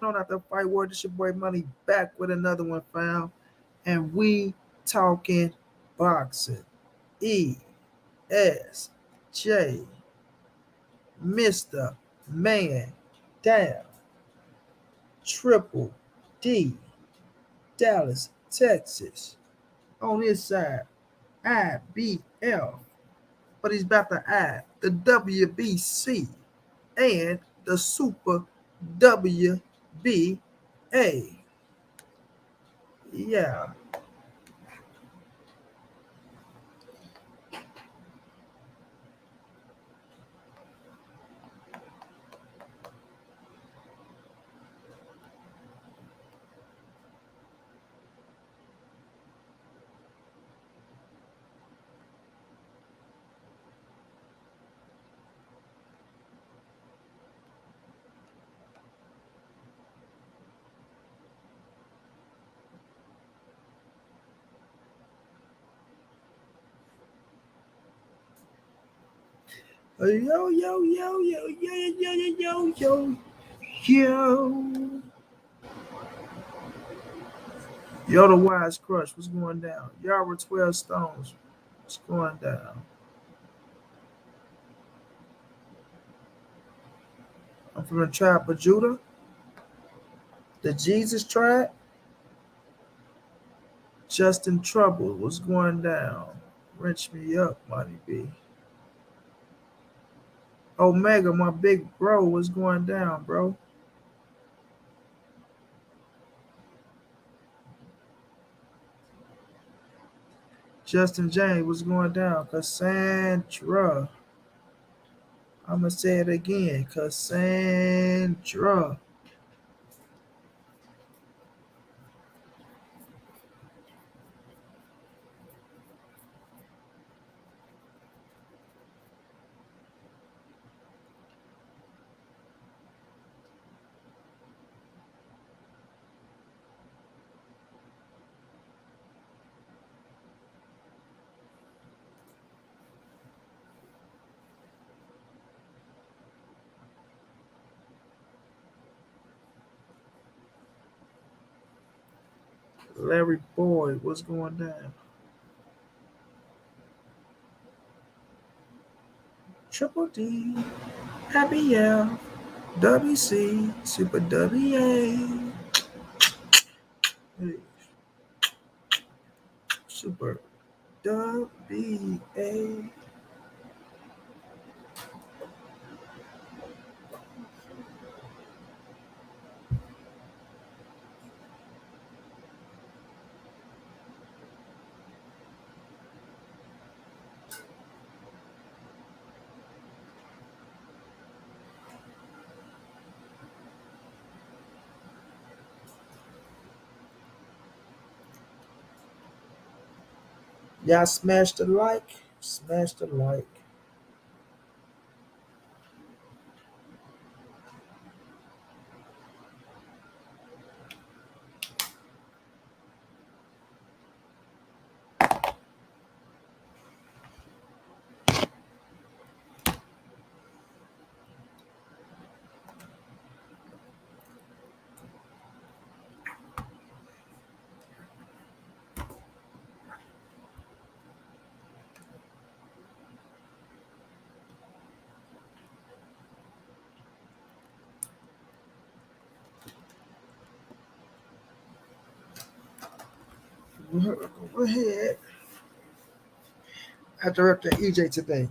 on out the fight word. It's your boy Money back with another one, fam. And we talking boxing. ESJ, Mr. Man Down, Triple D, Dallas, Texas. On his side, IBF. But he's about to add the WBC and the Super WBA. Yeah. Yo, yo, yo, yo, yo, yo, yo, yo, yo. Yo, the Wise Crush, what's going down? Y'all were 12 stones. What's going down? I'm from the tribe of Judah, the Jesus tribe. Justin Trouble, what's going down? Wrench me up, Money B. Omega, my big bro, what's going down, bro? Justin James, what's going down? Cassandra. I'm going to say it again. Cassandra. Larry Boyd, what's going down? Triple D, Happy yeah, WC, Super WA, hey, Super WA. Y'all smash the like, smash the like. Go ahead. I have to rep the EJ today.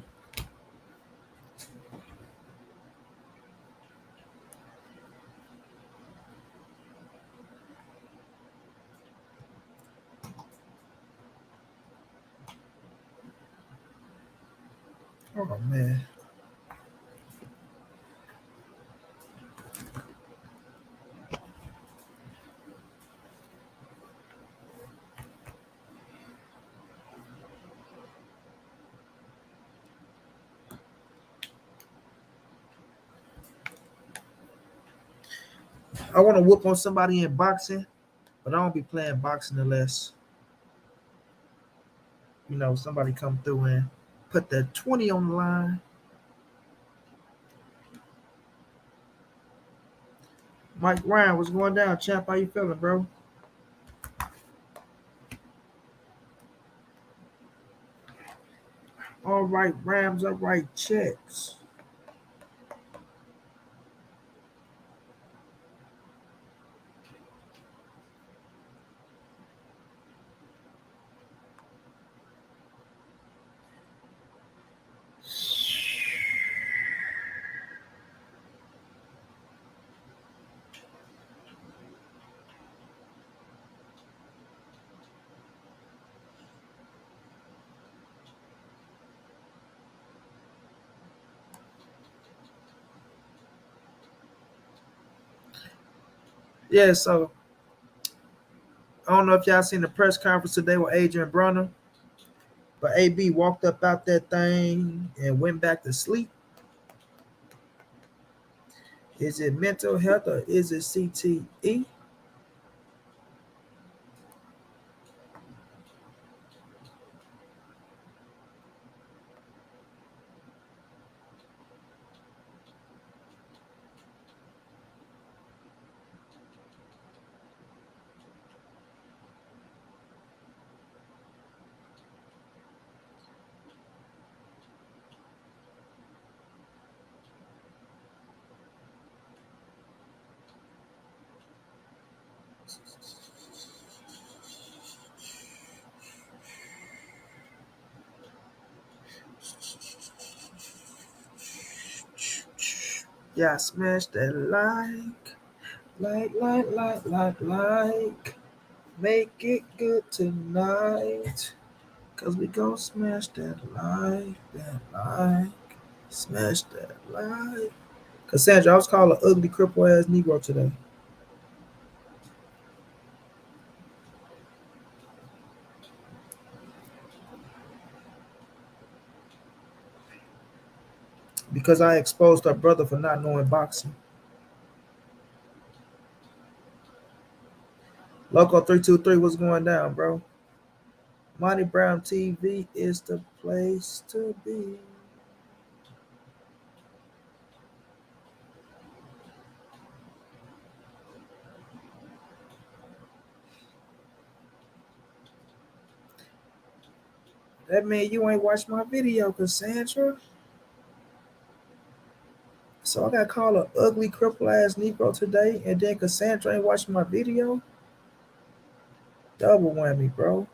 Oh man. I want to whoop on somebody in boxing, but I don't be playing boxing unless somebody come through and put that 20 on the line. Mike Ryan, what's going down, champ? How you feeling, bro? All right, Rams, all right, checks. Yeah, so I don't know if y'all seen the press conference today with Adrian Broner, but AB walked up out that thing and went back to sleep. Is it mental health or is it CTE? Yeah, smash that like. Make it good tonight. Cause we gon' smash that like. Smash that like. Cassandra, I was called an ugly cripple ass Negro today. Because I exposed her brother for not knowing boxing. Loco 323, what's going down, bro? Montray-brown TV is the place to be. That mean you ain't watched my video, Cassandra. So I got called an ugly cripple ass Negro today, and then Cassandra ain't watching my video. Double whammy, bro.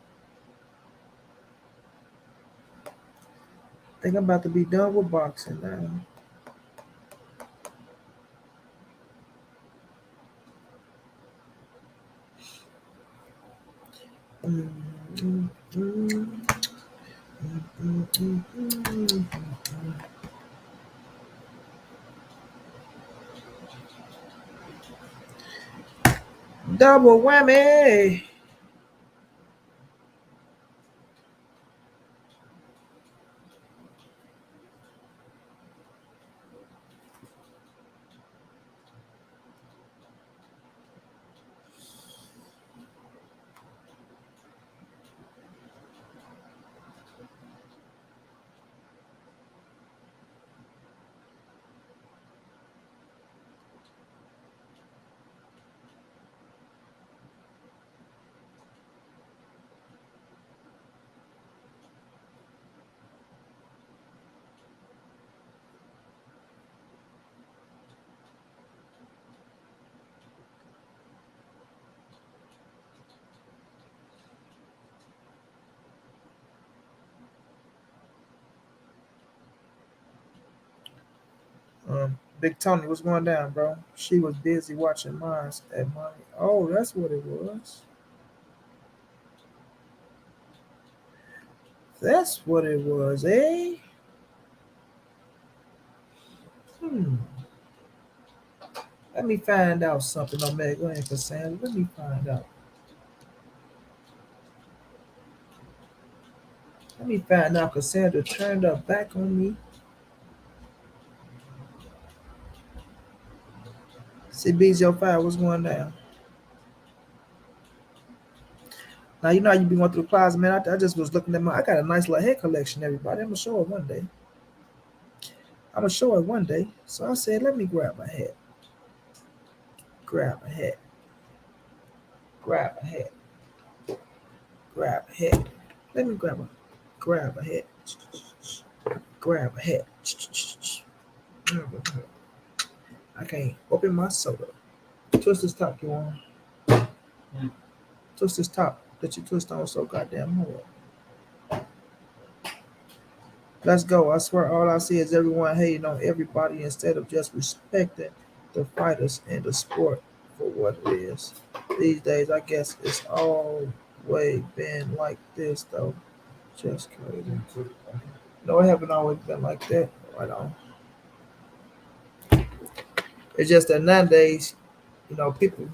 Think I'm about to be done with boxing now. Mm, mm, mm, mm, mm, mm. Double whammy. Big Tony, what's going down, bro? She was busy watching mine at mine. Oh, that's what it was. That's what it was, eh? Hmm. Let me find out something, Omega and Cassandra. Let me find out. Let me find out Cassandra turned her back on me. See BZ05, what's going down? Now you know how you be going through the closet, man. I just was looking at I got a nice little hair collection, everybody. I'm gonna show it one day. So I said, let me grab my hat. Grab a hat. Grab a hat. Grab a hat. Let me grab a hat. Grab a hat. I can't open my soda. Twist this top, you want? Twist this top that you twist on so goddamn hard. Let's go. I swear all I see is everyone hating on everybody instead of just respecting the fighters and the sport for what it is. These days, I guess it's always been like this, though. Just crazy. No, it haven't always been like that. Right on. It's just that nowadays, people.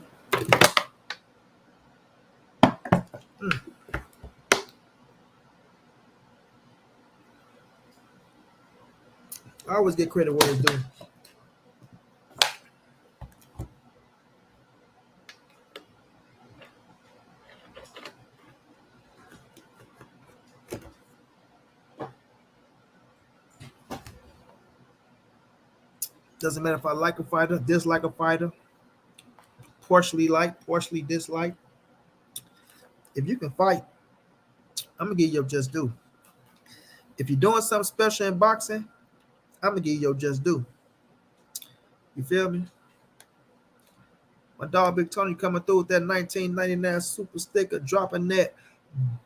I always get credit where it's due. Doesn't matter if I like a fighter, dislike a fighter, partially like, partially dislike. If you can fight, I'm gonna give you your just due. If you're doing something special in boxing, I'm gonna give you your just due. You feel me? My dog Big Tony coming through with that 1999 super sticker, dropping that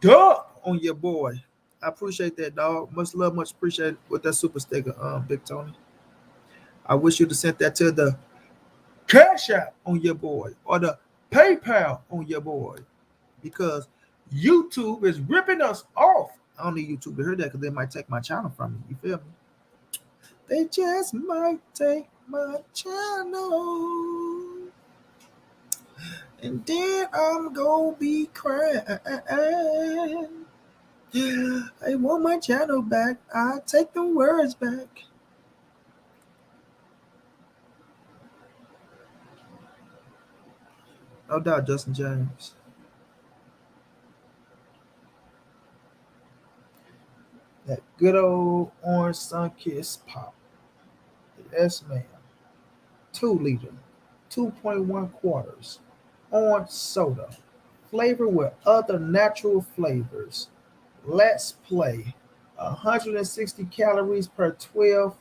dub on your boy. I appreciate that, dog. Much love, much appreciated with that super sticker, Big Tony. I wish you'd have sent that to the Cash App on your boy or the PayPal on your boy, because YouTube is ripping us off. I don't need YouTube to hear that because they might take my channel from me. You feel me? They just might take my channel. And then I'm gonna be crying. I want my channel back. I take the words back. No doubt, Justin James. That good old orange sun kiss pop. Yes, ma'am. 2 liter, 2.1 quarters. Orange soda. Flavor with other natural flavors. Let's play. 160 calories per 12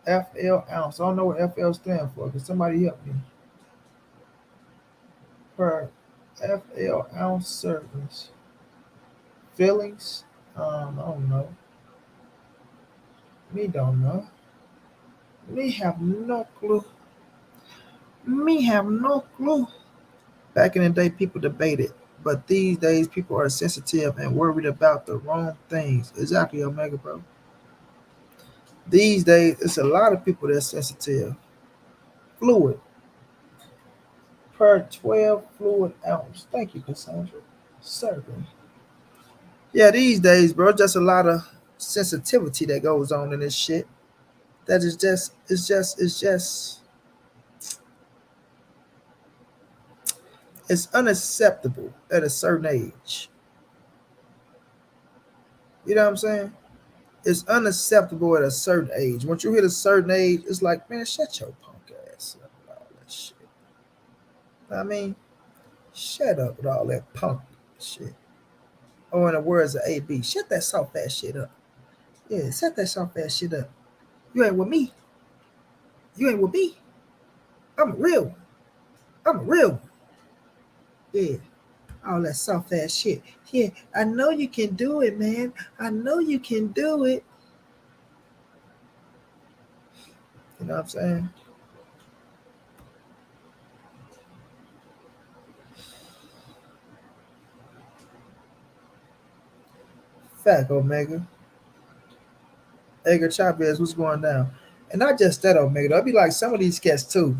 FL ounce. I don't know what FL stands for. Can somebody help me? Per FL ounce servings. Fillings? I don't know. Me don't know. Me have no clue. Me have no clue. Back in the day, people debated, but these days, people are sensitive and worried about the wrong things. Exactly, Omega, bro. These days, it's a lot of people that's sensitive. Fluid per 12 fluid ounce. Thank you, Cassandra. Serving. Yeah, these days, bro, just a lot of sensitivity that goes on in this shit. That is just, it's unacceptable at a certain age. You know what I'm saying? It's unacceptable at a certain age. Once you hit a certain age, it's like, man, shut your punk ass up with all that shit. I mean, shut up with all that punk shit. Or in the words of AB, shut that soft ass shit up. Yeah, shut that soft ass shit up. You ain't with me. You ain't with me. I'm real. I'm real. Yeah. All that soft ass shit. Yeah, I know you can do it, man. I know you can do it. You know what I'm saying? Fact, Omega. Edgar Chavez, what's going down? And not just that, Omega. There'll be like some of these cats too.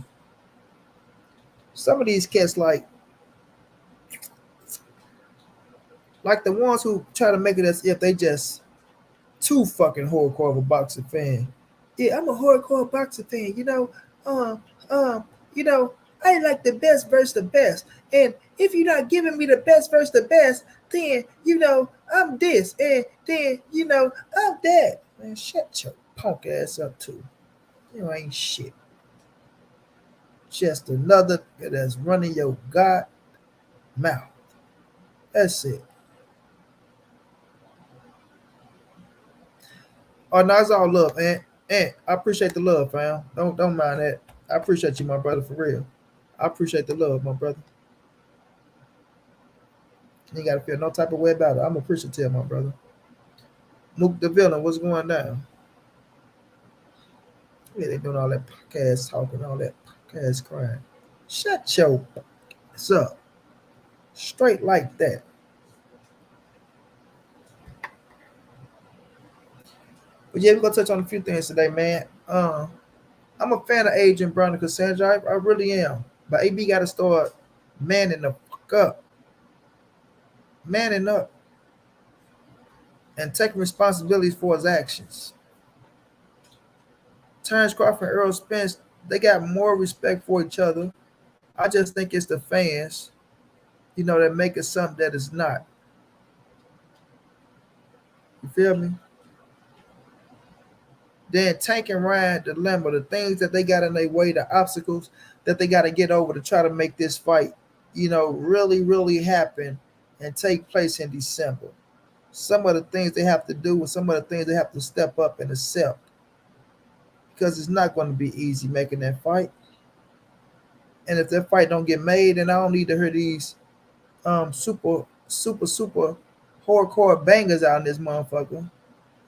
Some of these cats like the ones who try to make it as if they just too fucking hardcore of a boxing fan. Yeah, I'm a hardcore boxing fan. Um, um, you know, I like the best versus the best. And if you're not giving me the best versus the best, then I'm this, and then I'm that. Man, shut your punk ass up too. You ain't shit. Just another that's running your god mouth. That's it. Oh, no, it's all love, man. And I appreciate the love, fam. Don't mind that. I appreciate you, my brother, for real. I appreciate the love, my brother. You ain't gotta feel no type of way about it. I'm appreciative, my brother. Mook the villain, what's going down? Yeah, they doing all that podcast talking, all that podcast crying. Shut your ass up. Straight like that. But yeah, we're gonna touch on a few things today, man. I'm a fan of Agent Broner Cassandra. I really am. But AB gotta start manning the fuck up. Manning up and taking responsibilities for his actions. Terence Crawford and Errol Spence, they got more respect for each other. I just think it's the fans, that make it something that is not. You feel me? Then Tank and Ryan dilemma, the things that they got in their way, the obstacles that they got to get over to try to make this fight, really, really happen and take place in December. Some of the things they have to do and some of the things they have to step up and accept because it's not going to be easy making that fight. And if that fight don't get made, then I don't need to hear these super hardcore bangers out in this motherfucker.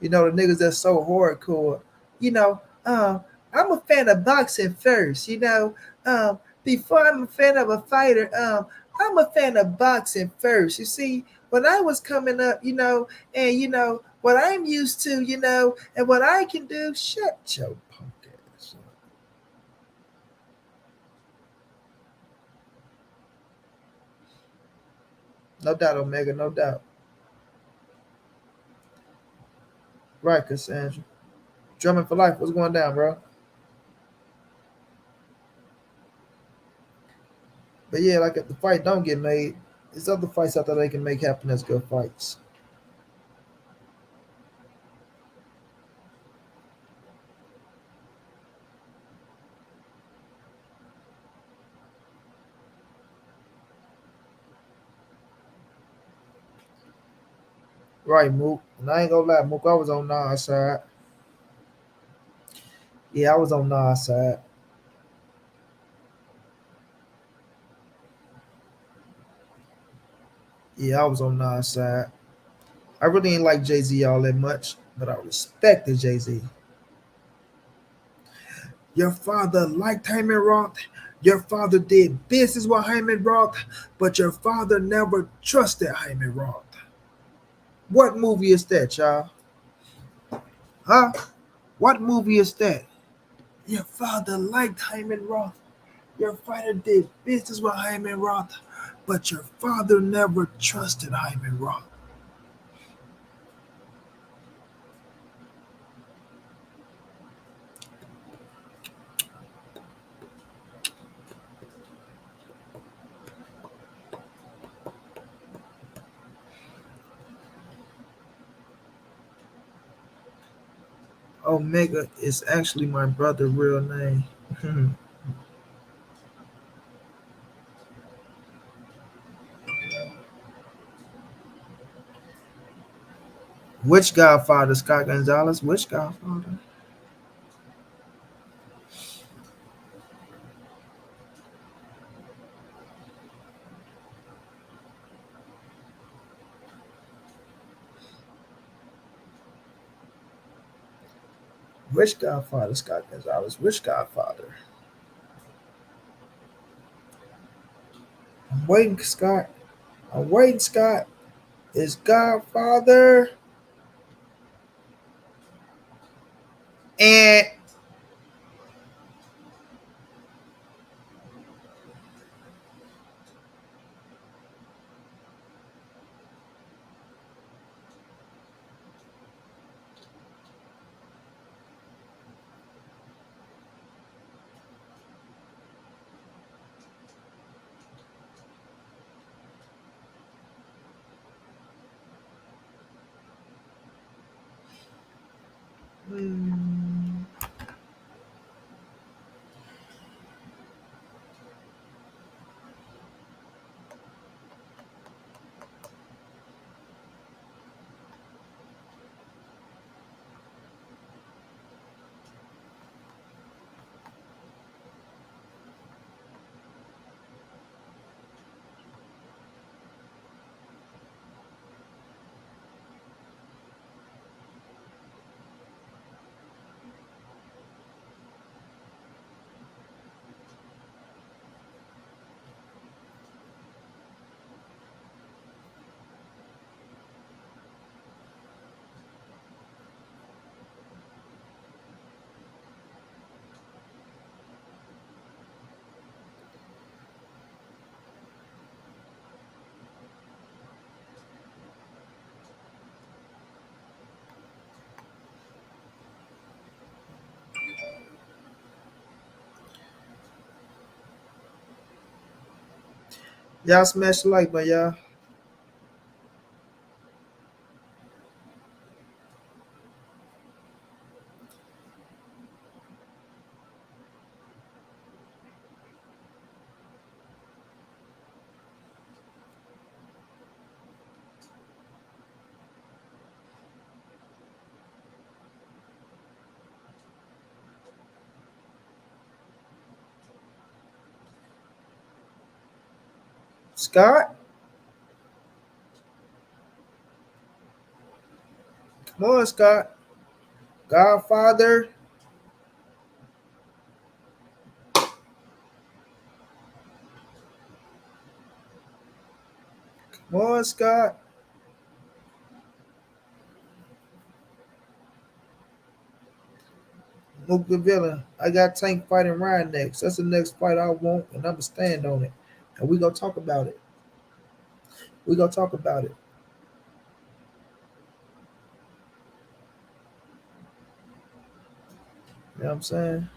The niggas that's so hardcore. You know, um, I'm a fan of boxing first. Before I'm a fan of a fighter, I'm a fan of boxing first. You see, when I was coming up, and what I'm used to, and what I can do. Shut your punk ass up. No doubt, Omega. No doubt. Right, Cassandra. Drumming for life. What's going down, bro? But yeah, like if the fight don't get made, there's other fights out there they can make happen as good fights. Right, Mook. And I ain't gonna lie, Mook, I was on Nas side. Yeah, I was on Nas side. Yeah, I was on Nas side. I really ain't like Jay-Z all that much, but I respected Jay-Z. Your father liked Hyman Roth. Your father did business with Hyman Roth, but your father never trusted Hyman Roth. What movie is that, y'all? Huh? What movie is that? Your father liked Hyman Roth. Your father did business with Hyman Roth, but your father never trusted Hyman Roth. Omega is actually my brother's real name. Which Godfather, Scott Gonzalez? Which Godfather? Which Godfather, Scott Gonzalez? Which Godfather? I'm waiting, Scott. I'm waiting, Scott. Is Godfather and hmm, Y'all smash the like button, y'all. Scott, come on, Scott. Godfather, come on, Scott. Luke the villain. I got Tank fighting Ryan next. That's the next fight I want, and I'ma stand on it. And we gonna talk about it. We gonna talk about it. You know what I'm saying?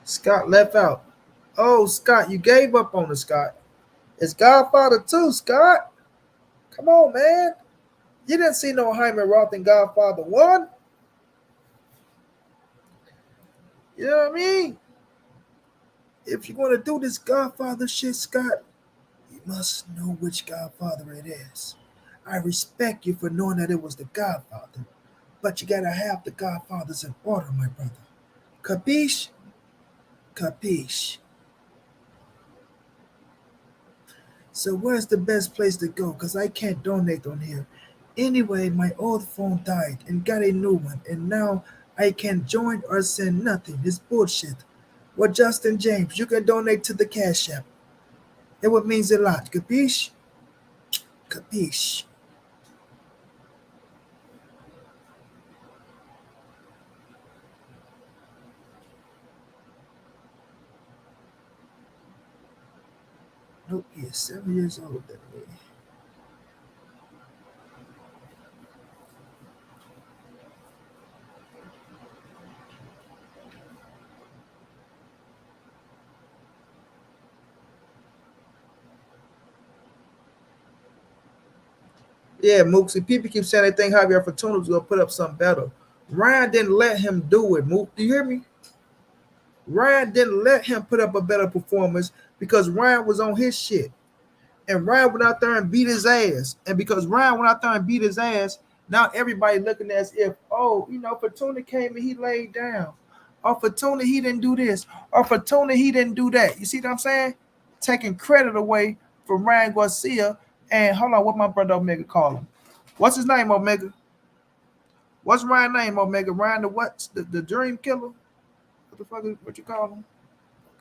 Scott left out. Oh, Scott, you gave up on us, Scott. It's Godfather 2, Scott. Come on, man. You didn't see no Hyman Roth in Godfather 1. You know what I mean? If you're going to do this Godfather shit, Scott, you must know which Godfather it is. I respect you for knowing that it was the Godfather, but you gotta have the Godfathers in order, my brother. Capiche? Capiche. So where's the best place to go? Cause I can't donate on here. Anyway, my old phone died and got a new one, and now I can't join or send nothing. It's bullshit. Well, Justin James, you can donate to the Cash App. It would means a lot. Capiche? Capiche. Nope, he is 7 years older than me. Yeah, Mook. See, people keep saying they think Javier Fortuna was gonna put up something better. Ryan didn't let him do it. Mook, do you hear me? Ryan didn't let him put up a better performance because Ryan was on his shit. And Ryan went out there and beat his ass. And because Ryan went out there and beat his ass, now everybody looking as if, oh, Fortuna came and he laid down. Or Fortuna, he didn't do this. Or Fortuna, he didn't do that. You see what I'm saying? Taking credit away from Ryan Garcia. And hold on, what my brother Omega call him? What's his name, Omega? What's Ryan's name, Omega? Ryan the what? The Dream Killer? What the fuck is what you call him?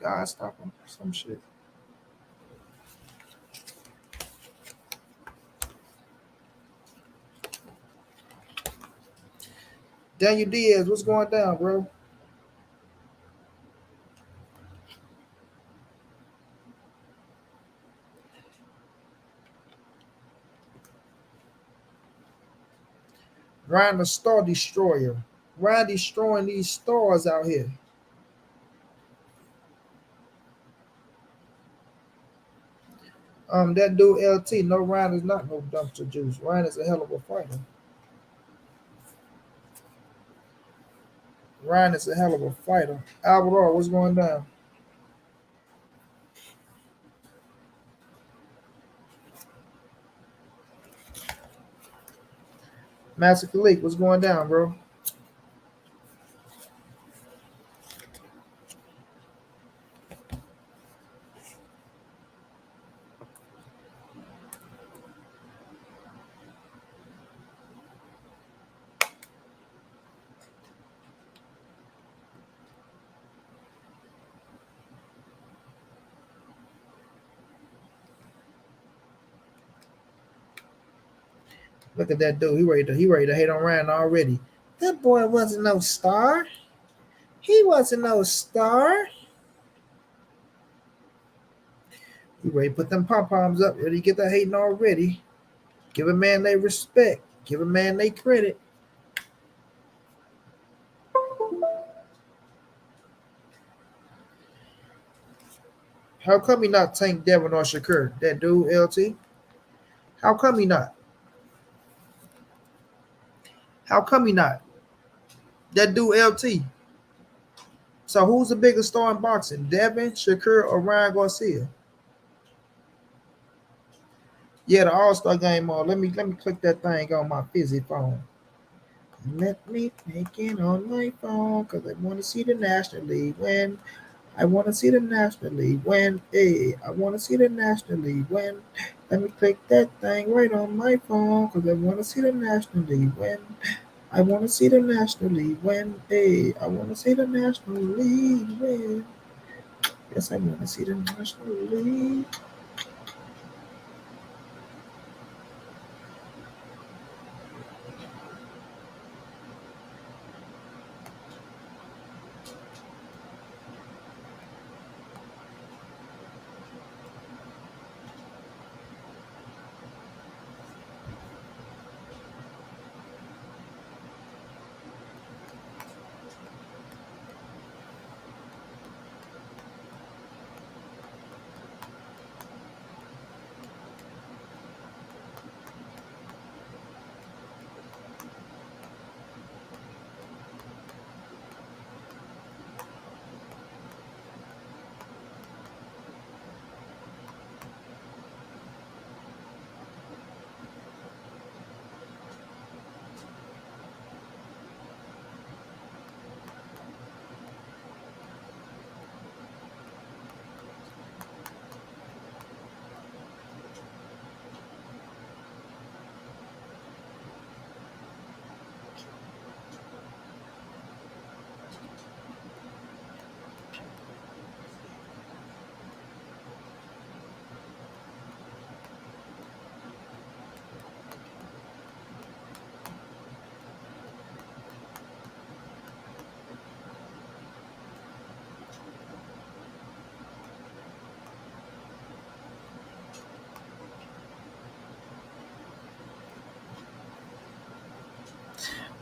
God stop him. Some shit. Daniel Diaz, what's going down, bro? Ryan the Star Destroyer. Ryan destroying these stars out here. That dude LT, no, Ryan is not no dumpster juice. Ryan is a hell of a fighter. Ryan is a hell of a fighter. Alvaro, what's going down? Master Khalik, what's going down, bro? Look at that dude. He ready to hate on Ryan already. That boy wasn't no star. He wasn't no star. He ready to put them pom-poms up. Ready to get that hating already. Give a man their respect. Give a man their credit. How come he not Tank Devin or Shakur? That dude, LT? How come he not? How come he not? That dude, LT. So who's the biggest star in boxing? Devin, Shakur, or Ryan Garcia? Yeah, the All-Star game on. Let me click that thing on my fizzy phone. Let me take it on my phone because I want to see the National League win. I want to see the National League win. Hey, I want to see the National League win. Let me click that thing right on my phone because I want to see the National League win. I want to see the National League win. Hey, I want to see the National League win. Yes, I want to see the National League.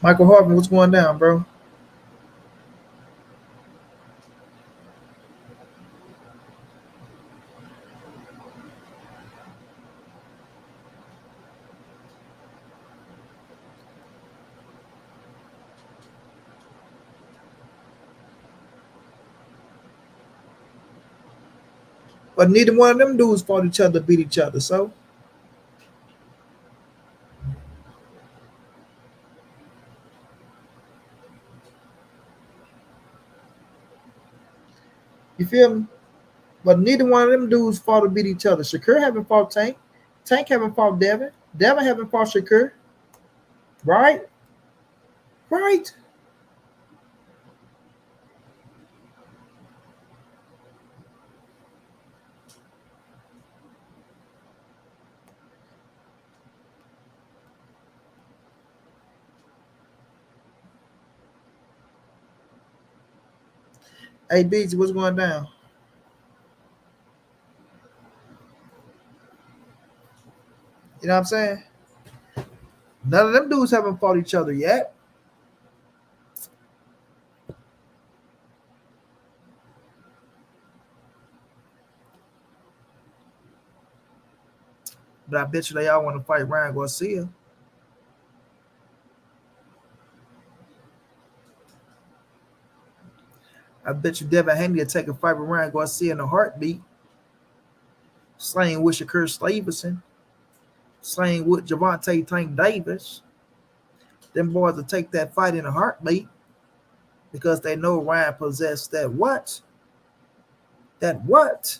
Michael Harvin, what's going down, bro? But neither one of them dudes fought each other, beat each other. So you feel me? But neither one of them dudes fought or beat each other. Shakur haven't fought Tank. Tank haven't fought Devin. Devin haven't fought Shakur. Right? Right. Hey, Beats, what's going down? You know what I'm saying? None of them dudes haven't fought each other yet. But I bet you they all want to fight Ryan Garcia. I bet you Devin Haney will take a fight with Ryan Garcia in a heartbeat. Slaying with Shakur Stevenson. Slaying with Javante Tank Davis. Them boys will take that fight in a heartbeat because they know Ryan possessed that what? That what?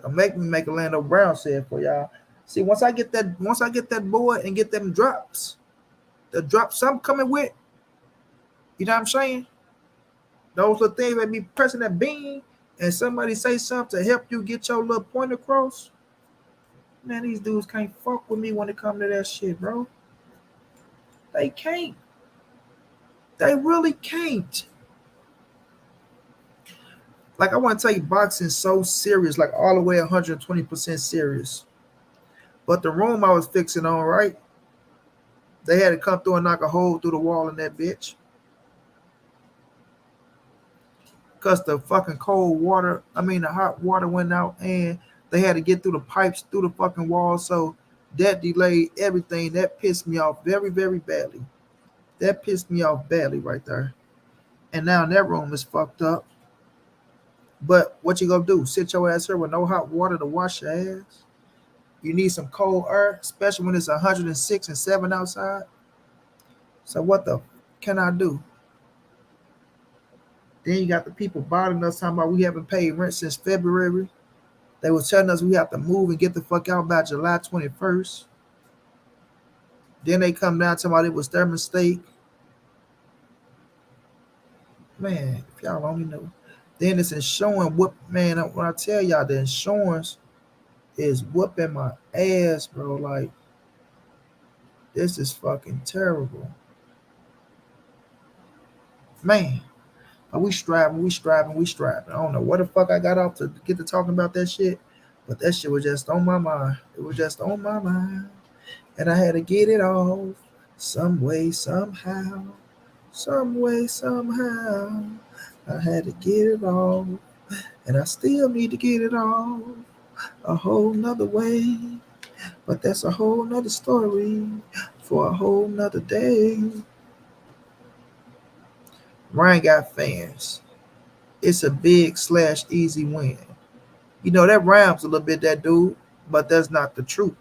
Don't make me make Orlando Brown say it for y'all. See, once I get that board and get them drops, the drops I'm coming with, you know what I'm saying? Those little things that be pressing that bean and somebody say something to help you get your little point across. Man, these dudes can't fuck with me when it comes to that shit, bro. They can't. They really can't. Like, I want to tell you, boxing so serious, like all the way 120% serious. But the room I was fixing on, right? They had to come through and knock a hole through the wall in that bitch. Because the fucking the hot water went out and they had to get through the pipes, through the fucking wall. So that delayed everything. That pissed me off very, very badly. That pissed me off badly right there. And now that room is fucked up. But what you gonna do? Sit your ass here with no hot water to wash your ass? You need some cold air, especially when it's 106 and 7 outside. So what the can I do? Then you got the people bothering us talking about we haven't paid rent since February. They were telling us we have to move and get the fuck out by July 21st. Then they come down to about it was their mistake. Man, if y'all only know. Then it's insurance whoop, man. When I tell y'all the insurance is whooping my ass, bro. Like, this is fucking terrible. Man. But we striving. I don't know what the fuck I got off to get to talking about that shit. But that shit was just on my mind. It was just on my mind. And I had to get it off some way, somehow. Some way, somehow. I had to get it off. And I still need to get it off a whole nother way. But that's a whole nother story for a whole nother day. Ryan got fans. It's a big/easy win. You know, that rhymes a little bit, that dude, but that's not the truth.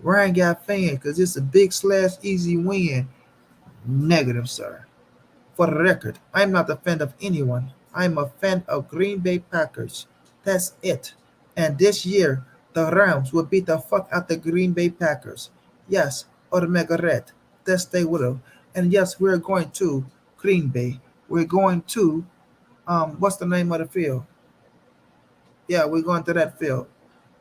Ryan got fans because it's a big/easy win. Negative, sir. For the record, I'm not a fan of anyone. I'm a fan of Green Bay Packers. That's it. And this year, the Rams will beat the fuck out the Green Bay Packers. Yes, or the Mega Red. Yes, they will. And yes, we're going to Green Bay. We're going to what's the name of the field? Yeah, we're going to that field.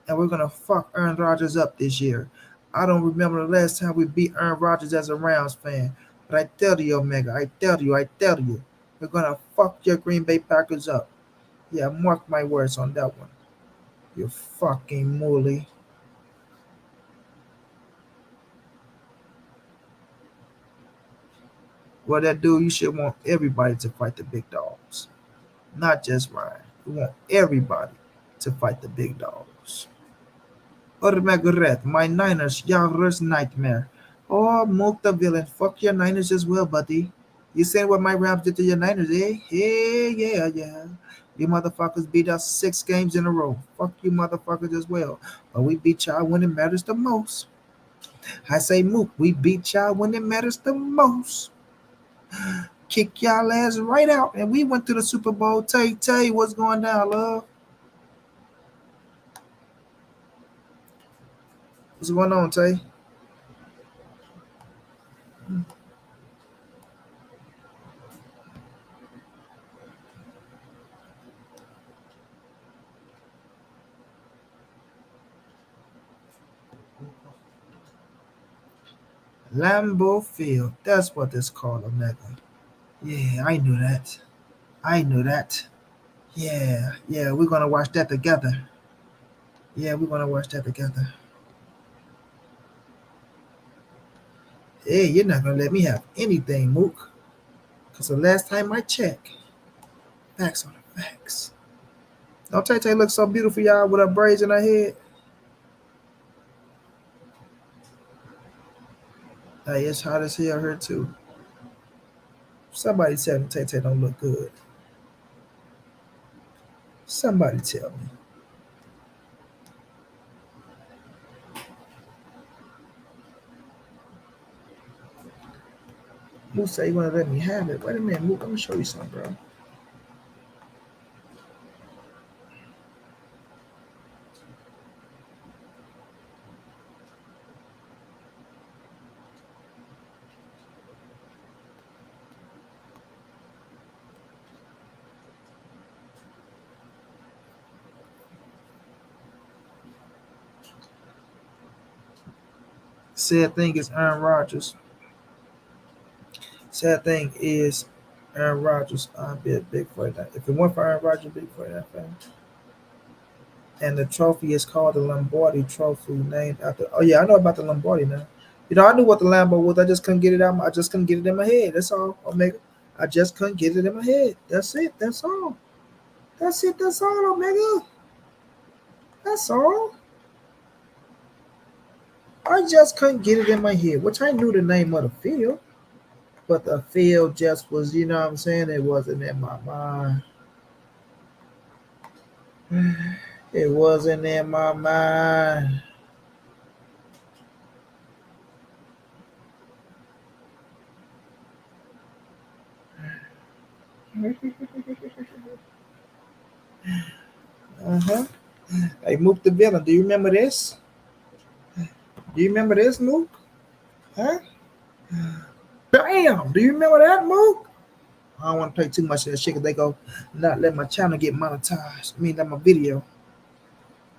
And we're gonna fuck Aaron Rodgers up this year. I don't remember the last time we beat Aaron Rodgers as a Rams fan. But I tell you, Omega, I tell you, we're gonna fuck your Green Bay Packers up. Yeah, mark my words on that one. You fucking mooly. Well, that dude, you should want everybody to fight the big dogs. Not just Ryan. We want everybody to fight the big dogs. Red, my Niners, your worst nightmare. Oh, Mook the villain. Fuck your Niners as well, buddy. You saying what my Rams did to your Niners, eh? Yeah. You motherfuckers beat us 6 games in a row. Fuck you motherfuckers as well. But we beat y'all when it matters the most. I say, Mook, we beat y'all when it matters the most. Kick y'all ass right out. And we went to the Super Bowl. Tay, what's going down, love? What's going on, Tay? Lambeau Field. That's what it's called, Omega. Yeah, I knew that. I knew that. Yeah, we're gonna watch that together. Yeah, we're gonna watch that together. Hey, you're not gonna let me have anything, Mook. Cause the last time I checked, facts on the facts. Don't Tay look so beautiful, y'all, with her braids in her head. Hey, it's hot as hell here too. Somebody tell me Tay don't look good. Somebody tell me. Moose say you want to let me have it. Wait a minute, Moose. Let me show you something, bro. Sad thing is Aaron Rodgers. Sad thing is Aaron Rodgers. I'd be a big for that. If it weren't for Aaron Rodgers, big for that fan. And the trophy is called the Lombardi Trophy, named after. Oh yeah, I know about the Lombardi now. You know, I knew what the Lambo was. I just couldn't get it out. I just couldn't get it in my head. That's all, Omega. I just couldn't get it in my head. That's it. That's all. That's it. That's all, Omega. That's all. I just couldn't get it in my head, which I knew the name of the field, but the field just was, you know what I'm saying? It wasn't in my mind. It wasn't in my mind. Uh-huh. Hey, Mook the villain. Do you remember this? Do you remember this, Mook? Huh? Damn! Do you remember that, Mook? I don't want to play too much of that shit because they go not let my channel get monetized. I mean, that my video.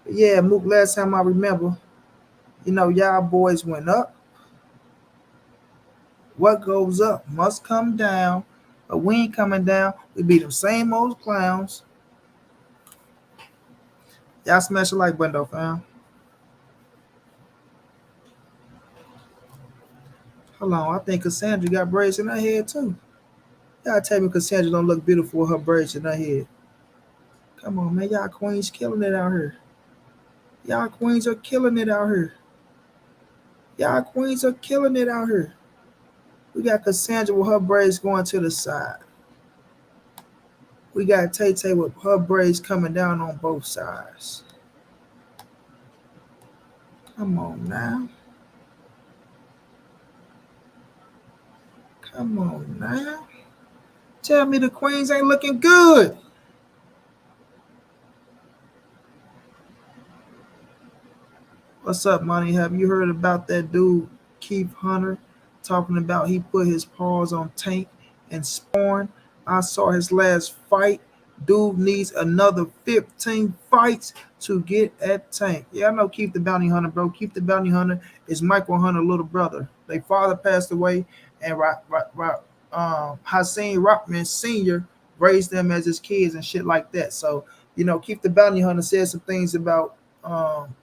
But yeah, Mook, last time I remember, you know, y'all boys went up. What goes up must come down. But we ain't coming down. We be them same old clowns. Y'all smash the like button though, fam. Hold on, I think Cassandra got braids in her head too. Y'all tell me Cassandra don't look beautiful with her braids in her head. Come on, man. Y'all queens killing it out here. Y'all queens are killing it out here. Y'all queens are killing it out here. We got Cassandra with her braids going to the side. We got Tay Tay with her braids coming down on both sides. Come on now. Come on now. Tell me the queens ain't looking good. What's up, Money? Have you heard about that dude, Keith Hunter, talking about he put his paws on Tank and Spawn? I saw his last fight. Dude needs another 15 fights to get at Tank. Yeah, I know Keith the Bounty Hunter, bro. Keith the Bounty Hunter is Michael Hunter's little brother. Their father passed away, and Hassan Rockman Sr. raised them as his kids and shit like that. So, you know, Keith the Bounty Hunter said some things about um,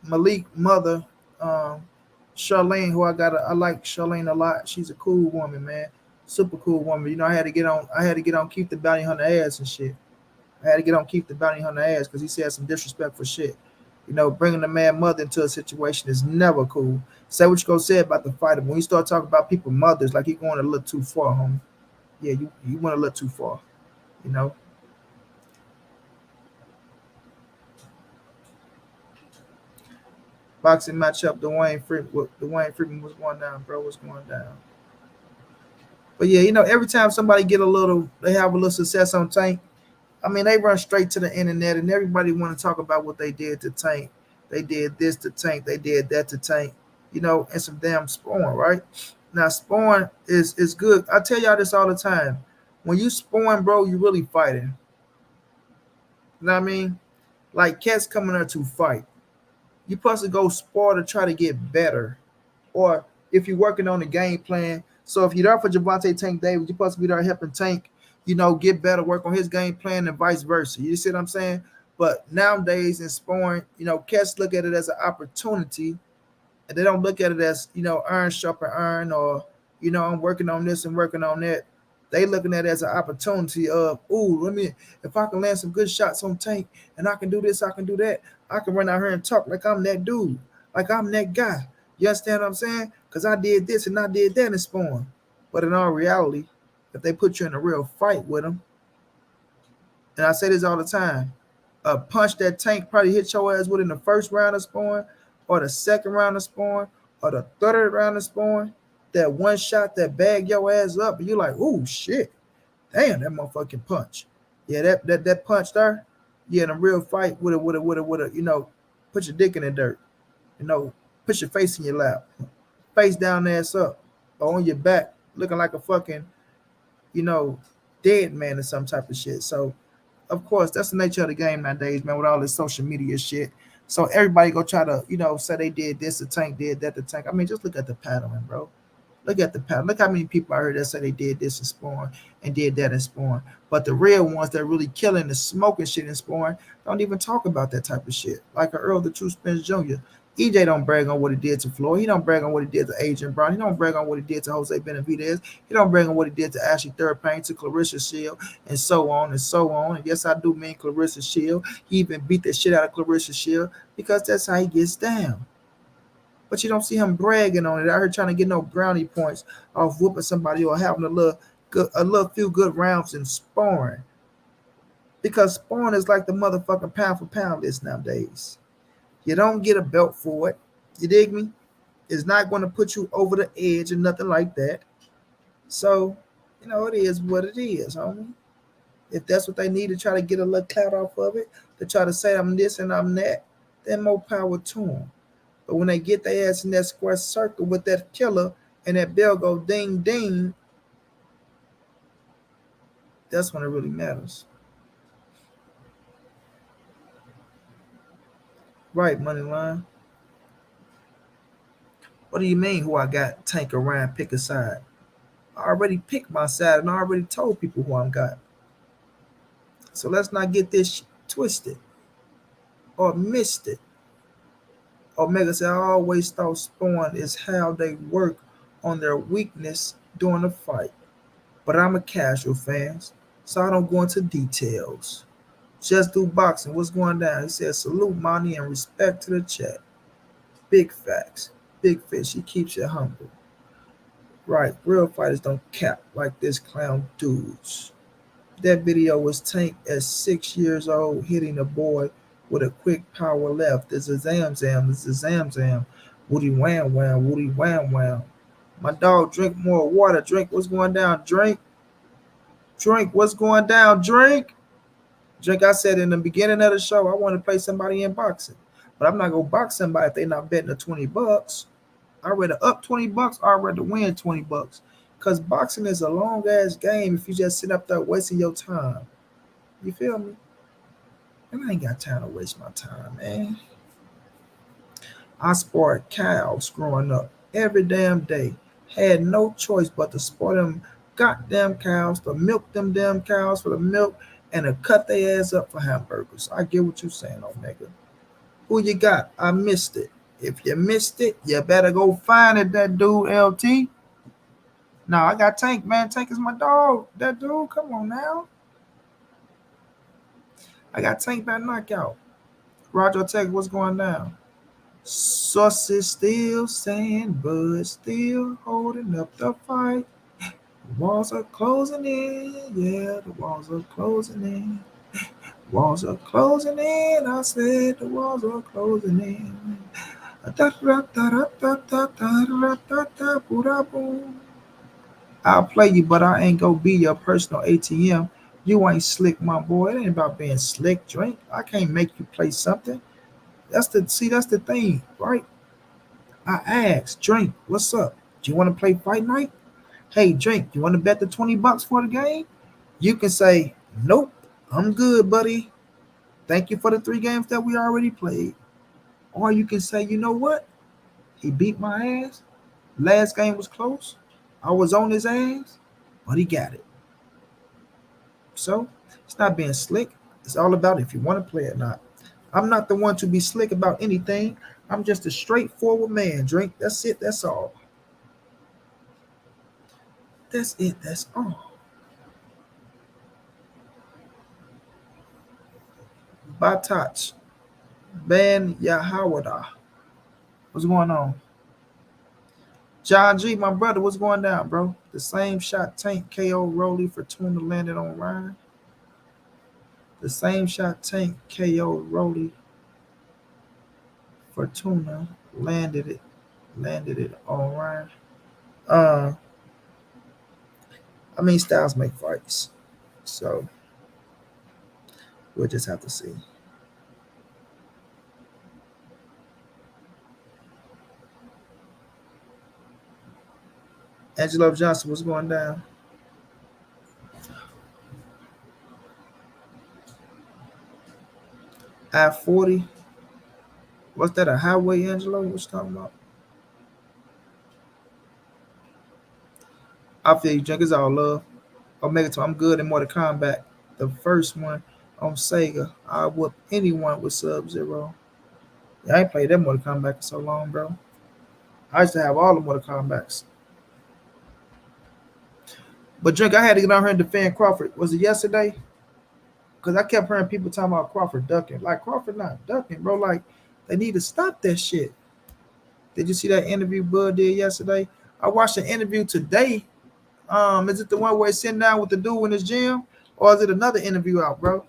Malik mother, Charlene, who I like Charlene a lot. She's a cool woman, man. Super cool woman. You know, I had to get on Keep the Bounty Hunter ass and shit. I had to get on Keep the Bounty Hunter ass because he said some disrespectful shit. You know, bringing a man mother into a situation is never cool. Say what you gonna say about the fighter. When you start talking about people mothers, like you going a little too far, homie. Yeah, you went a little too far. You know. Boxing matchup, Dwayne Freeman was going down, bro. Was going down. But yeah, you know, every time somebody they have a little success on Tank. I mean, they run straight to the internet, and everybody want to talk about what they did to Tank. They did this to Tank. They did that to Tank. You know, and some damn Spawn, right? Now, Spawn is good. I tell y'all this all the time. When you Spawn, bro, you really fighting. You know what I mean? Like cats coming there to fight. You supposed to go spar to try to get better. Or if you're working on a game plan. So if you're there for Javante Tank Davis, you're supposed to be there helping Tank, you know, get better, work on his game plan and vice versa. You see what I'm saying? But nowadays in sparring, you know, cats look at it as an opportunity, and they don't look at it as, you know, iron sharpen iron, or, you know, I'm working on this and working on that. They looking at it as an opportunity of, ooh, if I can land some good shots on Tank and I can do this, I can do that. I can run out here and talk like I'm that dude, like I'm that guy. You understand what I'm saying? Because I did this and I did that in Spawn. But in all reality, if they put you in a real fight with them, and I say this all the time, a punch that Tank probably hit your ass with in the first round of Spawn, or the second round of Spawn, or the third round of Spawn, that one shot that bag your ass up, and you're like, oh shit, damn, that motherfucking punch. Yeah, that punch there. Yeah, in a real fight with a, put your dick in the dirt. You know, put your face in your lap, face down, ass up, or on your back, looking like a fucking, you know, dead man or some type of shit. So of course, that's the nature of the game nowadays, man, with all this social media shit. So everybody go try to, say they did this, the tank did that, the tank. I mean, just look at the pattern, bro. Look at the pattern. Look how many people I heard that say they did this in Spawn and did that in Spawn. But the real ones that really killing the smoking shit in Spawn don't even talk about that type of shit. Like a Earl the True Spence Jr. EJ don't brag on what he did to Floyd. He don't brag on what he did to Agent Brown. He don't brag on what he did to Jose Benavidez. He don't brag on what he did to Ashley Third to Clarissa Shield, and so on and so on. And yes, I do mean Clarissa Shield. He even beat the shit out of Clarissa Shield because that's how he gets down. But you don't see him bragging on it. I heard trying to get no brownie points off whooping somebody or having a little few good rounds in sparring. Because sparring is like the motherfucking pound for pound list nowadays. You don't get a belt for it. You dig me? It's not going to put you over the edge or nothing like that. So, it is what it is, homie. If that's what they need to try to get a little clout off of it, to try to say I'm this and I'm that, then more power to them. But when they get their ass in that square circle with that killer and that bell go ding ding, that's when it really matters. Right, money line. What do you mean who I got tank around, pick a side? I already picked my side and I already told people who I got. So let's not get this twisted or missed it. Omega said, I always thought Spawn is how they work on their weakness during the fight. But I'm a casual fan, so I don't go into details. Just do boxing. What's going down? He said, salute, money, and respect to the chat. Big facts. Big fish. He keeps you humble. Right. Real fighters don't cap like this clown dudes. That video was Tank at 6 years old hitting a boy with a quick power left. This is Zam Zam. This is Zam Zam. Woody wham wham. Woody wham wham. My dog drink more water. Drink. What's going down? Drink. Drink. What's going down? Drink. Drink. I said in the beginning of the show, I want to play somebody in boxing. But I'm not going to box somebody if they're not betting the $20. I'd rather up $20 or I'd rather win $20. Because boxing is a long ass game if you just sit up there wasting your time. You feel me? And I ain't got time to waste my time, man. I sparred cows growing up every damn day. Had no choice but to sport them goddamn cows, to milk them damn cows for the milk, and to cut their ass up for hamburgers. I get what you're saying, Omega. Who you got? I missed it. If you missed it, you better go find it, that dude, LT. Now I got Tank, man. Tank is my dog. That dude, come on now. I got Tank by knockout. Roger Tech, what's going down? Sauce is still saying, but still holding up the fight. The walls are closing in. Yeah, the walls are closing in. Walls are closing in. I said the walls are closing in. I'll play you, but I ain't gonna be your personal ATM. You ain't slick, my boy. It ain't about being slick, drink. I can't make you play something. That's the thing, right? I asked, drink, what's up? Do you want to play fight night? Hey, drink, you want to bet the $20 for the game? You can say, nope, I'm good, buddy. Thank you for the 3 games that we already played. Or you can say, you know what? He beat my ass. Last game was close. I was on his ass, but he got it. So it's not being slick. It's all about if you want to play or not. I'm not the one to be slick about anything. I'm just a straightforward man. Drink. That's it. That's all. That's it. That's all. Batat. Ben Yahawada. What's going on? John G, my brother, what's going down, bro? The same shot Tank KO Rolly Fortuna landed on Ryan. The same shot Tank KO Rolly Fortuna landed it on Ryan. Uh, I mean, styles make fights, so we'll just have to see. Angelo Johnson, what's going down? I-40. What's that? A highway, Angelo? What you talking about? I feel you, Junk. It's all love. Omega 2, I'm good in Mortal Kombat. The first one on Sega. I whoop anyone with Sub-Zero. Yeah, I ain't played that Mortal Kombat in so long, bro. I used to have all the Mortal Kombats. But Drink, I had to get on here and defend Crawford. Was it yesterday? Because I kept hearing people talking about Crawford ducking. Like, Crawford not ducking, bro. Like, they need to stop that shit. Did you see that interview Bud did yesterday? I watched an interview today. Is it the one where he's sitting down with the dude in his gym? Or is it another interview out, bro?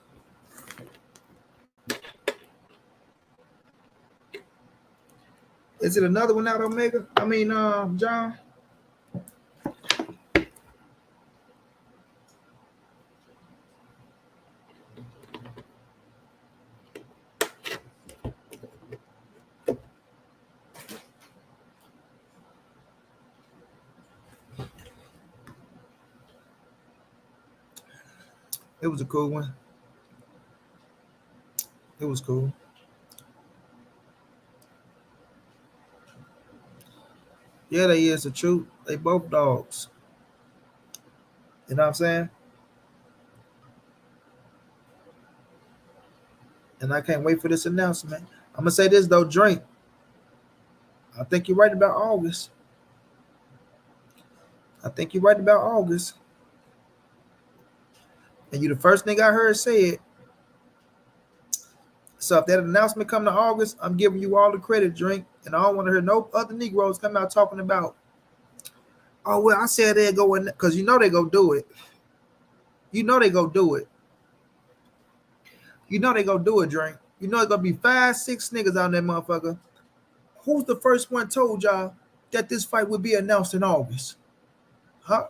Is it another one out, Omega? I mean, John? It was a cool one. It was cool. Yeah, they is the truth. They both dogs. You know what I'm saying? And I can't wait for this announcement. I'm gonna say this though, Drink. I think you're right about August. I think you're right about August. And you the first thing I heard say it. So if that announcement come to August, I'm giving you all the credit, Drink. And I don't want to hear no other Negroes come out talking about, oh well, I said they'll go in because you know they go do it. You know they go do it. You know they go do it, Drink. You know it's gonna be 5, 6 niggas out there, motherfucker. Who's the first one told y'all that this fight would be announced in August? Huh?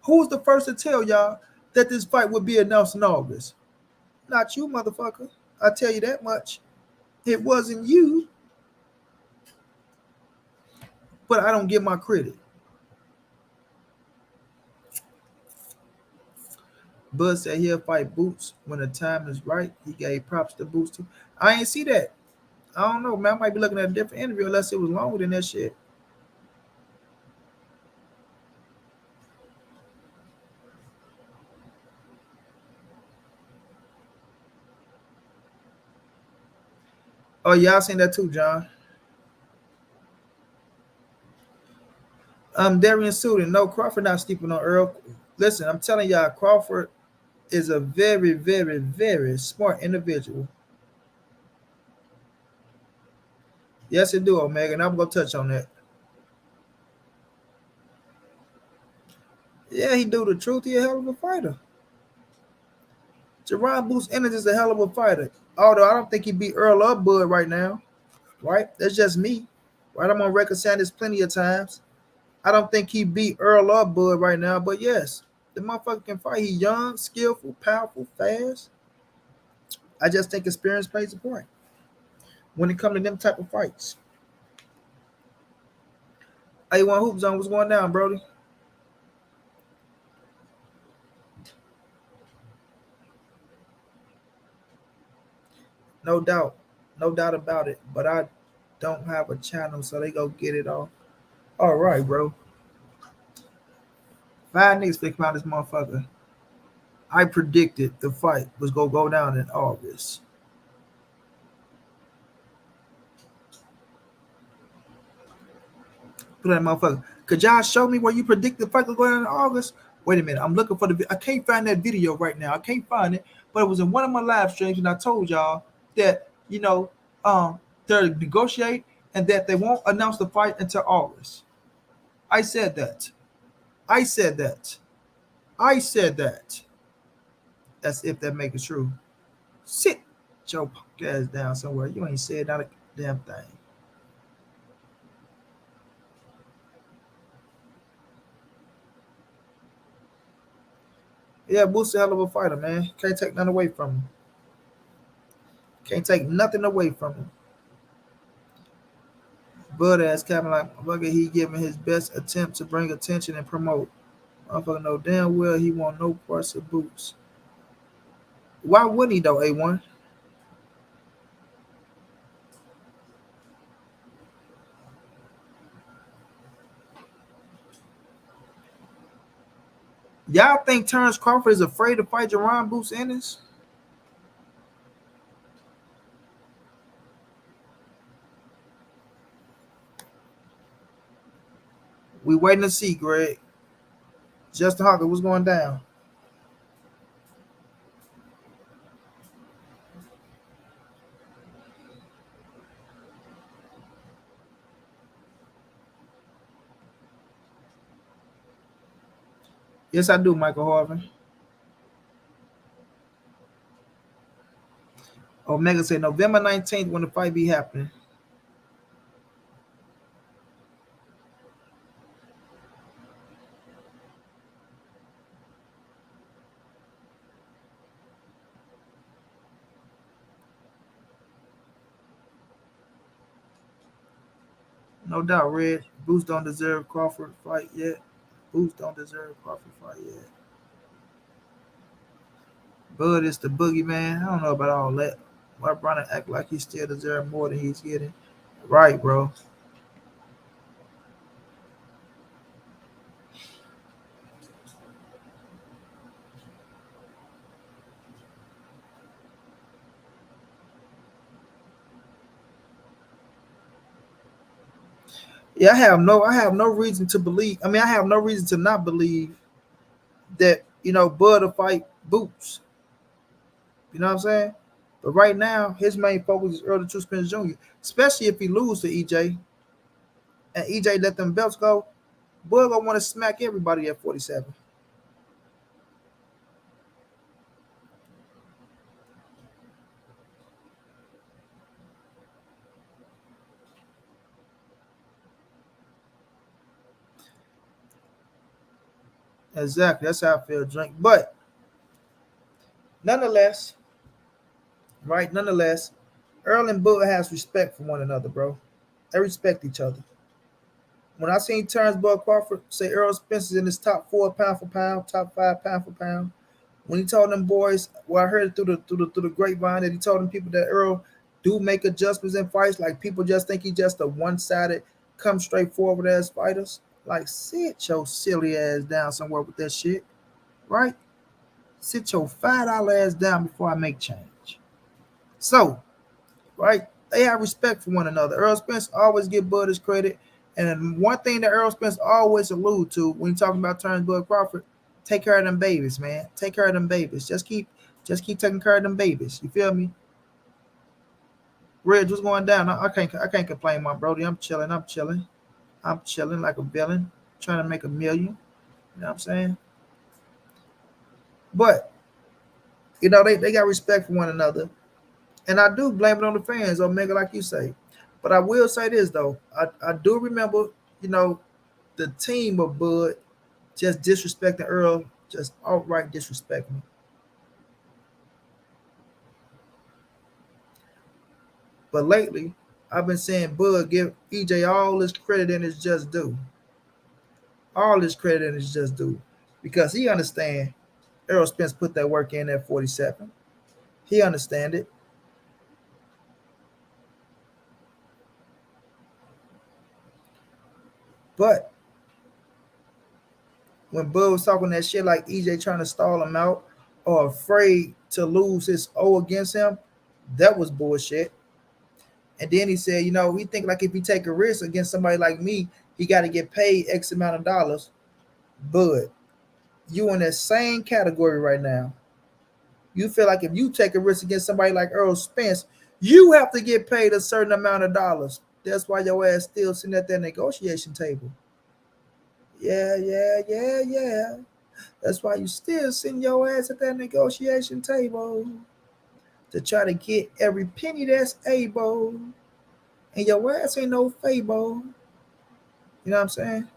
Who's the first to tell y'all that this fight would be announced in August? Not you, motherfucker. I tell you that much. It wasn't you, but I don't give my credit. Bud said he'll fight Boots when the time is right. He gave props to Boots too. I ain't see that. I don't know, man. I might be looking at a different interview unless it was longer than that shit. Oh, y'all seen that too, John. Darian Sutton. No, Crawford not sleeping on Earl. Listen, I'm telling y'all, Crawford is a very, very, very smart individual. Yes, it do, Omega, and I'm gonna touch on that. Yeah, he do the truth. He a hell of a fighter. Jerron Boots Ennis is a hell of a fighter. Although I don't think he beat Earl or Bud right now. Right? That's just me. Right? I'm on record saying this plenty of times. I don't think he beat Earl or Bud right now, but yes, the motherfucker can fight. He young, skillful, powerful, fast. I just think experience plays a part when it comes to them type of fights. A1 Hoop Zone, what's going down, Brody? No doubt. No doubt about it. But I don't have a channel, so they go get it off. All right, bro. 5 niggas finna come out this motherfucker. I predicted the fight was gonna go down in August. Put that motherfucker. Could y'all show me where you predict the fight will go down in August? Wait a minute. I'm looking for the. I can't find that video right now. I can't find it. But it was in one of my live streams, and I told y'all that they're negotiate and that they won't announce the fight until August. I said that. I said that. I said that. That's if that make it true. Sit your punk ass down somewhere. You ain't said not a damn thing. Yeah, Boots a hell of a fighter, man. Can't take nothing away from him. Can't take nothing away from him. Bud ass Captain like motherfucker, he giving his best attempt to bring attention and promote. Motherfucker know damn well he want no parts of Boots. Why wouldn't he though, A1? Y'all think Terence Crawford is afraid to fight Jerron Boots Ennis? We waiting to see, Greg. Justin Hawker, what's going down? Yes, I do, Michael Harvin. Omega said November 19th when the fight be happening. No doubt, Red. Boots don't deserve Crawford fight yet. Boots don't deserve Crawford fight yet. Bud is the boogeyman. I don't know about all that. Why Broner act like he still deserves more than he's getting? Right, bro. Yeah, I have no reason to believe. I mean, I have no reason to not believe that Bud will fight Boots. You know what I'm saying? But right now, his main focus is Earl the True Spence Jr. Especially if he loses to EJ and EJ let them belts go. Bud gonna want to smack everybody at 47. Exactly. That's how I feel, drink. But nonetheless, right? Nonetheless, Earl and Bud has respect for one another, bro. They respect each other. When I seen Terrence Bud Crawford say Errol Spence is in his top 4 pound for pound, top 5 pound for pound, when he told them boys, well, I heard it through the grapevine that he told them people that Errol do make adjustments in fights. Like people just think he just a one-sided, come straight forward as fighters. Like sit your silly ass down somewhere with that shit, right? Sit your $5 ass down before I make change. So, right, they have respect for one another. Earl Spence always give Bud his credit. And one thing that Earl Spence always allude to when talking about Terrence Bud Crawford, take care of them babies, man. Take care of them babies. Just keep taking care of them babies. You feel me? Reg, what's going down? I can't complain, my brody. I'm chilling. I'm chilling. I'm chilling like a villain, trying to make a million. You know what I'm saying? But they got respect for one another. And I do blame it on the fans, Omega, like you say. But I will say this though. I do remember, you know, the team of Bud just disrespecting Earl, just outright disrespecting him. But lately, I've been saying Bud give EJ all his credit and it's just due. All his credit and it's just due. Because he understand Errol Spence put that work in at 47. He understand it. But when Bud was talking that shit like EJ trying to stall him out or afraid to lose his O against him, that was bullshit. And then he said, he think like if he take a risk against somebody like me, he got to get paid X amount of dollars. Bud, you in that same category right now. You feel like if you take a risk against somebody like Errol Spence, you have to get paid a certain amount of dollars. That's why your ass still sitting at that negotiation table. Yeah, yeah, yeah, yeah. That's why you still sitting your ass at that negotiation table to try to get every penny that's able. And your ass ain't no fable. You know what I'm saying?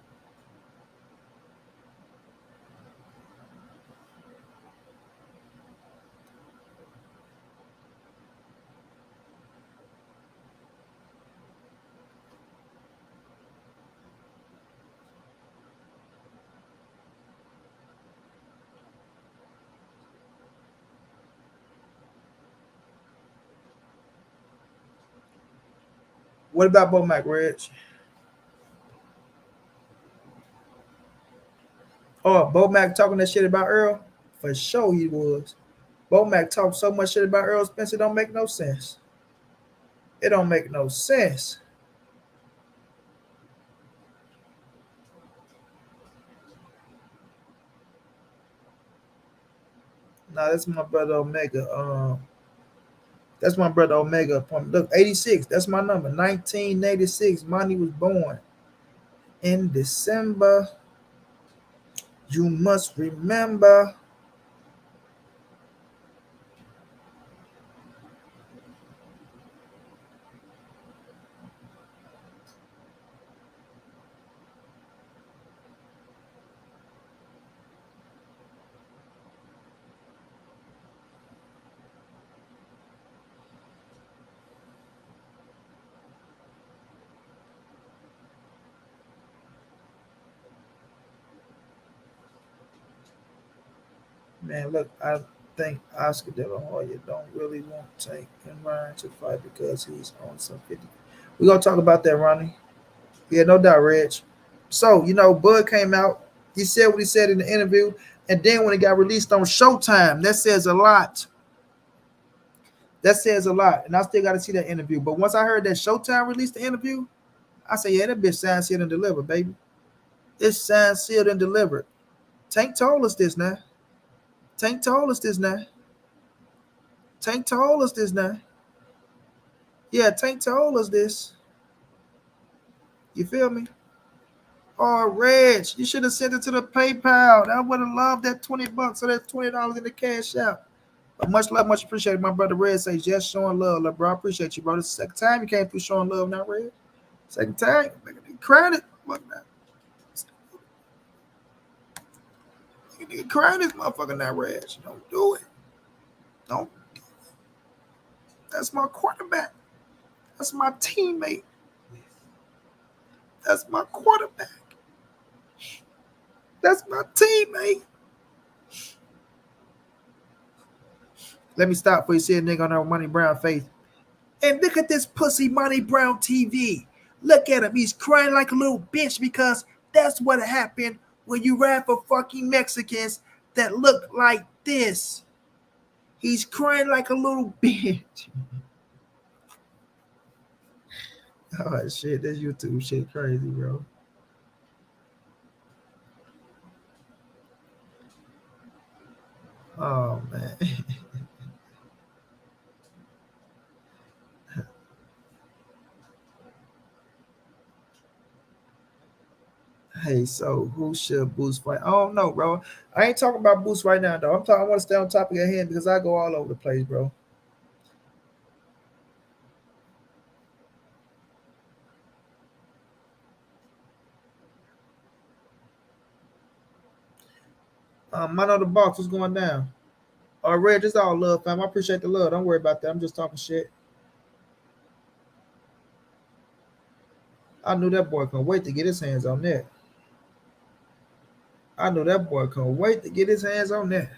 What about Bo Mac, Reg? Oh, Bo Mac talking that shit about Earl? For sure he was. Bo Mac talked so much shit about Errol Spence, it don't make no sense. It don't make no sense. Nah, that's my brother Omega. That's my brother Omega. Look, 86. That's my number. 1986. Money was born in December. You must remember. Man, look, I think Oscar De La Hoya don't really want Tank and Ryan to fight because he's on some 50. We're gonna talk about that, Ronnie. Yeah, no doubt, Reg. So, Bud came out. He said what he said in the interview. And then when it got released on Showtime, that says a lot. That says a lot. And I still got to see that interview. But once I heard that Showtime released the interview, I said, yeah, that bitch signed, sealed, and delivered, baby. It's signed, sealed, and delivered. Tank told us this now. Tank told us this now. Tank told us this now. Yeah, Tank told us this. You feel me? Oh, Reg, you should have sent it to the PayPal. I would have loved that $20, so that's $20 in the cash out. But much love, much appreciated. My brother Red says, yes, showing love. Like, bro, I appreciate you, bro. This is the second time you came through showing love now, Red. Second time. Credit. Fuck that. You nigga crying this motherfucker now, Reg. Don't do it. Don't. That's my quarterback. That's my teammate. That's my quarterback. That's my teammate. Let me stop before you see a nigga on our Money Brown face. And look at this pussy Money Brown TV. Look at him. He's crying like a little bitch because that's what happened when you rap for fucking Mexicans that look like this. He's crying like a little bitch. Oh, shit. This YouTube shit crazy, bro. Oh, man. Hey, so who should Boost fight? I don't know, bro. I ain't talking about Boost right now, though. I want to stay on top of your head because I go all over the place, bro. I know the box was going down. Red, this all love, fam. I appreciate the love. Don't worry about that. I'm just talking shit. I knew that boy couldn't wait to get his hands on that. I knew that boy couldn't wait to get his hands on that.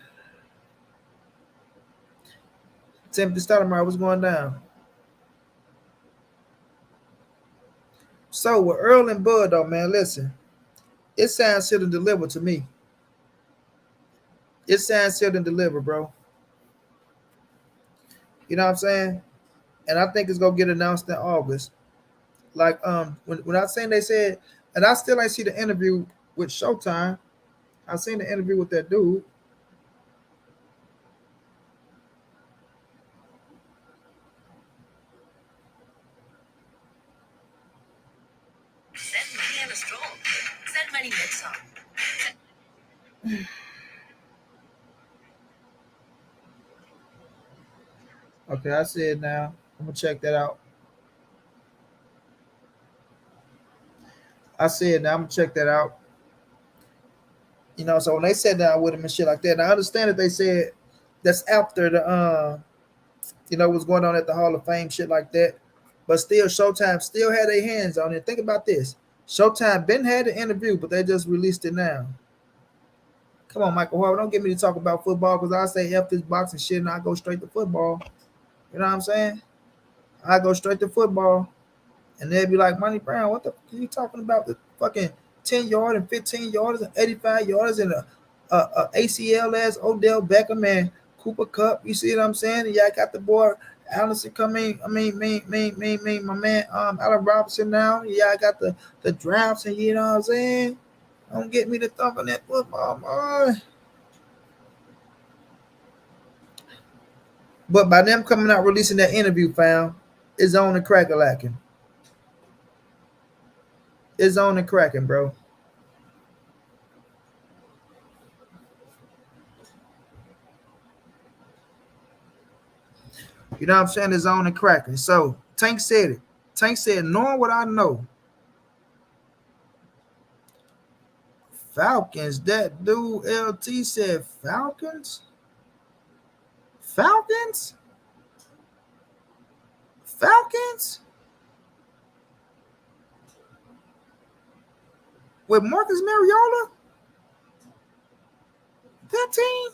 Timothy Stoudemire was going down. So with Earl and Bud, though, man, listen. It sounds sealed and delivered to me. It sounds sealed and delivered, bro. You know what I'm saying? And I think it's gonna get announced in August. Like when I saying they said, and I still ain't see the interview with Showtime. I seen the interview with that dude. Okay, I see it now. I'm gonna check that out. I see it now. I'm gonna check that out. So when they sat down with him and shit like that, and I understand that they said that's after the what's going on at the Hall of Fame, shit like that. But still, Showtime still had their hands on it. Think about this. Showtime been had the interview, but they just released it now. Come on, Michael Harvey, don't get me to talk about football because I say F this boxing shit and I go straight to football. You know what I'm saying? I go straight to football. And they'd be like, Money Brown, what the fuck are you talking about? The fucking 10 yard and 15 yards and 85 yards and a ACLS, Odell Beckham and Cooper Cup. You see what I'm saying? And y'all got the boy Allison coming. My man Allen Robinson now. Yeah, I got the drafts and you know what I'm saying? Don't get me to thumping that football, boy. But by them coming out releasing that interview, fam, it's on and crack a lacking. It's on and cracking, bro. You know what I'm saying? It's on and cracking. So Tank said it. Tank said, knowing what I know, Falcons. That dude LT said Falcons. Falcons. Falcons. With Marcus Mariota. That team.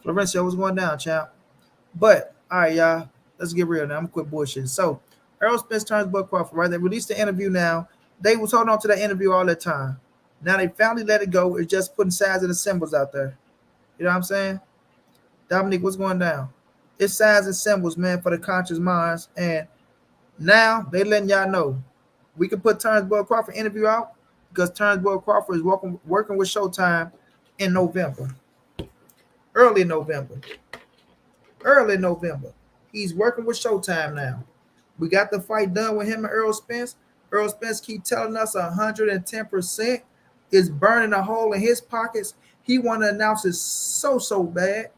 Florencio was going down, champ. But all right, y'all. Let's get real now. I'm quit bullshit. So Errol Spence turns Buck Crawford, right? They released the interview now. They was holding on to that interview all that time. Now they finally let it go. It's just putting signs and the symbols out there. You know what I'm saying? Dominique, what's going down? It's signs and symbols, man, for the conscious minds. And now they letting y'all know we can put Terence Buck Crawford interview out because Terence Buck Crawford is working with Showtime in November. Early November. He's working with Showtime now. We got the fight done with him and Errol Spence. Errol Spence keep telling us 110% is burning a hole in his pockets. He want to announce it so bad.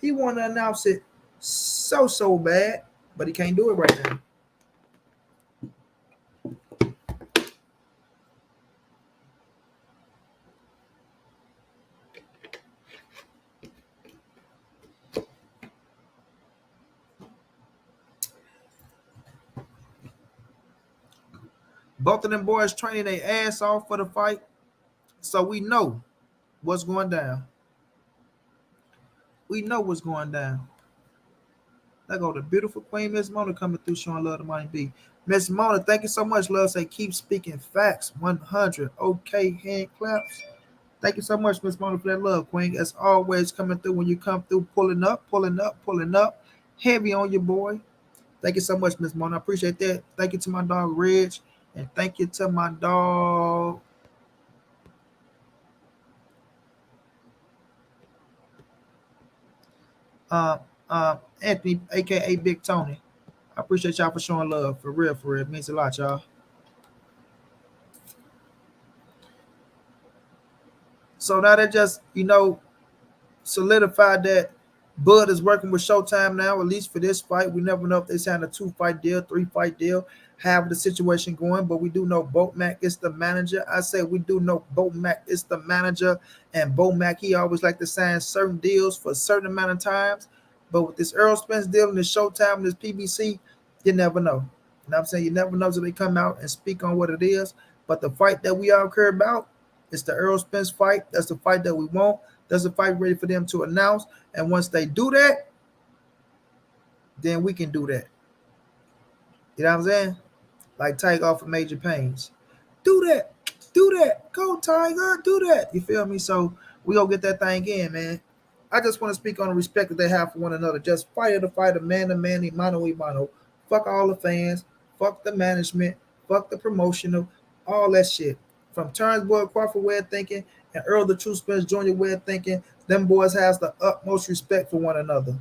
He want to announce it so bad, but he can't do it right now. Both of them boys training their ass off for the fight, so we know what's going down. We know what's going down. There go the beautiful Queen Miss Mona coming through showing love to Money B. Miss Mona, thank you so much, love. Say keep speaking facts. 100. Okay, hand claps. Thank you so much, Miss Mona, for that love, Queen. As always, coming through when you come through, pulling up. Heavy on your boy. Thank you so much, Miss Mona. I appreciate that. Thank you to my dog, Reg. And thank you to my dog. Anthony, aka Big Tony. I appreciate y'all for showing love. For real. It means a lot, y'all. So now they just, solidified that Bud is working with Showtime now, at least for this fight. We never know if they signed a 2-fight deal, 3-fight deal, however the situation going, but we do know Boatmac is the manager. I say we do know Boatmac is the manager, and Boatmac, he always like to sign certain deals for a certain amount of times. But with this Errol Spence deal and this Showtime and this PBC, you never know. You know what I'm saying? You never know until they come out and speak on what it is. But the fight that we all care about is the Errol Spence fight. That's the fight that we want. That's the fight ready for them to announce. And once they do that, then we can do that. You know what I'm saying? Like Tiger off of Major Pains. Do that. Go, Tiger. Do that. You feel me? So we gonna get that thing in, man. I just want to speak on the respect that they have for one another. Just fighter to fighter, man to man, mano y mano. Fuck all the fans. Fuck the management. Fuck the promotional. All that shit. From Terence Boyd Crawford way of thinking and Earl the True Spence Jr. way of thinking, them boys has the utmost respect for one another.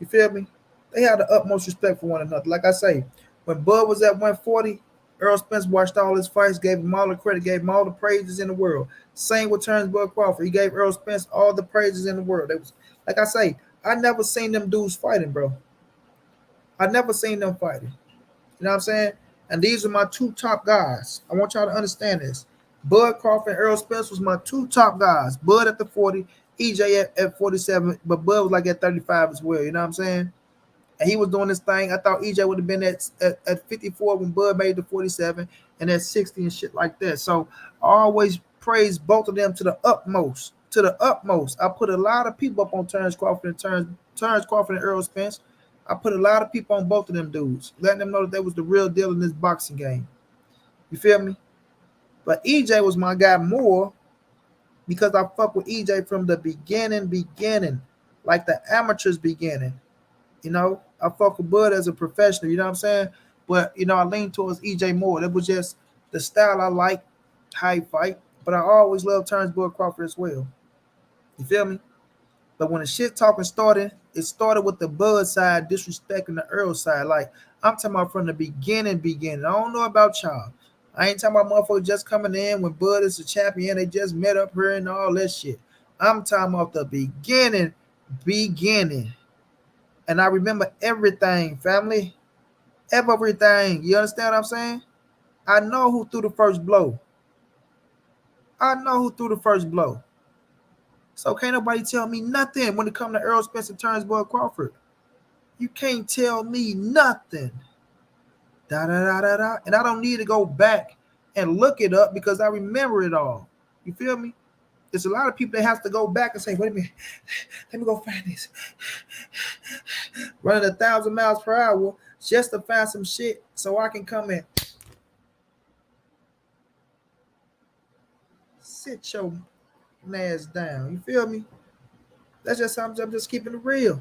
You feel me? They have the utmost respect for one another. Like I say, when Bud was at 140, Errol Spence watched all his fights, gave him all the credit, gave him all the praises in the world. Same with Terence Boyd Crawford. He gave Errol Spence all the praises in the world. It was, like I say, I never seen them dudes fighting, bro. I never seen them fighting. You know what I'm saying? And these are my two top guys. I want y'all to understand this. Bud Crawford and Errol Spence was my two top guys. Bud at the 40, EJ at 47, but Bud was like at 35 as well. You know what I'm saying? And he was doing this thing. I thought EJ would have been at 54 when Bud made the 47 and at 60 and shit like that. So I always praise both of them to the utmost. To the utmost. I put a lot of people up on Terence Crawford and Terence Crawford and Errol Spence. I put a lot of people on both of them dudes, letting them know that they was the real deal in this boxing game. You feel me? But EJ was my guy more because I fuck with EJ from the beginning, like the amateurs beginning. You know, I fuck with Bud as a professional, you know what I'm saying? But, you know, I lean towards EJ more. That was just the style I like, how he fight. But I always loved Terence Bud Crawford as well. You feel me? But when the shit talking started, it started with the Bud side disrespecting the Earl side. Like, I'm talking about from the beginning. I don't know about y'all. I ain't talking about motherfuckers just coming in when Bud is the champion. They just met up here and all that shit. I'm talking about the beginning. And I remember everything, family. Everything. You understand what I'm saying? I know who threw the first blow. So can't nobody tell me nothing when it comes to Errol Spence and Terence Bud Crawford. You can't tell me nothing. Da da da da da. And I don't need to go back and look it up because I remember it all. You feel me? There's a lot of people that have to go back and say, wait a minute, let me go find this. Running 1,000 miles per hour just to find some shit so I can come in. Sit your ass down. You feel me? That's just I'm just keeping it real.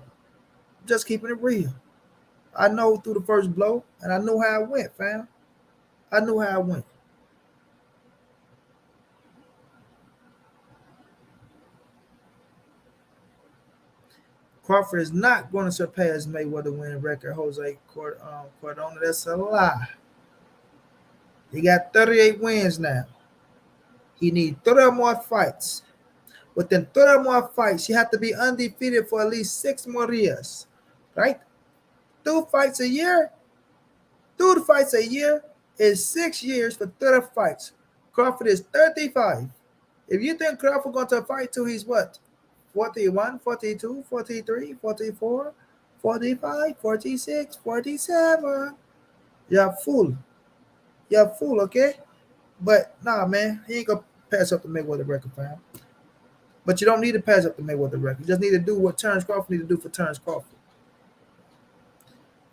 I know through the first blow, and I knew how it went, fam. I knew how it went. Crawford is not going to surpass Mayweather winning record, Jose Cordona. That's a lie. He got 38 wins now. He needs 30 more fights. Within 30 more fights, you have to be undefeated for at least 6 more years. Right? 2 fights a year. 2 fights a year is 6 years for 30 fights. Crawford is 35. If you think Crawford going to fight till he's what? 41, 42, 43, 44, 45, 46, 47. You're full. Okay? But nah, man, he ain't gonna pass up the Mayweather record, fam. But you don't need to pass up the Mayweather record. You just need to do what Terence Crawford need to do for Terence Crawford.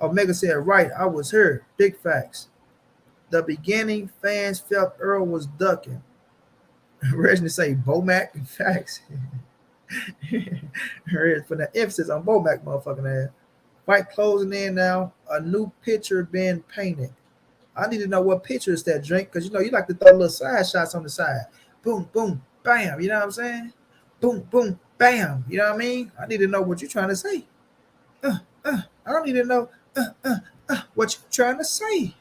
Omega said, right, I was here. Big facts. The beginning, fans felt Earl was ducking. Reggie say, Bomac, facts. For the emphasis on Bomac, motherfucking ass. Fight closing in now. A new picture being painted. I need to know what picture is that, Drink, because you know you like to throw little side shots on the side. Boom, boom, bam. You know what I'm saying? Boom, boom, bam. You know what I mean? I need to know what you're trying to say. I don't need to know what you're trying to say.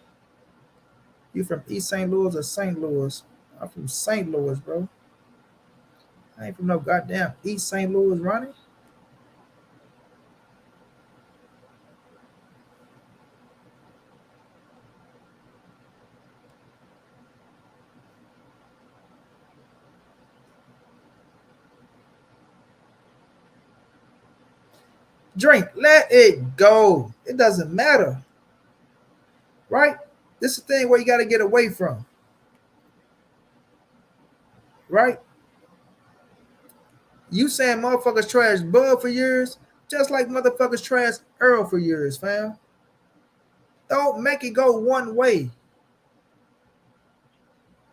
You from East St. Louis or St. Louis? I'm from St. Louis, bro. I ain't from no goddamn East St. Louis, Ronnie. Drink, let it go. It doesn't matter. Right? This is the thing where you got to get away from. Right? You saying motherfuckers trash Bud for years, just like motherfuckers trash Errol for years, fam. Don't make it go one way.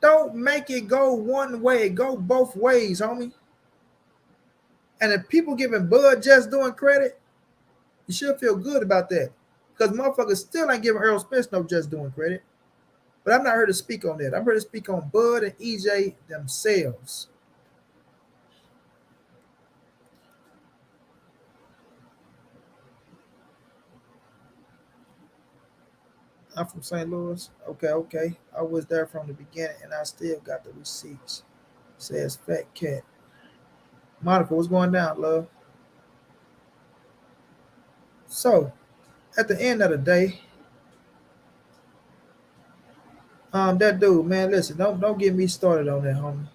Don't make it go one way. Go both ways, homie. And if people giving Bud just doing credit, you should feel good about that. Because motherfuckers still ain't giving Errol Spence no just doing credit. But I'm not here to speak on that. I'm here to speak on Bud and EJ themselves. I'm from St. Louis. Okay. I was there from the beginning and I still got the receipts. Says Fat Cat. Monica, what's going down, love? So, at the end of the day, that dude, man, listen, don't get me started on that, homie.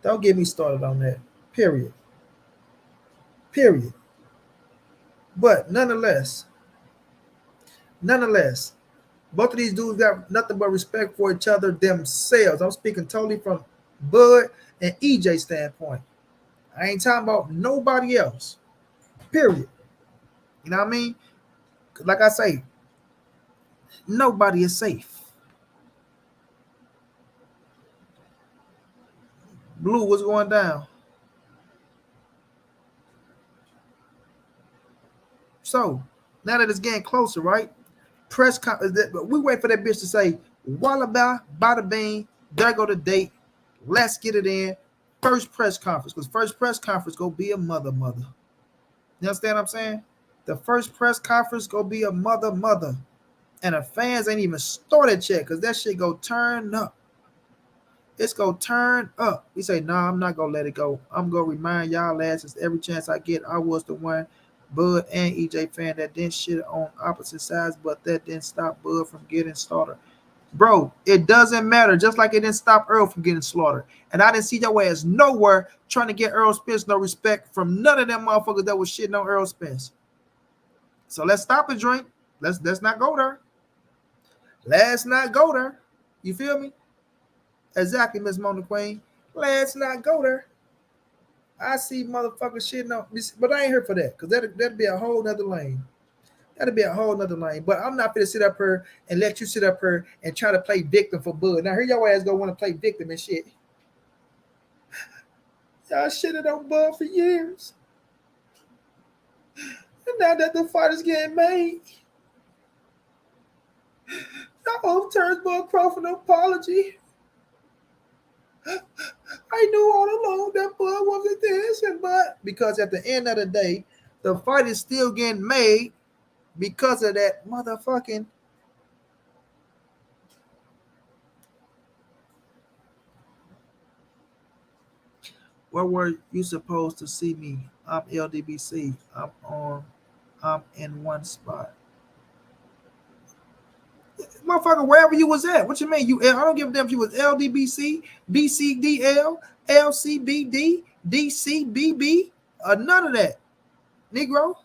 Don't get me started on that. Period. But nonetheless, both of these dudes got nothing but respect for each other themselves. I'm speaking totally from Bud and EJ standpoint. I ain't talking about nobody else. Period. You know what I mean? Like I say, nobody is safe. Blue, what's going down? So now that it's getting closer, right? We wait for that bitch to say, "Walla bada bing, there go the date. Let's get it in." First press conference, because first press conference go be a mother. You understand what I'm saying? The first press conference go be a mother, and the fans ain't even started yet, because that shit go turn up. It's gonna turn up. We say, nah, I'm not gonna let it go. I'm gonna remind y'all asses every chance I get. I was the one, Bud and EJ fan, that didn't shit on opposite sides, but that didn't stop Bud from getting slaughtered. Bro, it doesn't matter. Just like it didn't stop Errol from getting slaughtered. And I didn't see your ass nowhere trying to get Errol Spence no respect from none of them motherfuckers that was shitting on Errol Spence. So let's stop and drink. Let's not go there. Let's not go there. You feel me? Exactly, Miss Mona Queen. Let's not go there. I see motherfuckers shitting on, but I ain't here for that, because that'd be a whole nother lane. That'd be a whole nother lane. But I'm not gonna sit up here and let you sit up here and try to play victim for Bud. Now here your ass gonna want to play victim and shit. Y'all shitted on Bud for years. And now that the fight is getting made, y'all owe Terence Bud Crawford an apology. I knew all along that Bud wasn't this, but because at the end of the day, the fight is still getting made because of that motherfucking. Where were you supposed to see me? I'm LDBC. I'm in one spot. Motherfucker, wherever you was at. What you mean? I don't give a damn if you was LDBC, BCDL, LCBD, DCBB, or none of that. Negro.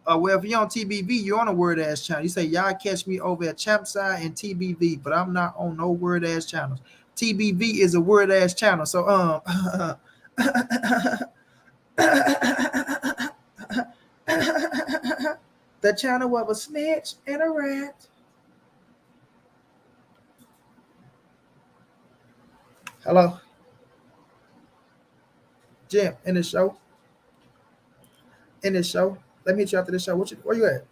Well, if you're on TBV, you're on a word ass channel. You say, y'all catch me over at Champside and TBV, but I'm not on no word ass channels. TBV is a word ass channel. So, the channel of a snitch and a rat. Hello, Jim, in the show. In this show. Let me hit you after this show. Where you at?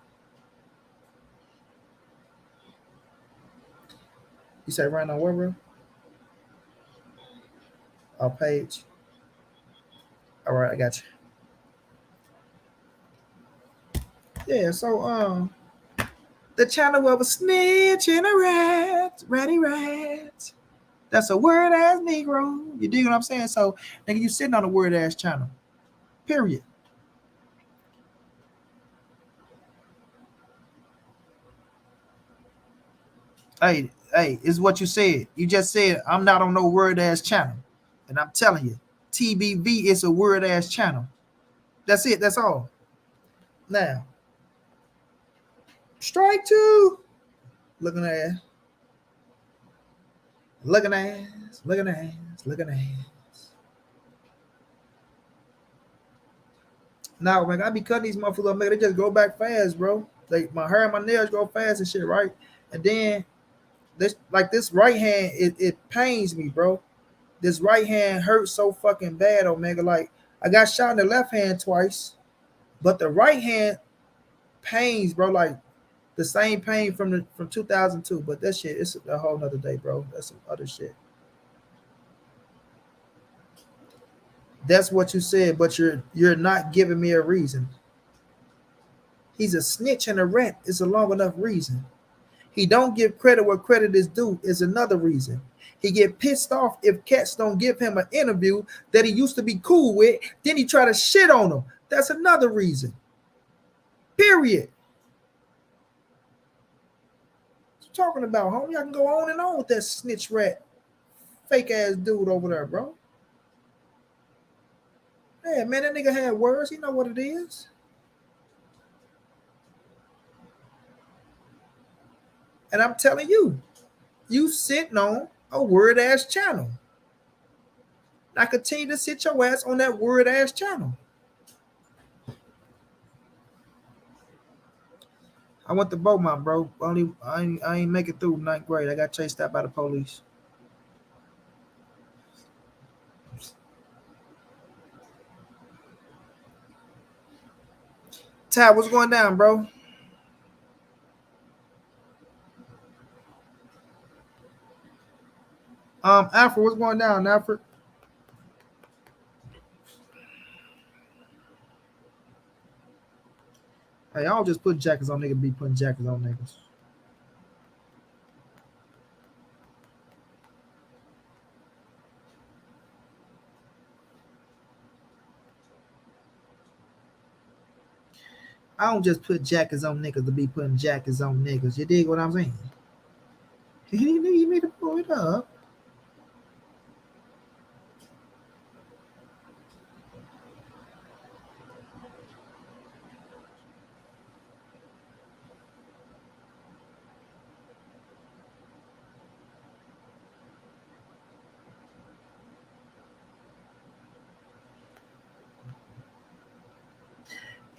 You say right on what room? Oh, page. All right, I got you. Yeah, so the channel of a snitch and a rat, ratty rat. That's a word ass Negro. You dig what I'm saying? So nigga, you sitting on a word ass channel. Period. Hey, is what you said. You just said I'm not on no word ass channel. And I'm telling you, TBV is a word ass channel. That's it. That's all. Now, strike two. Looking at looking ass, looking ass, looking ass. Now, man, I be cutting these motherfuckers up, man. They just go back fast, bro. Like my hair and my nails go fast and shit, right? And then this right hand, it pains me, bro. This right hand hurts so fucking bad, Omega. Like I got shot in the left hand twice, but the right hand pains, bro. Like the same pain from 2002. But that shit, it's a whole nother day, bro. That's some other shit. That's what you said, but you're not giving me a reason. He's a snitch and a rat is a long enough reason. He don't give credit where credit is due is another reason. He get pissed off if cats don't give him an interview that he used to be cool with. Then he try to shit on them. That's another reason. Period. What you talking about, homie? I can go on and on with that snitch rat, fake ass dude over there, bro. Yeah, man, that nigga had words. He know what it is. And I'm telling you, you sitting on a word ass channel. I continue to sit your ass on that word ass channel. I went to Beaumont, bro. I ain't make it through ninth grade. I got chased out by the police. Ty, what's going down, bro? Alfred, what's going down, Alfred? Hey, I don't just put jackets on niggas, be putting jackets on niggas. I don't just put jackets on niggas to be putting jackets on niggas. You dig what I'm saying? You need to pull it up.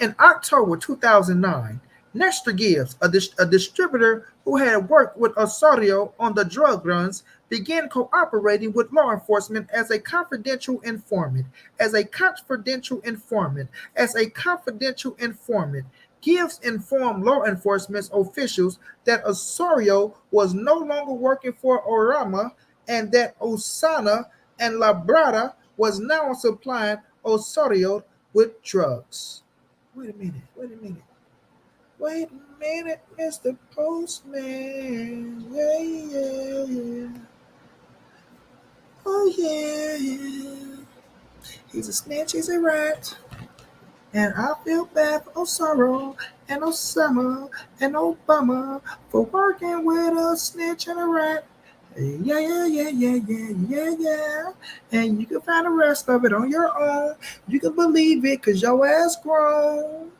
In October 2009, Nestor Gibbs, a distributor who had worked with Osorio on the drug runs, began cooperating with law enforcement as a confidential informant. As a confidential informant. As a confidential informant. Gibbs informed law enforcement officials that Osorio was no longer working for Orama and that Osana and Labrada was now supplying Osorio with drugs. Wait a minute. Wait a minute. Wait a minute, Mr. Postman. Yeah, yeah, yeah. Oh, yeah, yeah. He's a snitch, he's a rat. And I feel bad for Osoro and Osama and Obama for working with a snitch and a rat. Yeah, yeah, yeah, yeah, yeah, yeah, yeah. And you can find the rest of it on your own. You can believe it because your ass grown.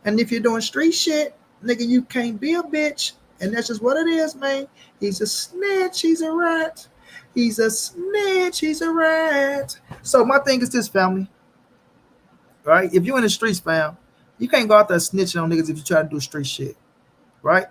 And if you're doing street shit, nigga, you can't be a bitch. And that's just what it is, man. He's a snitch, he's a rat. He's a snitch, he's a rat. So my thing is this, family. Right? If you're in the streets, fam, you can't go out there snitching on niggas if you try to do street shit. Right?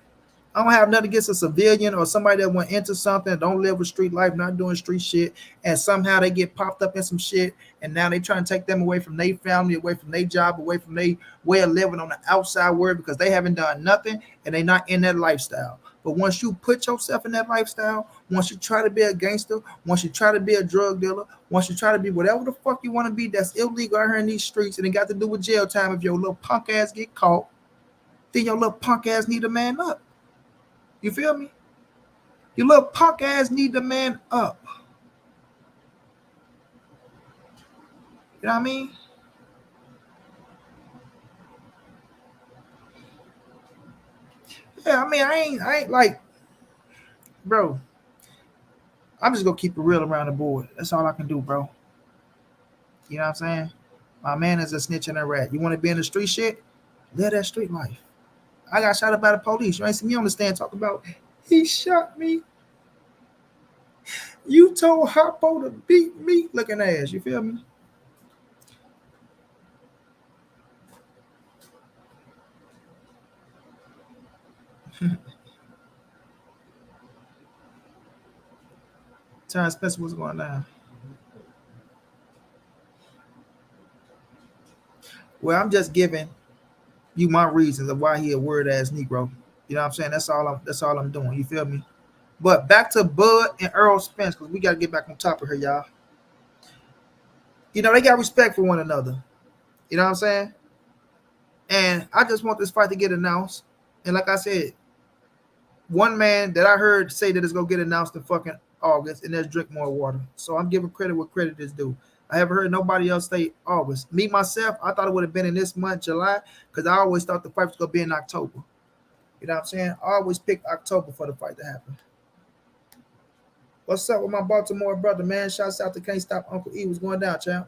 I don't have nothing against a civilian or somebody that went into something, don't live a street life, not doing street shit, and somehow they get popped up in some shit, and now they trying to take them away from their family, away from their job, away from their way of living on the outside world because they haven't done nothing and they not in that lifestyle. But once you put yourself in that lifestyle, once you try to be a gangster, once you try to be a drug dealer, once you try to be whatever the fuck you want to be that's illegal out here in these streets and it got to do with jail time, if your little punk ass get caught, then your little punk ass need a man up. You feel me? Your little punk ass need to man up. You know what I mean? Yeah, I mean, I ain't like, bro. I'm just gonna keep it real around the board. That's all I can do, bro. You know what I'm saying? My man is a snitch and a rat. You want to be in the street shit? Live that street life. I got shot up by the police. You ain't see me on the stand talking about he shot me. You told Hoppo to beat me looking ass. You feel me? Terence, Spence, what's going on? Well, I'm just giving you my reasons of why he a word ass Negro. You know what I'm saying? That's all I'm doing. You feel me? But back to Bud and Errol Spence, because we gotta get back on top of here, y'all. You know, they got respect for one another. You know what I'm saying? And I just want this fight to get announced. And like I said, one man that I heard say that it's gonna get announced in fucking August, and that's drink more water. So I'm giving credit where credit is due. I haven't heard nobody else say August. Me myself, I thought it would have been in this month, July, because I always thought the fight was gonna be in October. You know what I'm saying? I always picked October for the fight to happen. What's up with my Baltimore brother, man? Shouts out to Can't Stop Uncle E. What's going down, champ?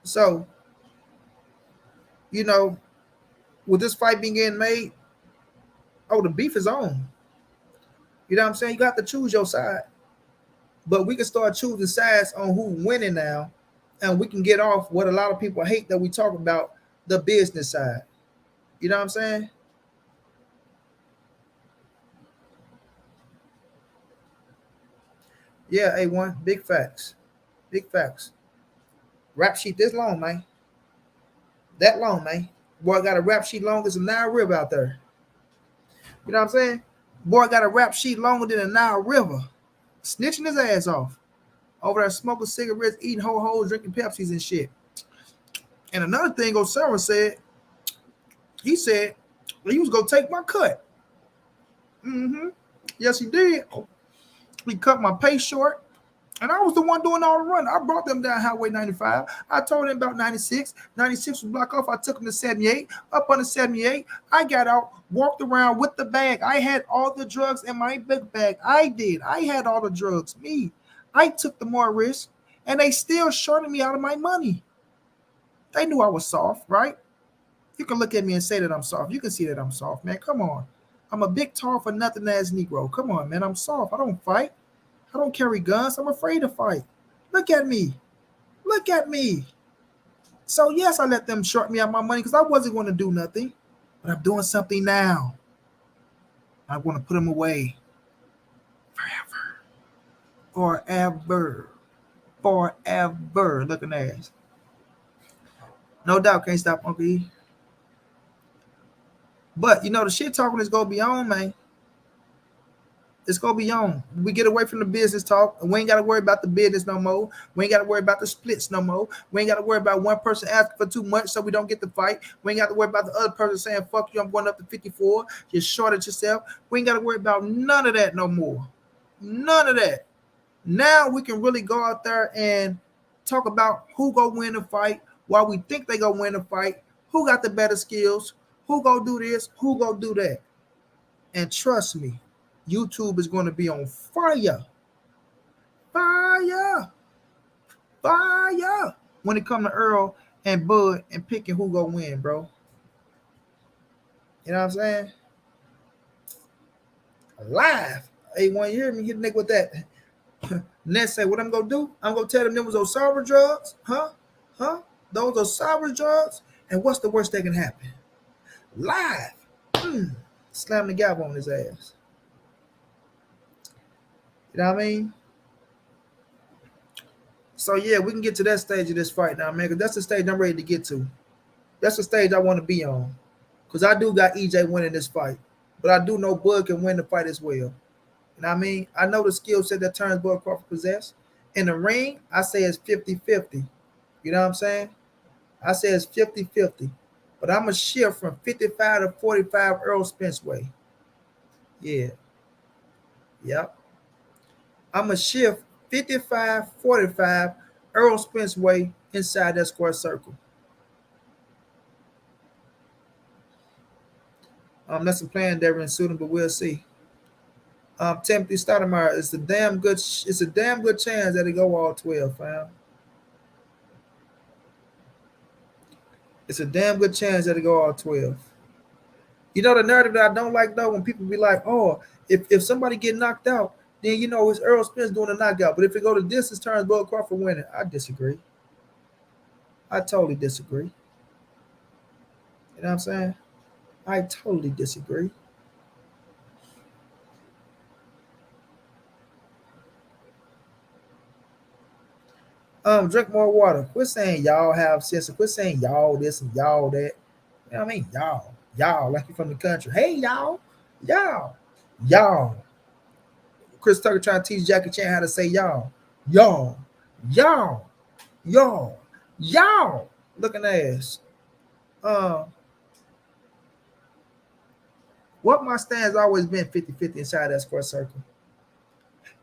So, you know, with this fight being getting made, oh, the beef is on. You know what I'm saying? You got to choose your side. But we can start choosing sides on who winning now, and we can get off what a lot of people hate that we talk about, the business side. You know what I'm saying? Yeah, A1, big facts. Big facts. Rap sheet this long, man. That long, man. Boy got a rap sheet long as a Nile River out there. You know what I'm saying? Boy got a rap sheet longer than a Nile River. Snitching his ass off. Over there smoking cigarettes, eating ho-hos, drinking Pepsis and shit. And another thing Osama said, he said he was going to take my cut. Mm-hmm. Yes, he did. He cut my pay short. And I was the one doing all the running. I brought them down Highway 95. I told them about 96. 96 was blocked off. I took them to 78. Up on the 78, I got out, walked around with the bag. I had all the drugs in my big bag. I did. I had all the drugs. Me. I took the more risk, and they still shorted me out of my money. They knew I was soft, right? You can look at me and say that I'm soft. You can see that I'm soft, man. Come on. I'm a big, tall, for nothing ass Negro. Come on, man. I'm soft. I don't fight. I don't carry guns. I'm afraid to fight. Look at me. Look at me. So, yes, I let them short me out my money because I wasn't going to do nothing. But I'm doing something now. I want to put them away. Forever. Forever. Forever. Looking ass. No doubt, can't stop Uncle E. But, you know, the shit talking is going to be on, man. It's going to be on. We get away from the business talk, and we ain't got to worry about the business no more. We ain't got to worry about the splits no more. We ain't got to worry about one person asking for too much so we don't get the fight. We ain't got to worry about the other person saying, fuck you, I'm going up to 54. You shorted yourself. We ain't got to worry about none of that no more. None of that. Now we can really go out there and talk about who go win the fight, why we think they go win the fight, who got the better skills, who go do this, who go do that. And trust me, YouTube is going to be on fire. Fire. Fire. When it comes to Errol and Bud and picking who go win, bro. You know what I'm saying? Live. Hey, want you hear me? Hit the nigga with that. Next say, what I'm going to do? I'm going to tell them there was those sour drugs. Huh? Those are sour drugs. And what's the worst that can happen? Live. Slam the gavel on his ass. You know what I mean? So, yeah, we can get to that stage of this fight now, man, because that's the stage I'm ready to get to. That's the stage I want to be on. Because I do got EJ winning this fight. But I do know Bud can win the fight as well. You know what I mean? I know the skill set that Terence Bud Crawford possess. In the ring, I say it's 50-50. You know what I'm saying? I say it's 50-50. But I'm going to shift from 55 to 45 Errol Spence way. Yeah. Yep. I'm going to shift 55-45 Errol Spence way inside that square circle. That's a plan there in shooting, but we'll see. Timothy Stoudemire, it's a damn good chance that it go all 12, fam. It's a damn good chance that it go all 12. You know the narrative that I don't like though, when people be like, oh, if somebody get knocked out, then you know it's Errol Spence doing a knockout. But if it go to distance, turns Bud Crawford winning. I disagree. I totally disagree. You know what I'm saying? I totally disagree. Drink more water. Quit saying y'all have sense. Quit saying y'all this and y'all that. You know what I mean? Y'all, like you from the country. Hey, y'all. Chris Tucker trying to teach Jackie Chan how to say y'all. Looking ass. What my stand's always been 50-50 inside that square circle.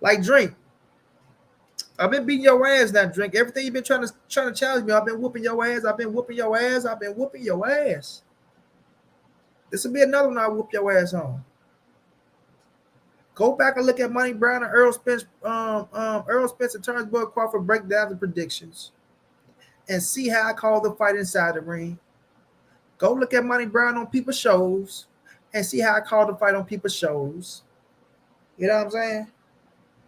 Like Drink. I've been beating your ass now, Drink. Everything you've been trying to challenge me, I've been whooping your ass. This will be another one I'll whoop your ass on. Go back and look at Money-Brown and Errol Spence. Errol Spence and Terence Bud Crawford break down the predictions and see how I called the fight inside the ring. Go look at Monty Brown on people's shows and see how I called the fight on people's shows. You know what I'm saying?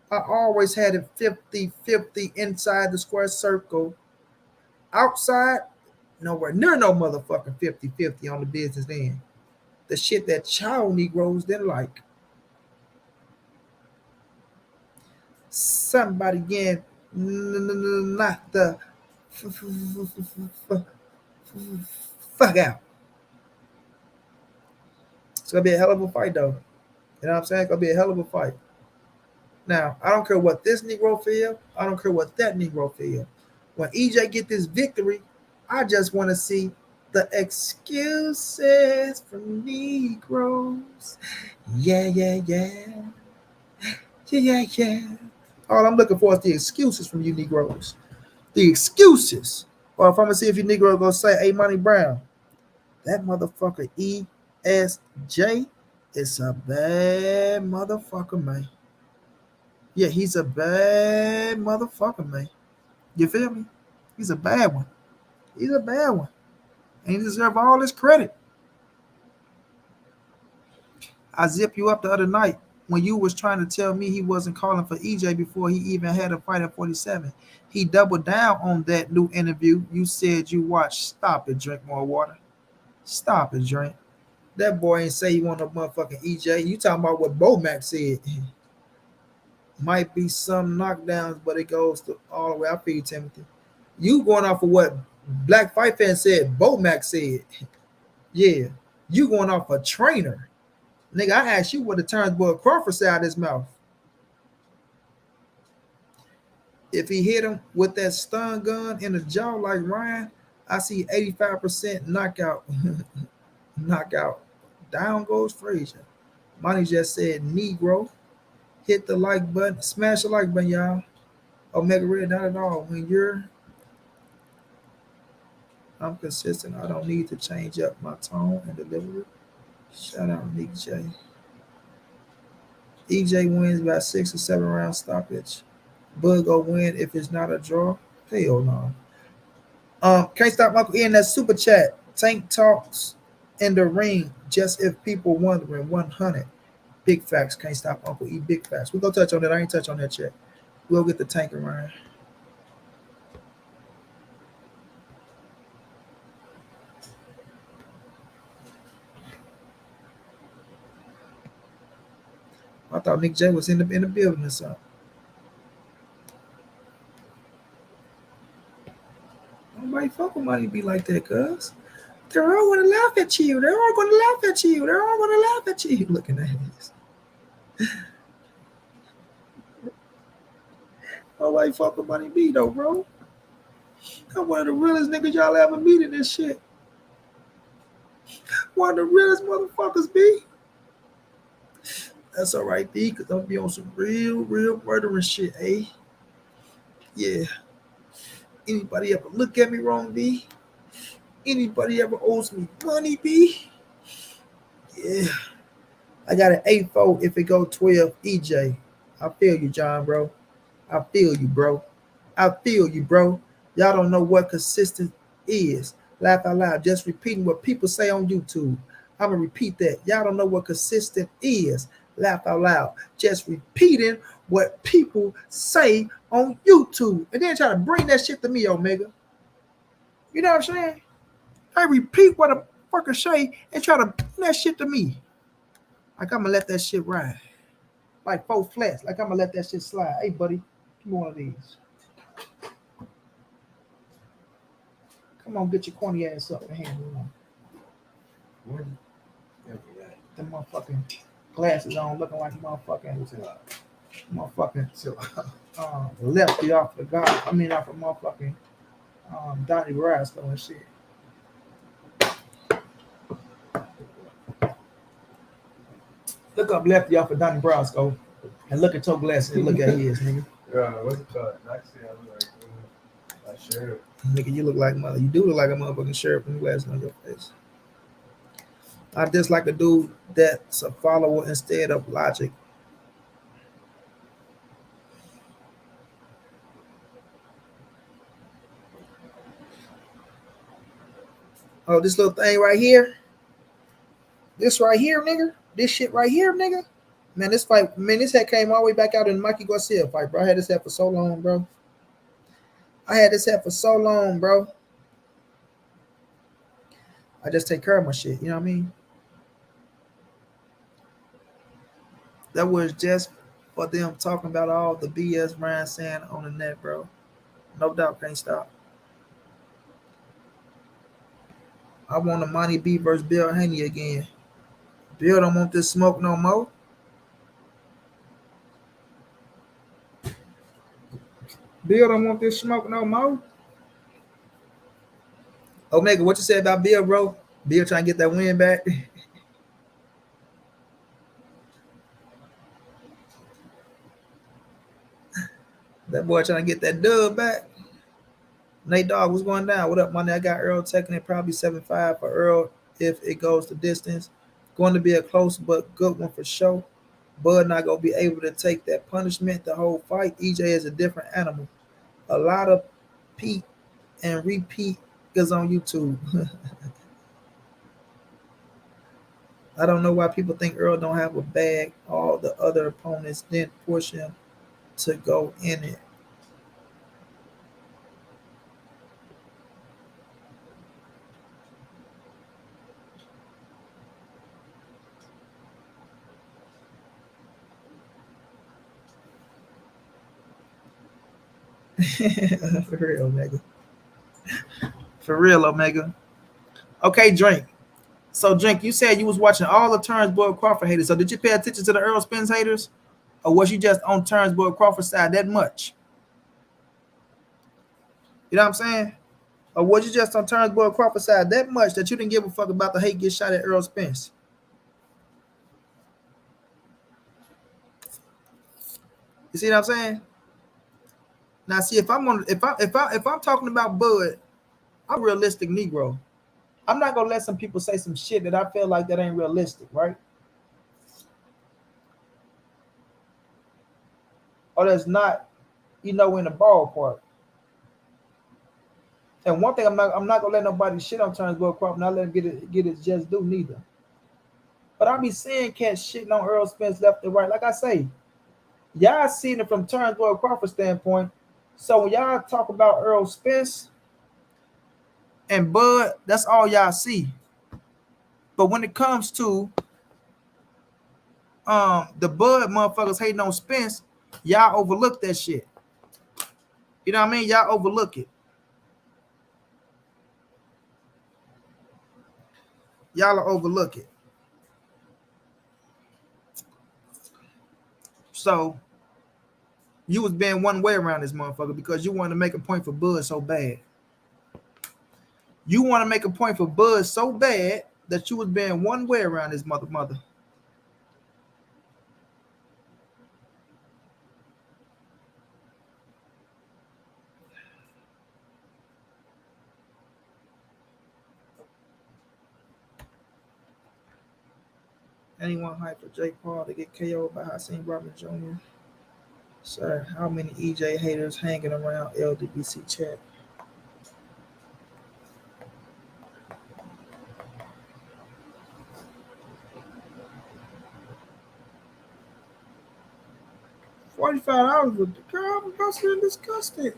I always had it 50-50 inside the square circle. Outside, nowhere near no motherfucking 50-50 on the business end. The shit that child Negroes didn't like. Somebody again, not the fuck out. It's gonna be a hell of a fight, though. You know what I'm saying? It's gonna be a hell of a fight. Now, I don't care what this Negro feel. I don't care what that Negro feel. When EJ get this victory, I just want to see the excuses from Negroes. Yeah, yeah, yeah. Yeah, yeah, yeah. All I'm looking for is the excuses from you Negroes. The excuses. Or if I'm gonna see if you Negro gonna say, hey, Monty Brown, that motherfucker ESJ is a bad motherfucker, man. Yeah, he's a bad motherfucker, man. You feel me? He's a bad one. He's a bad one. And he deserves all his credit. I zipped you up the other night when you was trying to tell me he wasn't calling for EJ before he even had a fight at 47. He doubled down on that new interview. You said you watched. Stop it, drink more water. Stop it, drink. That boy ain't say he want no motherfucking EJ. You talking about what Bo Mac said. Might be some knockdowns, but it goes to all the way. I feel you, Timothy. You going off of what Black Fight Fan said, Bo Mac said. Yeah. You going off a trainer. Nigga, I asked you what the Turnbull Crawford said out of his mouth. If he hit him with that stun gun in the jaw like Ryan, I see 85% knockout. Knockout. Down goes Frazier. Monty just said Negro. Hit the like button. Smash the like button, y'all. Omega Red, not at all. When I'm consistent, I don't need to change up my tone and delivery. Shout out Nick J. EJ wins by 6 or 7 round stoppage. Bud go win if it's not a draw. Hell no. Can't stop Michael in that super chat. Tank talks in the ring. Just if people wondering, 100. Big facts. Can't stop Uncle E. Big facts. We're gonna touch on that. I ain't touch on that yet. We'll get the tank around. I thought Nick J was in the building or something. Nobody fucking money be like that, cuz. They're all gonna laugh at you. They're all gonna laugh at you. They're all gonna laugh at you. Looking at this. Nobody fucking money be though, bro. I'm one of the realest niggas y'all ever meet in this shit. One of the realest motherfuckers be. That's all right, B, because I'm be on some real murdering shit, eh? Yeah. Anybody ever look at me wrong, B? Anybody ever owes me money, B? Yeah. I got an 8-4 if it go 12 EJ. I feel you, John, bro. I feel you, bro. I feel you, bro. Y'all don't know what consistent is. Laugh out loud. Just repeating what people say on YouTube. I'm going to repeat that. Y'all don't know what consistent is. Laugh out loud. Just repeating what people say on YouTube. And then try to bring that shit to me, Omega. You know what I'm saying? I repeat what a fucker say and try to bring that shit to me. Like I'm going to let that shit ride. Like 4 flats. Like I'm going to let that shit slide. Hey, buddy, give me one of these. Come on, get your corny ass up and hand me one. Them motherfucking glasses on, looking like motherfucking lefty off the god. I mean, off of motherfucking Donnie Brasco and shit. Look up lefty off of Donnie Brasco and look at your glasses and look at his, nigga. What's it called? Actually, I look like a sheriff. Nigga, you look like mother. You do look like a motherfucking sheriff with glasses on your face. I dislike a dude that's a follower instead of logic. Oh, this little thing right here. This right here, nigga. This shit right here, nigga. Man, this fight, man, this head came all the way back out in the Mikey Garcia fight, bro. I had this head for so long, bro. I had this head for so long, bro. I just take care of my shit. You know what I mean? That was just for them talking about all the BS Ryan saying on the net, bro. No doubt, can't stop. I want a Monty B versus Bill Haney again. Bill don't want this smoke no more. Bill don't want this smoke no more. Omega, what you said about Bill, bro? Bill trying to get that win back. That boy trying to get that dub back. Nate Dogg, what's going down? What up, money? I got Errol taking it probably 7-5 for Errol if it goes the distance. Going to be a close but good one for sure. Bud not gonna be able to take that punishment the whole fight. EJ is a different animal. A lot of Pete and repeat is on YouTube. I don't know why people think Earl don't have a bag. All the other opponents didn't push him to go in it. For real, Omega. For real, Omega. Okay, Drink. So, Drink, you said you was watching all the Terence Boyd Crawford haters. So, did you pay attention to the Errol Spence haters? Or was you just on Terence Boyd Crawford's side that much? You know what I'm saying? Or was you just on Terence Boyd Crawford's side that much that you didn't give a fuck about the hate get shot at Errol Spence? You see what I'm saying? Now, see, if I'm talking about Bud, I'm a realistic Negro. I'm not gonna let some people say some shit that I feel like that ain't realistic, right? Or that's not, in the ballpark. And one thing I'm not gonna let nobody shit on Terence Boyd Crawford, not let him get it just due neither. But I be seeing cats shitting on Earl Spence left and right. Like I say, y'all seen it from Terence Boyd Crawford's standpoint. So when y'all talk about Earl Spence and Bud, that's all y'all see. But when it comes to the Bud motherfuckers hating on Spence, y'all overlook that shit. You know what I mean? Y'all overlook it. Y'all overlook it. So you was being one way around this motherfucker because you wanted to make a point for Bud so bad. You want to make a point for Bud so bad that you was being one way around this mother. Anyone hype for Jake Paul to get KO'd by Hakeem Robert Jr.? Sir, how many EJ haters hanging around LDBC chat? $45 with the girl. I'm possibly disgusted.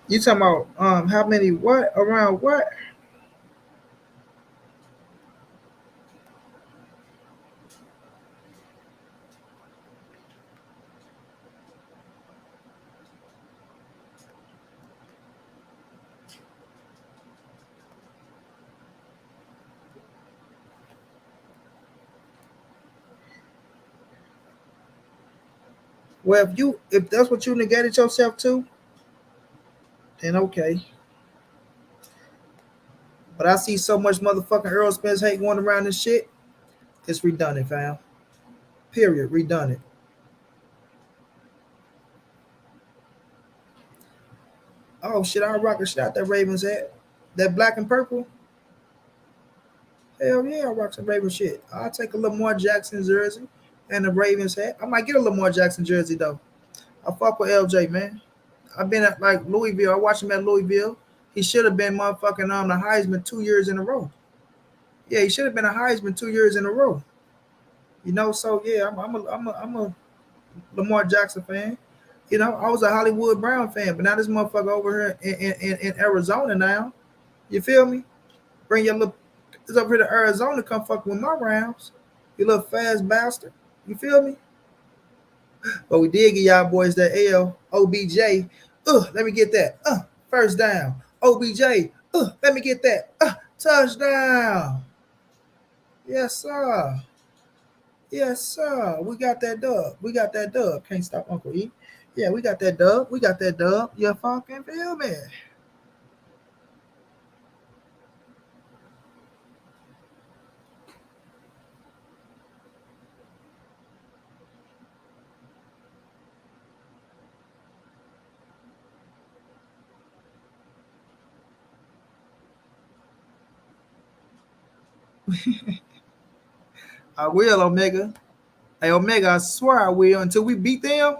You talking about how many what around what? Well, if that's what you negated yourself to, then okay. But I see so much motherfucking Errol Spence hate going around this shit. It's redundant, fam. Period. Redundant. Oh shit, I'll rock the shit out that Ravens hat. That black and purple. Hell yeah, I'll rock some Ravens shit. I'll take a Lamar Jackson jersey and the Ravens hat. I might get a Lamar Jackson jersey though. I fuck with LJ, man. I've been at like Louisville. I watched him at Louisville. He should have been motherfucking the Heisman 2 years in a row. Yeah, he should have been a Heisman 2 years in a row. You know, so yeah, I'm a Lamar Jackson fan. You know, I was a Hollywood Brown fan, but now this motherfucker over here in Arizona now. You feel me? Bring your little it's over here to Arizona, come fuck with my rounds. You little fast bastard. You feel me? But we did get y'all boys that L. OBJ. Let me get that. First down. OBJ. Let me get that. Touchdown. Yes, sir. Yes, sir. We got that dub. We got that dub. Can't stop Uncle E. Yeah, we got that dub. We got that dub. You fucking feel me? I will, Omega. Hey, Omega, I swear I will. Until we beat them,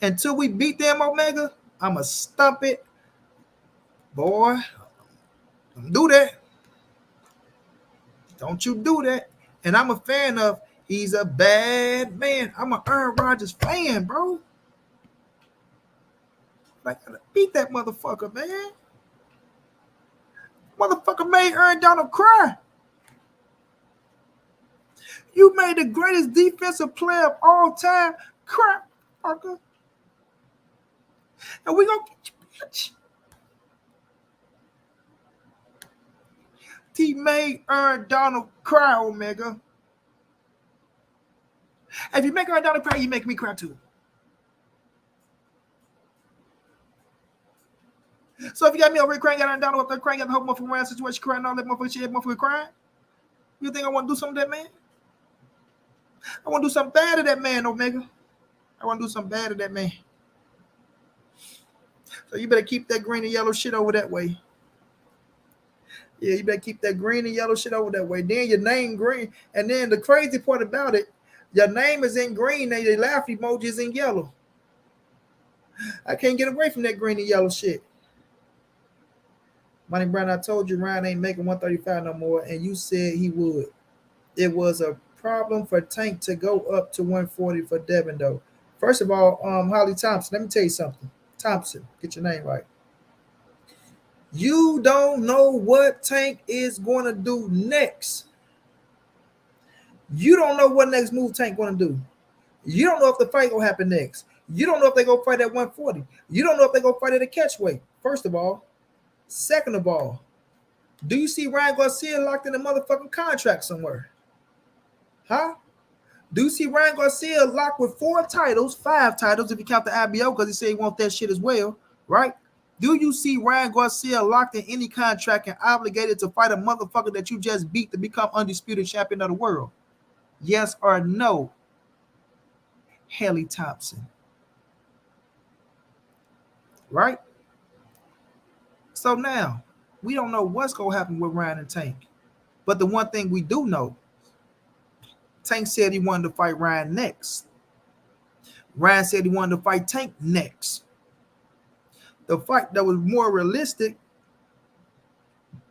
Omega, I'ma stump it. Boy, don't do that. Don't you do that. And I'm a fan of he's a bad man. I'm an Aaron Rodgers fan, bro. I gotta beat that motherfucker, man. Motherfucker made Aaron Donald cry. You made the greatest defensive player of all time cry, fucker. And we gonna get you, bitch. He made Aaron Donald cry, Omega. If you make Aaron Donald cry, you make me cry too. So if you got me over here crying, got Aaron Donald up there crying, got the whole motherfucking around situation crying, all that motherfucking shit, motherfucker crying, you think I want to do something to that man? I want to do something bad to that man, Omega. I want to do something bad to that man. So you better keep that green and yellow shit over that way. Yeah, you better keep that green and yellow shit over that way. Then your name green. And then the crazy part about it, your name is in green and your laugh emoji is in yellow. I can't get away from that green and yellow shit. Montray-Brown, I told you Ryan ain't making 135 no more, and you said he would. It was a problem for Tank to go up to 140 for Devin, though. First of all, Holly Thompson, let me tell you something. Thompson, get your name right. You don't know what Tank is going to do next. You don't know what next move Tank going to do. You don't know if the fight going to happen next. You don't know if they go fight at 140. You don't know if they go fight at a catch weight, first of all. Second of all, do you see Ryan Garcia locked in a motherfucking contract somewhere? Huh? Do you see Ryan Garcia locked with 4 titles, 5 titles if you count the IBO because he said he wants that shit as well, right? Do you see Ryan Garcia locked in any contract and obligated to fight a motherfucker that you just beat to become undisputed champion of the world? Yes or no? Haley Thompson. Right? So now, we don't know what's going to happen with Ryan and Tank. But the one thing we do know, Tank said he wanted to fight Ryan next. Ryan said he wanted to fight Tank next. The fight that was more realistic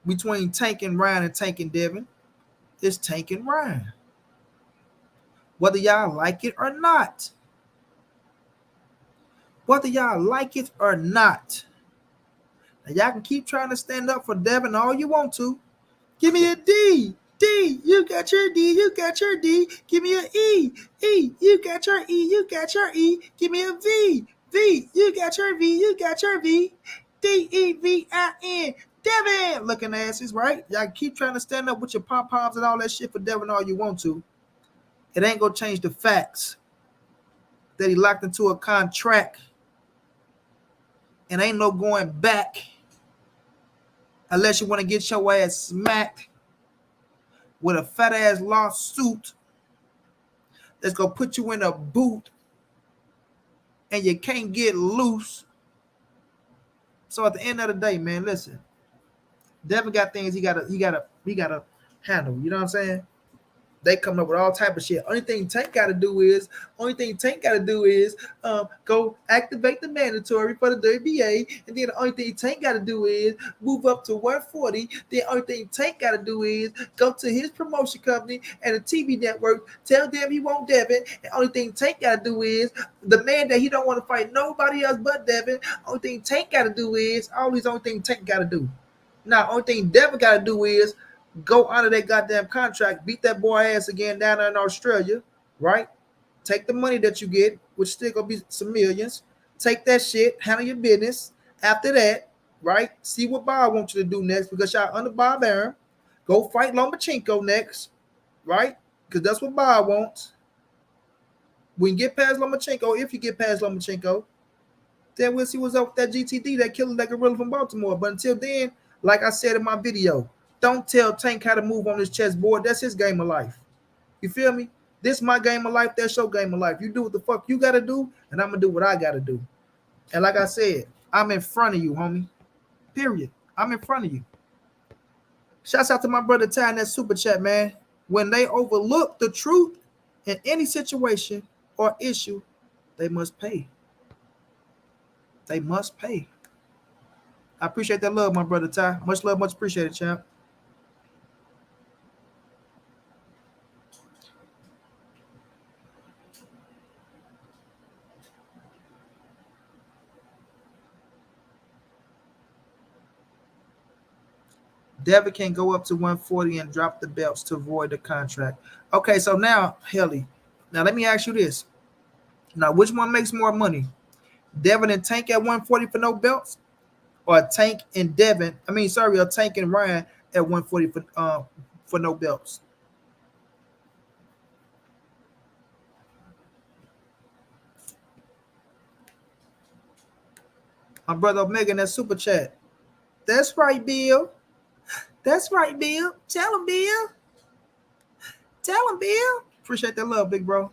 between Tank and Ryan and Tank and Devin is Tank and Ryan. Whether y'all like it or not. Whether y'all like it or not. Now y'all can keep trying to stand up for Devin all you want to. Give me a D. D, you got your D, you got your D. Give me an E. E, you got your E, you got your E. Give me a V. V, you got your V, you got your V. D-E-V-I-N. Devin looking asses, right? Y'all keep trying to stand up with your pom-poms and all that shit for Devin all you want to. It ain't gonna change the facts. that he locked into a contract and ain't no going back unless you want to get your ass smacked with a fat ass lawsuit that's gonna put you in a boot and you can't get loose. So at the end of the day, man, listen, Devin got things he gotta handle. You know what I'm saying? They coming up with all type of shit. Only thing Tank got to do is go activate the mandatory for the WBA, and then the only thing Tank got to do is move up to 140. The only thing Tank got to do is go to his promotion company and the TV network, tell them he won't Devin. And only thing Tank got to do is the man that he don't want to fight nobody else but Devin. Only thing Tank got to do is all these only thing Tank got to do. Now, only thing Devin got to do is go under that goddamn contract, beat that boy ass again down there in Australia, right? Take the money that you get, which still gonna be some millions. Take that shit, handle your business. After that, right? See what Bob wants you to do next because y'all under Bob Arum. Go fight Lomachenko next, right? Because that's what Bob wants. When you get past Lomachenko, if you get past Lomachenko, then we'll see what's up with that GTD, that killer, that gorilla from Baltimore. But until then, like I said in my video, don't tell Tank how to move on this chessboard. That's his game of life. You feel me? This is my game of life. That's your game of life. You do what the fuck you got to do, and I'm going to do what I got to do. And like I said, I'm in front of you, homie. Period. I'm in front of you. Shouts out to my brother Ty in that super chat, man. When they overlook the truth in any situation or issue, they must pay. They must pay. I appreciate that love, my brother Ty. Much love, much appreciated, champ. Devin can go up to 140 and drop the belts to avoid the contract. Okay, so now, Helly, now let me ask you this. Now, which one makes more money? Devin and Tank at 140 for no belts? Or Tank and or Tank and Ryan at 140 for no belts? My brother Omega in that super chat. That's right, Bill. That's right, Bill. Tell him, Bill. Tell him, Bill. Appreciate that love, big bro.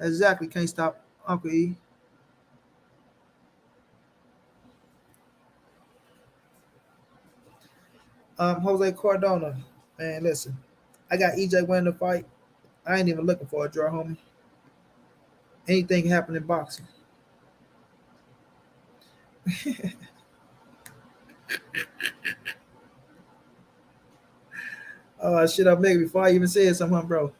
Exactly. Can't stop Uncle E. Jose Cardona. Man, listen. I got EJ winning the fight. I ain't even looking for a draw, homie. Anything can happen in boxing. Oh, shit, I'm making before I even said something, bro.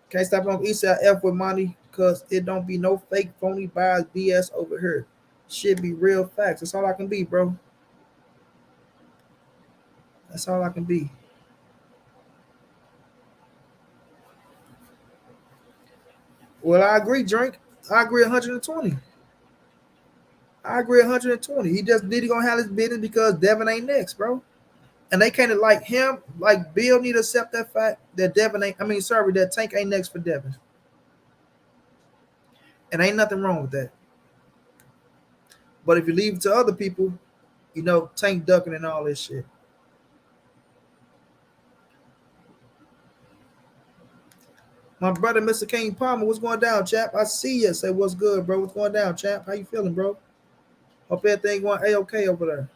Can't stop on Eastside F with money because it don't be no fake, phony bias, BS over here. Should be real facts. That's all I can be, bro. That's all I can be. Well, I agree, Drink. I agree 120. I agree 120. He just need to go handle his business because Devin ain't next, bro. And they kind of like him, like Bill need to accept that fact that that Tank ain't next for Devin. And ain't nothing wrong with that. But if you leave it to other people, Tank ducking and all this shit. My brother, Mr. King Palmer, what's going down, champ? I see you. Say what's good, bro. What's going down, champ? How you feeling, bro? Hope everything going A-okay over there.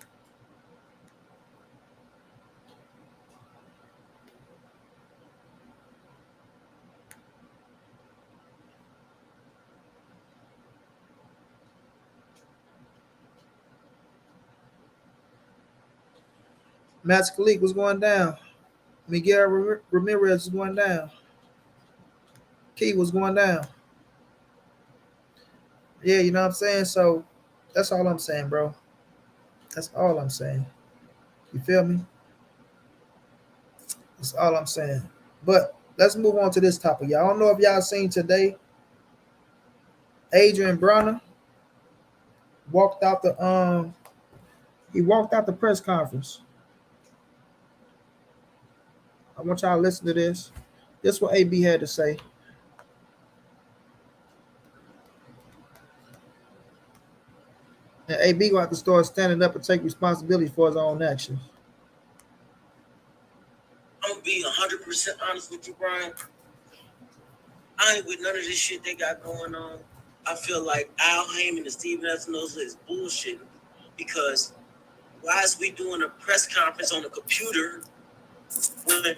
Matt Khalik, what's going down? Miguel Ramirez is going down. Key was going down. Yeah, you know what I'm saying? So that's all I'm saying, bro. That's all I'm saying. You feel me? That's all I'm saying. But let's move on to this topic. Y'all, I don't know if y'all seen today. Adrian Broner walked out the he walked out the press conference. I want y'all to listen to this. This is what AB had to say. And AB gonna have to start standing up and take responsibility for his own actions. I'm gonna be 100% honest with you, Brian. I ain't with none of this shit they got going on. I feel like Al Heyman and Steven Espinosa is bullshit because why is we doing a press conference on a computer when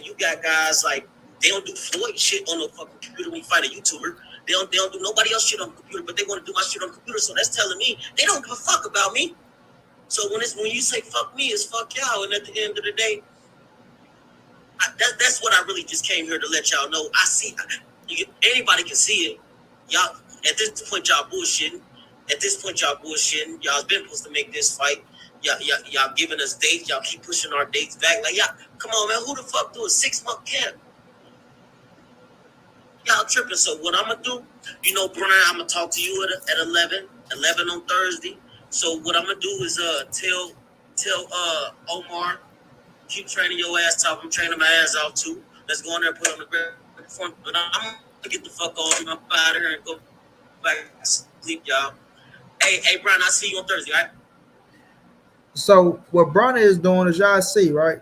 you got guys like they don't do Floyd shit on a fucking computer when you fight a YouTuber. They don't do nobody else shit on the computer, but they want to do my shit on the computer. So that's telling me they don't give a fuck about me. So when you say fuck me, it's fuck y'all. And at the end of the day, that's what I really just came here to let y'all know. I see anybody can see it. Y'all at this point y'all bullshitting. At this point y'all bullshitting. Y'all's been supposed to make this fight. Y'all giving us dates. Y'all keep pushing our dates back. Like y'all, come on man, who the fuck do a 6-month camp? Y'all tripping. So what I'm gonna do, Brian, I'm gonna talk to you at 11 on Thursday. So what I'm gonna do is tell Omar, keep training your ass off. I'm training my ass off too. Let's go in there and put on the ground front. But I'm gonna get the fuck on. I'm out of here and go back to sleep, y'all. Hey, Brian, I'll see you on Thursday, all right? So what Broner is doing is y'all see, right?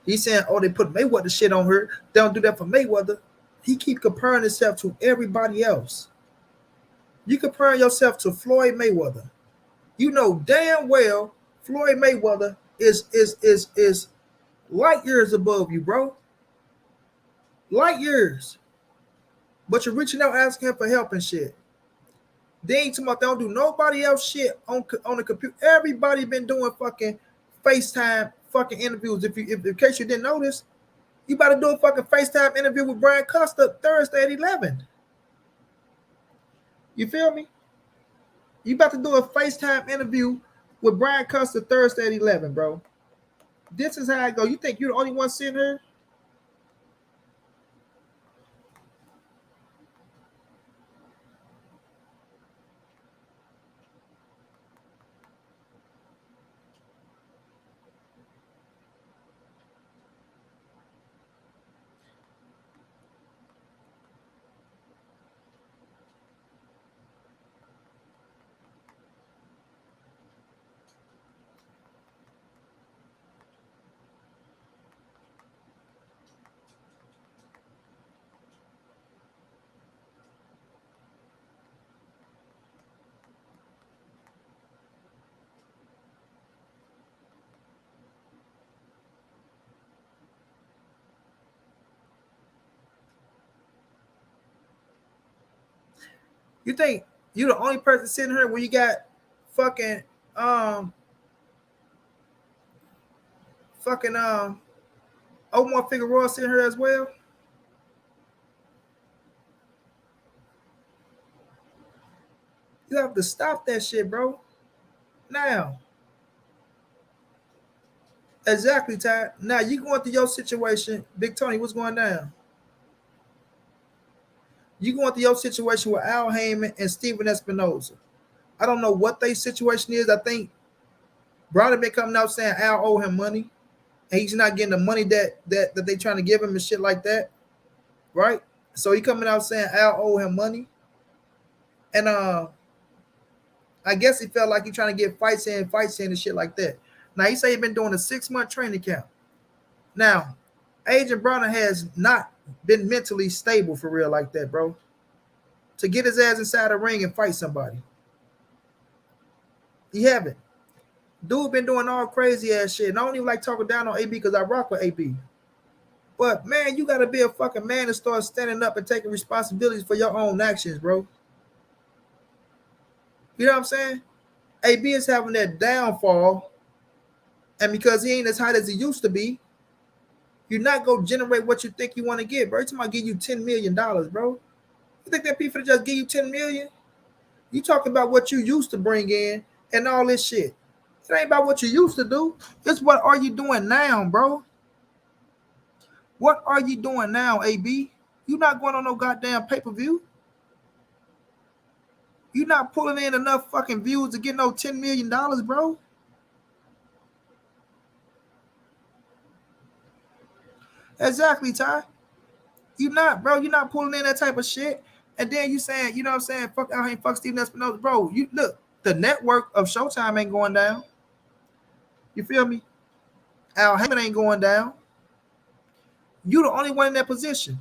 He's saying, oh, they put Mayweather shit on her. They don't do that for Mayweather. He keep comparing himself to everybody else. You compare yourself to Floyd Mayweather. You know damn well Floyd Mayweather is light years above you, bro. Light years. But you're reaching out asking him for help and shit. They ain't talking about they don't do nobody else shit on the computer. Everybody been doing fucking FaceTime fucking interviews. If in case you didn't notice, you about to do a fucking FaceTime interview with Brian Custer Thursday at 11. You feel me? You about to do a FaceTime interview with Brian Custer Thursday at 11, bro. This is how I go. You think you're the only one sitting here? You think you're the only person sitting here when you got fucking Omar Figueroa sitting here as well? You have to stop that shit, bro. Now. Exactly, Ty. Now you going through your situation. Big Tony, what's going down? You going through your situation with Al Heyman and Steven Espinosa. I don't know what their situation is. I think Broner been coming out saying Al owe him money. And he's not getting the money that they trying to give him and shit like that. Right? So he coming out saying Al owe him money. And I guess he felt like he trying to get fights in and shit like that. Now he say he been doing a 6-month training camp. Now, Agent Broner has not been mentally stable for real like that, bro. To get his ass inside the ring and fight somebody. He haven't. Dude been doing all crazy ass shit. And I don't even like talking down on AB because I rock with AB. But man, you gotta be a fucking man and start standing up and taking responsibilities for your own actions, bro. You know what I'm saying? AB is having that downfall. And because he ain't as hot as he used to be, you're not going to generate what you think you want to get, bro. It's about to give you $10 million, bro. You think that people just give you $10 million? You talking about what you used to bring in and all this shit. It ain't about what you used to do. It's what are you doing now, bro? What are you doing now, AB? You not going on no goddamn pay-per-view. You not pulling in enough fucking views to get no $10 million, bro. Exactly, Ty. You not, bro. You not pulling in that type of shit. And then you saying, you know what I'm saying, fuck out here, fuck Steven Espinosa. Bro, you look, the network of Showtime ain't going down. You feel me? Al Heyman ain't going down. You the only one in that position.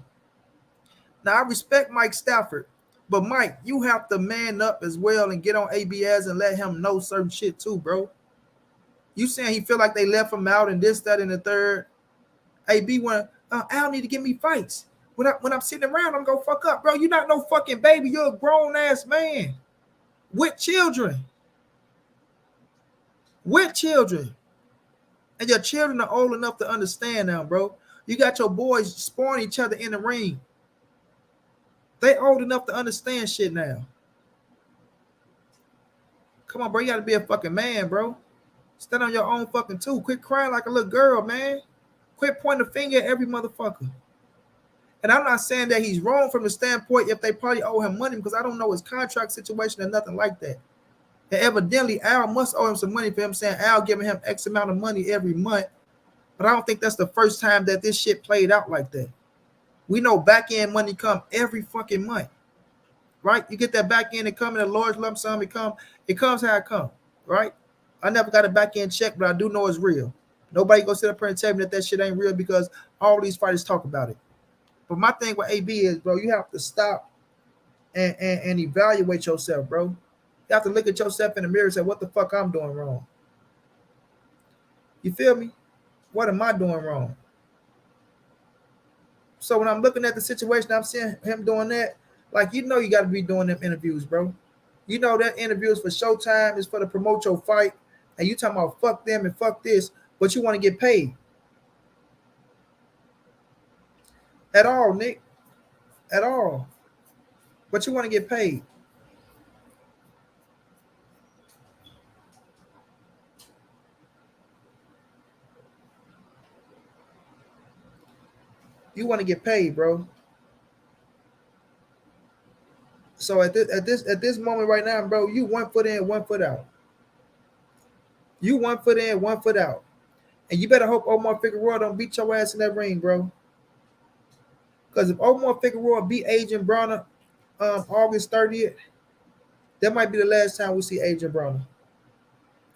Now, I respect Mike Stafford, but Mike, you have to man up as well and get on ABS and let him know certain shit too, bro. You saying he feel like they left him out and this, that, and the third. AB want Al need to give me fights. When I'm sitting around, I'm gonna fuck up, bro. You're not no fucking baby. You're a grown ass man with children. With children. And your children are old enough to understand now, bro. You got your boys sparring each other in the ring. They old enough to understand shit now. Come on, bro. You gotta be a fucking man, bro. Stand on your own fucking two. Quit crying like a little girl, man. Quit pointing the finger at every motherfucker. And I'm not saying that he's wrong from the standpoint if they probably owe him money, because I don't know his contract situation or nothing like that. And evidently, Al must owe him some money for him saying Al giving him X amount of money every month. But I don't think that's the first time that this shit played out like that. We know back end money come every fucking month, right? You get that back end, it come in a large lump sum. It comes how it comes, right? I never got a back end check, but I do know it's real. Nobody go sit up here and tell me that shit ain't real because all these fighters talk about it. But my thing with AB is, bro, you have to stop and evaluate yourself, bro. You have to look at yourself in the mirror and say, what the fuck I'm doing wrong? You feel me? What am I doing wrong? So when I'm looking at the situation, I'm seeing him doing that, like, you know you got to be doing them interviews, bro. You know that interviews for Showtime is for to promote your fight, and you talking about fuck them and fuck this, but you want to get paid. At all, Nick. At all. But you want to get paid. You want to get paid, bro. So at this moment right now, bro, you 1 foot in, 1 foot out. You 1 foot in, 1 foot out. And you better hope Omar Figueroa don't beat your ass in that ring, bro. Because if Omar Figueroa beat Adrian Broner August 30th, that might be the last time we see Adrian Broner.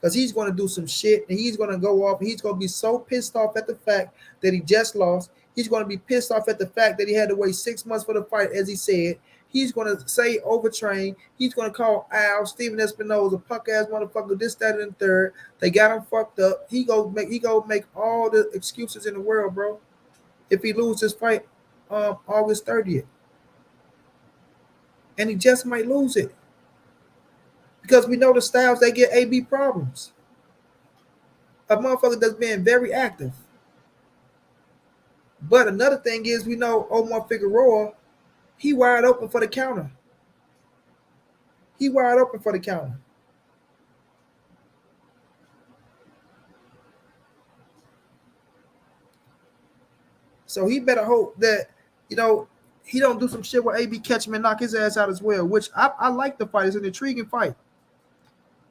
Because he's going to do some shit and he's going to go off and he's going to be so pissed off at the fact that he just lost. He's going to be pissed off at the fact that he had to wait 6 months for the fight, as he said. He's going to say overtrained. He's going to call Al, Steven Espinosa, punk ass motherfucker, this, that, and the third. They got him fucked up. He go make all the excuses in the world, bro. If he loses his fight August 30th. And he just might lose it. Because we know the styles, they get AB problems. A motherfucker that's being very active. But another thing is, we know Omar Figueroa, he wide open for the counter. He wide open for the counter. So he better hope that, you know, he don't do some shit where AB catch him and knock his ass out as well, which I like the fight. It's an intriguing fight.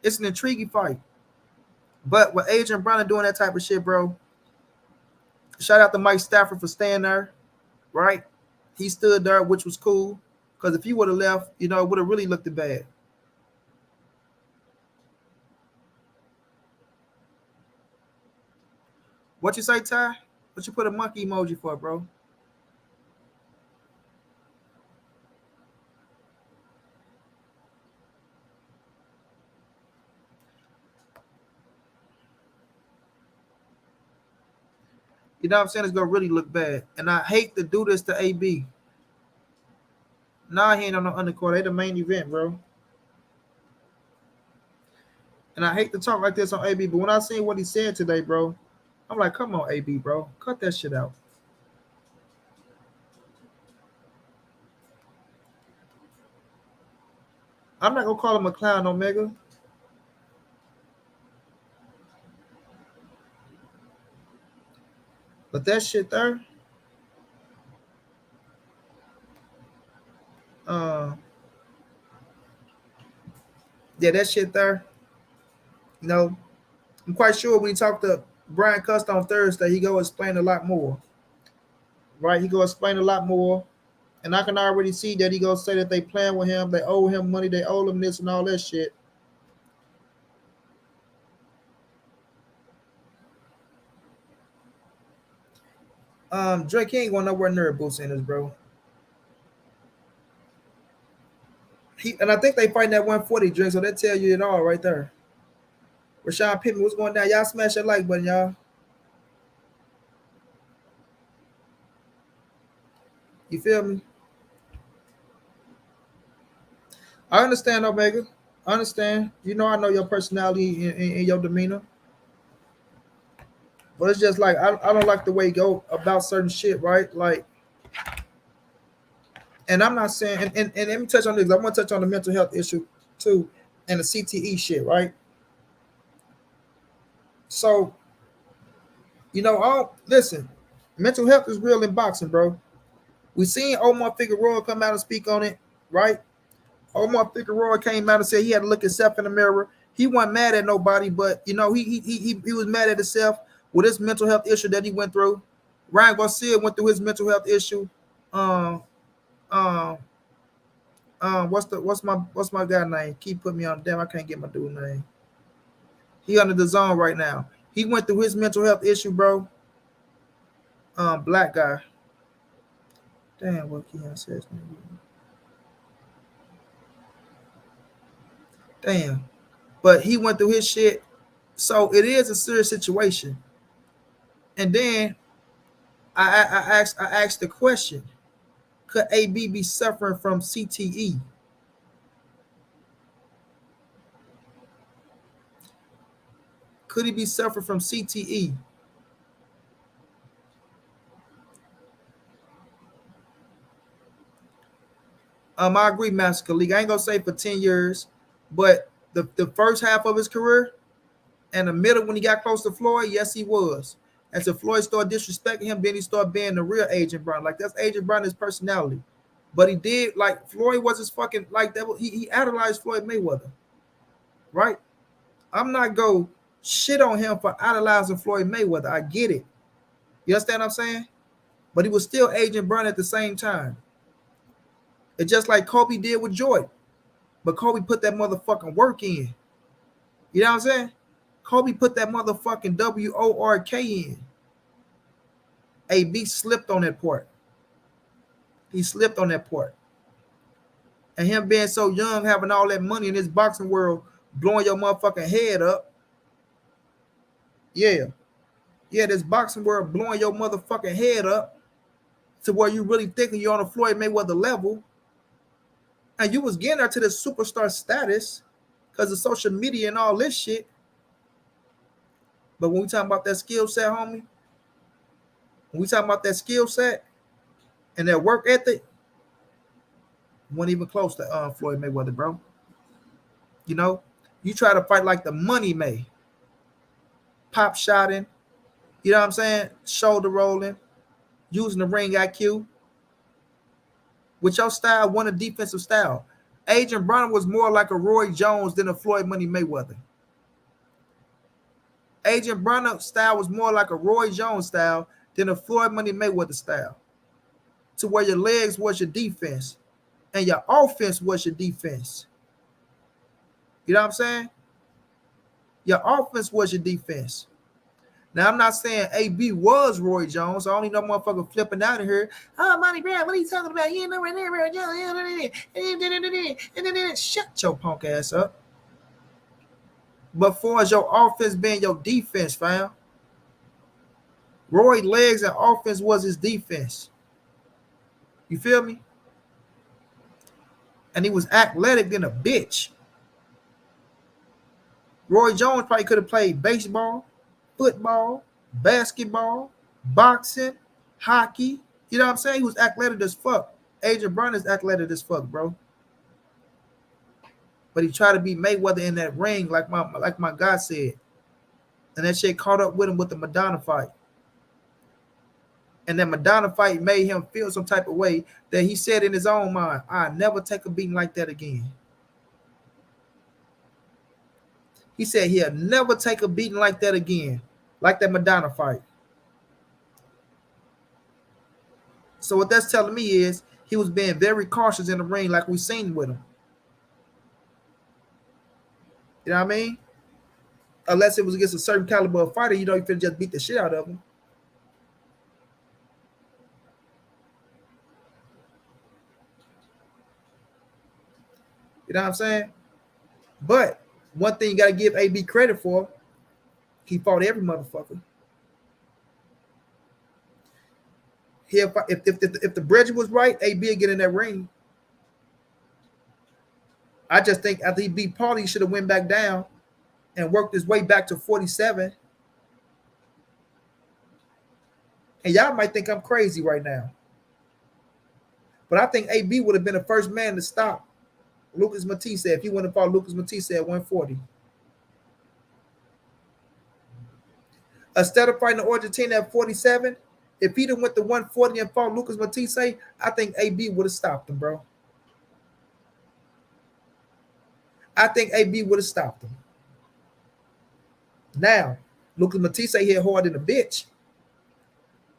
It's an intriguing fight. But with Adrian Broner doing that type of shit, bro, shout out to Mike Stafford for staying there, right? He stood there, which was cool. Because if he would have left, you know, it would have really looked bad. What you say, Ty? What you put a monkey emoji for, bro? You know what I'm saying? It's going to really look bad. And I hate to do this to AB. Nah, he ain't on the undercard. They the main event, bro. And I hate to talk like this on AB, but when I seen what he said today, bro, I'm like, come on, AB, bro. Cut that shit out. I'm not going to call him a clown, Omega. But that shit there, Yeah, that shit there. You know, I'm quite sure when he talked to Brian Cust on Thursday, he go explain a lot more. Right? He go explain a lot more. And I can already see that he gonna say that they playing with him, they owe him money, they owe him this and all that shit. Drake he ain't going nowhere near Boots Sanders, bro. And I think they fighting that 140 Drake, so that tell you it all right there. Rashawn Pittman, what's going down? Y'all smash that like button, y'all. You feel me? I understand, Omega. I understand. You know, I know your personality and your demeanor. But it's just like I don't like the way you go about certain shit, right? Like, and I'm not saying, and let me touch on this. I want to touch on the mental health issue too, and the CTE shit, right? So, you know, listen, mental health is real in boxing, bro. We seen Omar Figueroa come out and speak on it, right? Omar Figueroa came out and said he had to look himself in the mirror. He wasn't mad at nobody, but you know, he was mad at himself with his mental health issue that he went through. Ryan Garcia went through his mental health issue. Um, um, what's my guy name? Keep putting me on. Damn, I can't get my dude name. He under the zone right now. He went through his mental health issue, bro. Black guy. Damn, what Keon says. Damn, but he went through his shit, so it is a serious situation. And then I asked the question: could AB be suffering from CTE? Could he be suffering from CTE? I agree, Master League. I ain't gonna say for 10 years, but the first half of his career and the middle when he got close to Floyd, yes, he was. Until Floyd started disrespecting him, then he started being the real Agent Brown. Like that's Agent Brown, his personality. But he did, like, Floyd was his fucking, like, that. He idolized Floyd Mayweather, right? I'm not go shit on him for idolizing Floyd Mayweather. I get it. You understand what I'm saying? But he was still Agent Brown at the same time. It's just like Kobe did with Jordan. But Kobe put that motherfucking work in. You know what I'm saying? Kobe put that motherfucking WORK in. AB slipped on that part. He slipped on that part. And him being so young, having all that money in this boxing world, blowing your motherfucking head up. Yeah. Yeah, this boxing world blowing your motherfucking head up to where you really thinking you're on a Floyd Mayweather level. And you was getting there to this superstar status because of social media and all this shit. But when we talking about that skill set, homie, when we talking about that skill set and that work ethic, wasn't even close to Floyd Mayweather, bro. You know, you try to fight like the money may. Pop shotting, you know what I'm saying? Shoulder rolling, using the ring IQ. With your style, one a defensive style. Agent Brown was more like a Roy Jones than a Floyd Money Mayweather. Agent Brown's style was more like a Roy Jones style than a Floyd Money Mayweather style. To where your legs was your defense and your offense was your defense. You know what I'm saying? Your offense was your defense. Now, I'm not saying AB was Roy Jones. I don't need no motherfucker flipping out of here. Oh, Monty Brown, what are you talking about? You know, right there, Roy Jones. Shut your punk ass up. But far as your offense being your defense, fam, Roy legs and offense was his defense. You feel me? And he was athletic than a bitch. Roy Jones probably could have played baseball, football, basketball, boxing, hockey. You know what I'm saying? He was athletic as fuck. Agent Brown is athletic as fuck, bro. But he tried to beat Mayweather in that ring, like my guy said. And that shit caught up with him with the Madonna fight. And that Madonna fight made him feel some type of way that he said in his own mind, I'll never take a beating like that again. He said he'll never take a beating like that again, like that Madonna fight. So what that's telling me is he was being very cautious in the ring like we seen with him. You know what I mean? Unless it was against a certain caliber of fighter, you could just beat the shit out of him. You know what I'm saying? But one thing you got to give AB credit for, he fought every motherfucker. If the bridge was right, AB would get in that ring. I just think after he beat Paulie, he should have went back down and worked his way back to 47. And y'all might think I'm crazy right now. But I think AB would have been the first man to stop Lucas Matisse if he wouldn't have fought Lucas Matisse at 140. Instead of fighting the Argentina at 47, if he'd have went to 140 and fought Lucas Matisse, I think AB would have stopped him, bro. I think AB would have stopped him. Now, Lucas Matisse hit hard than a bitch.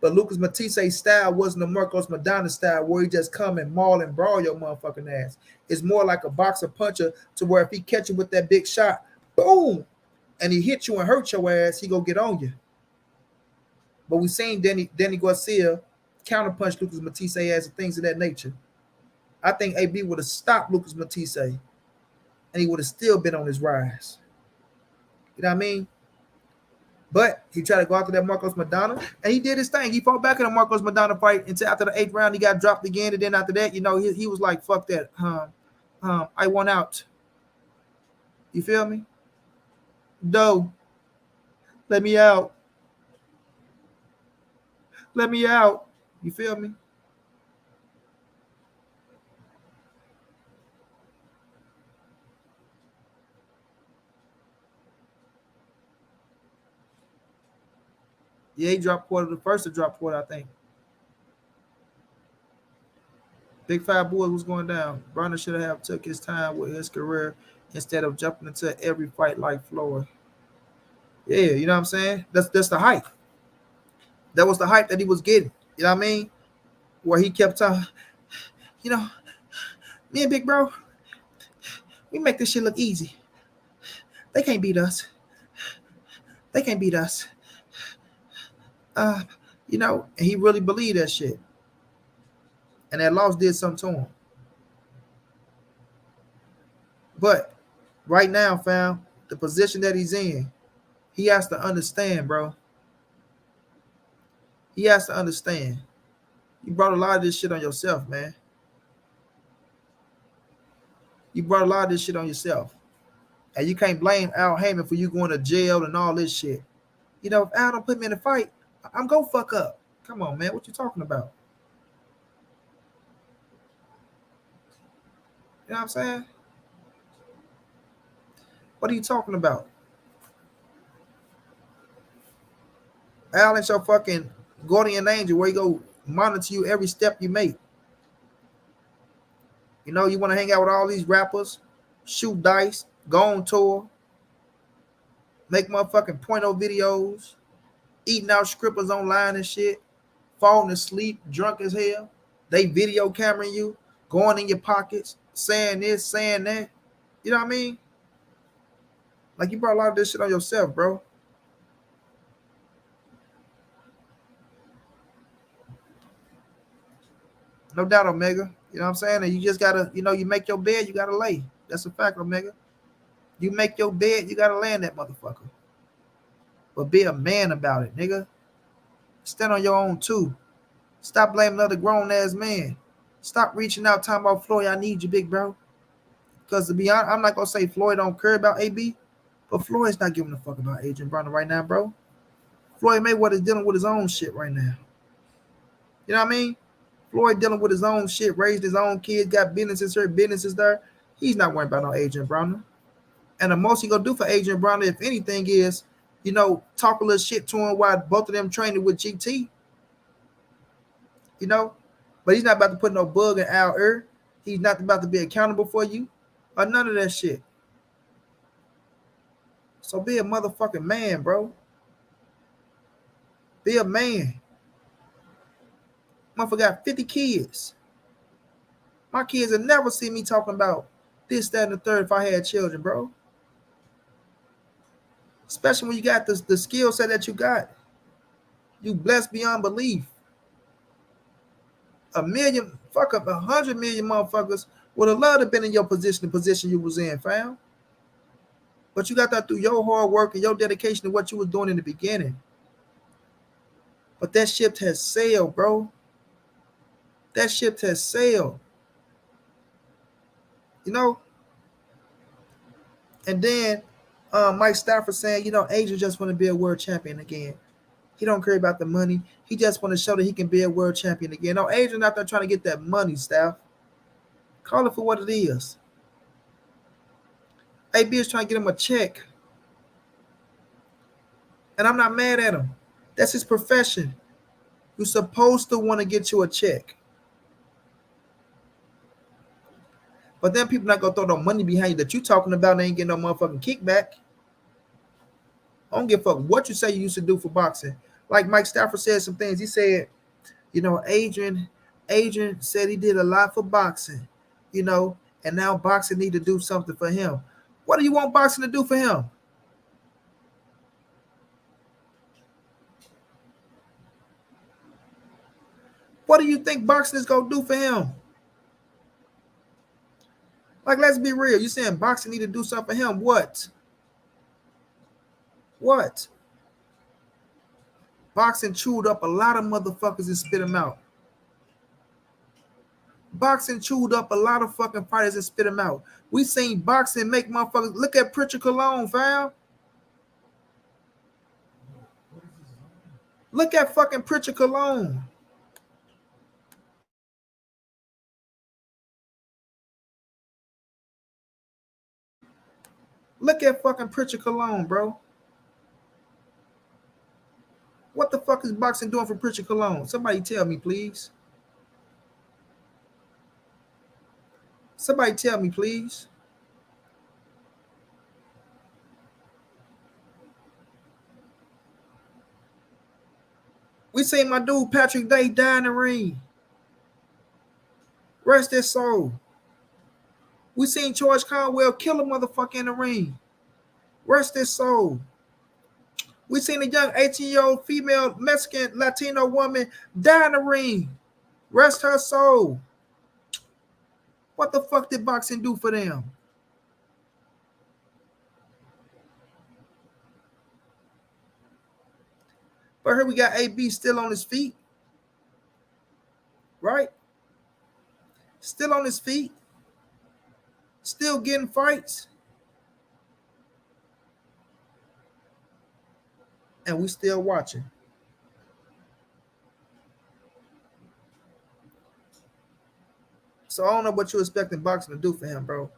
But Lucas Matisse's style wasn't the Marcos Madonna style where he just come and maul and brawl your motherfucking ass. It's more like a boxer puncher to where if he catch you with that big shot, boom, and he hit you and hurt your ass, he go get on you. But we seen Danny Garcia counterpunch Lucas Matisse ass and things of that nature. I think AB would have stopped Lucas Matisse and he would have still been on his rise. You know what I mean? But he tried to go after that Marcos Madonna, and he did his thing. He fought back in the Marcos Madonna fight until after the 8th round, he got dropped again. And then after that, he was like, fuck that. I want out. You feel me? Doe, let me out. Let me out. You feel me? Yeah, he dropped quarter. The first to drop quarter, I think. Big Five Boys was going down. Broner should have took his time with his career instead of jumping into every fight like Floyd. Yeah, you know what I'm saying? That's the hype. That was the hype that he was getting. You know what I mean? Where he kept talking, me and Big Bro, we make this shit look easy. They can't beat us. They can't beat us. And he really believed that shit. And that loss did something to him. But right now, fam, the position that he's in, he has to understand, bro. He has to understand. You brought a lot of this shit on yourself, man. You brought a lot of this shit on yourself. And you can't blame Al Heyman for you going to jail and all this shit. If Al don't put me in a fight, I'm gonna fuck up. Come on, man. What you talking about? You know what I'm saying? What are you talking about? Al ain't your fucking guardian angel where he go monitor you every step you make. You want to hang out with all these rappers, shoot dice, go on tour, make motherfucking porno videos, eating out strippers online and shit, falling asleep, drunk as hell. They video cameraing you, going in your pockets, saying this, saying that. You know what I mean? Like, you brought a lot of this shit on yourself, bro. No doubt, Omega. You know what I'm saying? And you just gotta, you make your bed, you gotta lay. That's a fact, Omega. You make your bed, you gotta lay in that motherfucker. But be a man about it, nigga. Stand on your own too. Stop blaming other grown-ass man. Stop reaching out talking about Floyd, I need you, big bro. Because to be honest, I'm not going to say Floyd don't care about AB, but Floyd's not giving a fuck about Adrian Broner right now, bro. Floyd Mayweather is dealing with his own shit right now. You know what I mean? Floyd dealing with his own shit, raised his own kids, got businesses here, businesses there. He's not worried about no Adrian Broner. And the most he going to do for Adrian Broner, if anything, is, talk a little shit to him while both of them training with GT. you know. But he's not about to put no bug in our ear. He's not about to be accountable for you or none of that shit. So be a motherfucking man, bro. Be a man. Motherfucker got 50 kids. My kids have never seen me talking about this, that, and the third if I had children, bro. Especially when you got the skill set that you got. You blessed beyond belief. 100 million motherfuckers would have loved to have been in your position, the position you was in, fam. But you got that through your hard work and your dedication to what you was doing in the beginning. But that ship has sailed, bro. That ship has sailed. You know? And then Mike Stafford saying, you know, Adrian just want to be a world champion again. He don't care about the money. He just want to show that he can be a world champion again. No, Adrian out there trying to get that money, Staff. Call it for what it is. AB is trying to get him a check. And I'm not mad at him. That's his profession. You're supposed to want to get you a check. But then people not going to throw no money behind you that you talking about and ain't getting no motherfucking kickback. I don't give a fuck what you say you used to do for boxing. Like Mike Stafford said some things. He said, you know, Adrian said he did a lot for boxing, you know, and now boxing need to do something for him. What do you want boxing to do for him? What do you think boxing is going to do for him? Like, let's be real. You saying boxing need to do something for him? What? What? Boxing chewed up a lot of motherfuckers and spit them out. Boxing chewed up a lot of fucking fighters and spit them out. We seen boxing make motherfuckers. Look at Pritchard Cologne, fam. Look at fucking Pritchard Cologne. Look at fucking Pritchard Cologne, bro. What the fuck is boxing doing for Pritchard Cologne? Somebody tell me, please. Somebody tell me, please. We seen my dude Patrick Day die in the ring. Rest his soul. We seen George Conwell kill a motherfucker in the ring. Rest his soul. We seen a young 18-year-old female Mexican Latino woman die in the ring. Rest her soul. What the fuck did boxing do for them? But here we got AB still on his feet. Right? Still on his feet. Still getting fights. And we still watching. So I don't know what you're expecting boxing to do for him, bro.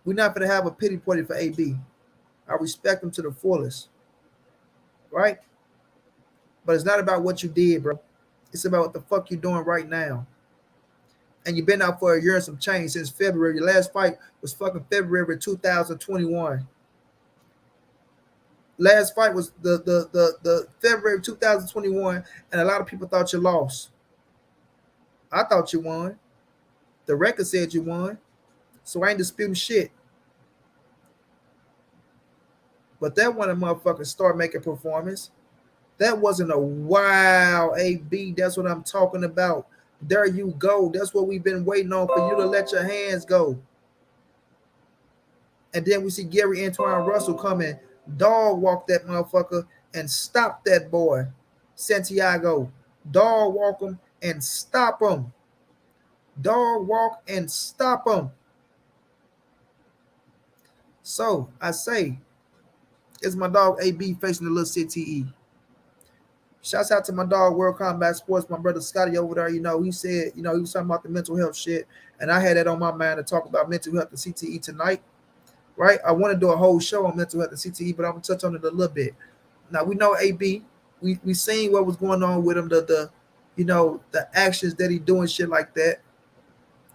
We're not going to have a pity party for AB. I respect him to the fullest. Right? But it's not about what you did, bro. It's about what the fuck you're doing right now. And you've been out for a year and some change since February. Your last fight was fucking February 2021. Last fight was the February 2021, and a lot of people thought you lost. I thought you won. The record said you won. So I ain't disputing shit. But that wasn't a motherfucking start making performance. That wasn't a wow, AB. That's what I'm talking about. There you go. That's what we've been waiting on, for you to let your hands go. And then we see Gary Antoine Russell come in, dog walk that motherfucker and stop that boy, Santiago. Dog walk him and stop him. Dog walk and stop him. So I say, it's my dog AB facing the little CTE. Shouts out to my dog World Combat Sports, my brother Scotty over there. You know, he said, you know, he was talking about the mental health shit. And I had that on my mind to talk about mental health and CTE tonight. Right? I want to do a whole show on mental health and CTE, but I'm going to touch on it a little bit. Now, we know AB. We seen what was going on with him, the the actions that he doing shit like that.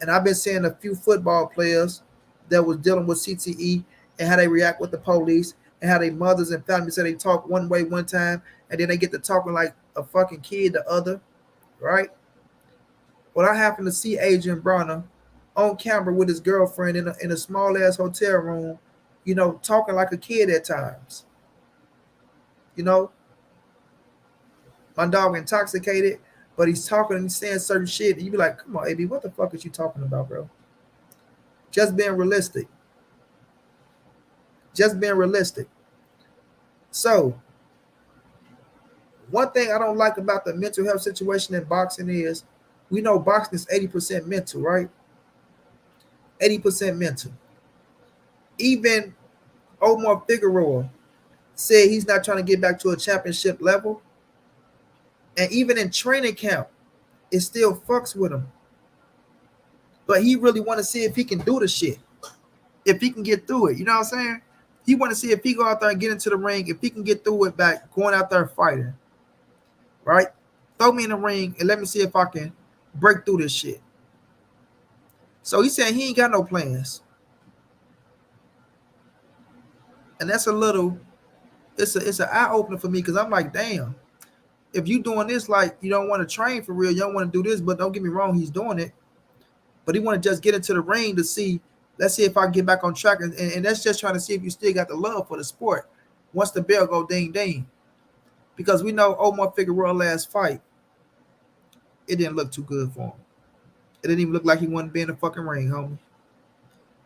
And I've been seeing a few football players that was dealing with CTE and how they react with the police and how their mothers and families say they talk one way one time and then they get to talking like a fucking kid the other, right? Well, I happened to see Adrian Broner on camera with his girlfriend in a small ass hotel room, talking like a kid at times. You know, my dog intoxicated, but he's talking and saying certain shit. And you be like, come on, AB, what the fuck is you talking about, bro? Just being realistic. Just being realistic. So, one thing I don't like about the mental health situation in boxing is we know boxing is 80% mental, right? 80% mental. Even Omar Figueroa said he's not trying to get back to a championship level. And even in training camp, it still fucks with him. But he really want to see if he can do the shit. If he can get through it. You know what I'm saying? He want to see if he go out there and get into the ring, if he can get through it back going out there and fighting. Right? Throw me in the ring and let me see if I can break through this shit. So he said he ain't got no plans. And that's it's an eye-opener for me because I'm like, damn, if you doing this like you don't want to train for real, you don't want to do this, but don't get me wrong, he's doing it. But he want to just get into the ring to see, let's see if I can get back on track. And that's just trying to see if you still got the love for the sport once the bell go ding ding. Because we know Omar Figueroa last fight, it didn't look too good for him. It didn't even look like he wanted to be in the fucking ring, homie.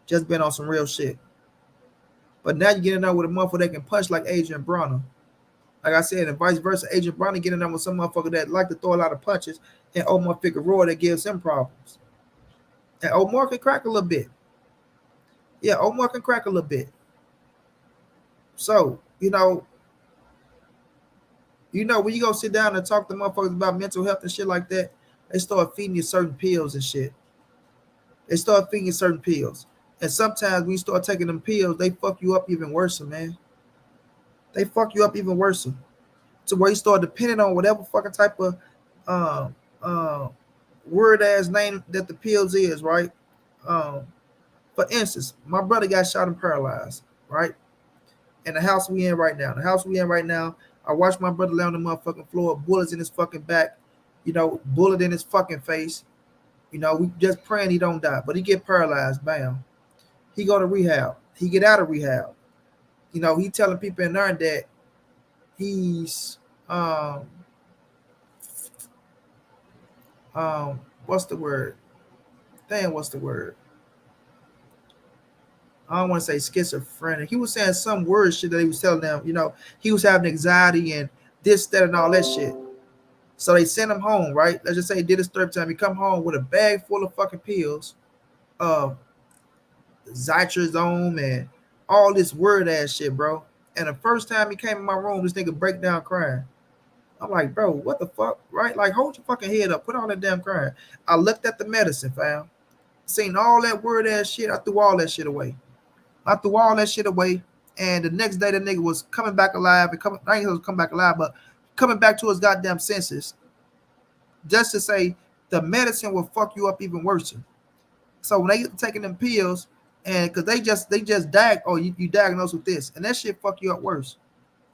Just been on some real shit. But now you get in there with a motherfucker that can punch like Adrian Broner. Like I said, and vice versa, Adrian Broner getting in there with some motherfucker that like to throw a lot of punches, and Omar Figueroa that gives him problems. And Omar can crack a little bit. Yeah, Omar can crack a little bit. So, when you go sit down and talk to motherfuckers about mental health and shit like that, they start feeding you certain pills and shit. They start feeding you certain pills. And sometimes when you start taking them pills, they fuck you up even worse, man. They fuck you up even worse. To where you start depending on whatever fucking type of word ass name that the pills is, right? For instance, my brother got shot and paralyzed, right? In the house we in right now. I watched my brother lay on the motherfucking floor, bullets in his fucking back, bullet in his fucking face. We just praying he don't die, but he get paralyzed, bam. He go to rehab. He get out of rehab. He telling people in there that he's what's the word? Damn, what's the word? I don't want to say schizophrenic. He was saying some word shit that he was telling them, he was having anxiety and this, that, and all that shit. So they sent him home, right? Let's just say he did his third time. He come home with a bag full of fucking pills, Zitrazone and all this word ass shit, bro. And the first time he came in my room, this nigga break down crying. I'm like, bro, what the fuck, right? Like, hold your fucking head up. Put all that damn crying. I looked at the medicine, fam. Seen all that word ass shit. I threw all that shit away. And the next day, the nigga was coming back alive and coming. I ain't gonna come back alive, but coming back to his goddamn senses. Just to say, the medicine will fuck you up even worse. So when they get taking them pills, and because they just you diagnosed with this, and that shit fuck you up worse.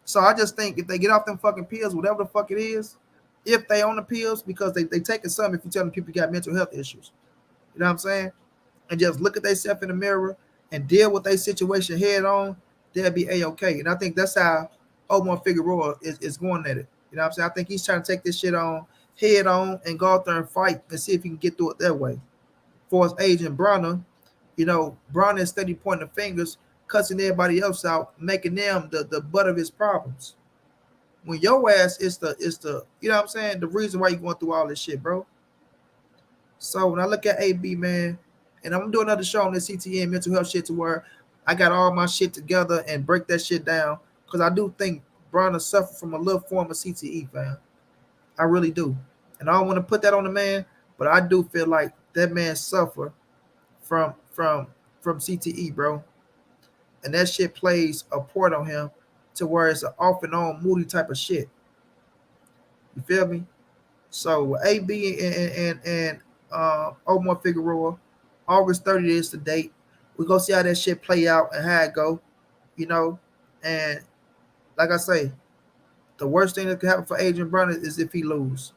So I just think if they get off them fucking pills, whatever the fuck it is, if they on the pills, because they taking some, if you telling people you got mental health issues, you know what I'm saying, and just look at themselves in the mirror and deal with their situation head on, they'll be A-okay. And I think that's how Omar Figueroa is going at it. You know what I'm saying? I think he's trying to take this shit on head on and go out there and fight and see if he can get through it that way. For his agent Broner, Broner is steady pointing the fingers, cussing everybody else out, making them the butt of his problems. When your ass is the you know what I'm saying, the reason why you going through all this shit, bro. So when I look at AB, man, and I'm gonna do another show on this CTE and mental health shit to where I got all my shit together and break that shit down, because I do think Broner suffered from a little form of CTE, fam. I really do. And I don't want to put that on the man, but I do feel like that man suffered from CTE, bro. And that shit plays a part on him to where it's an off and on moody type of shit. You feel me? So AB and Omar Figueroa, August 30th is the date. We go see how that shit play out and how it go, you know. And like I say, the worst thing that can happen for Adrian Broner is if he lose.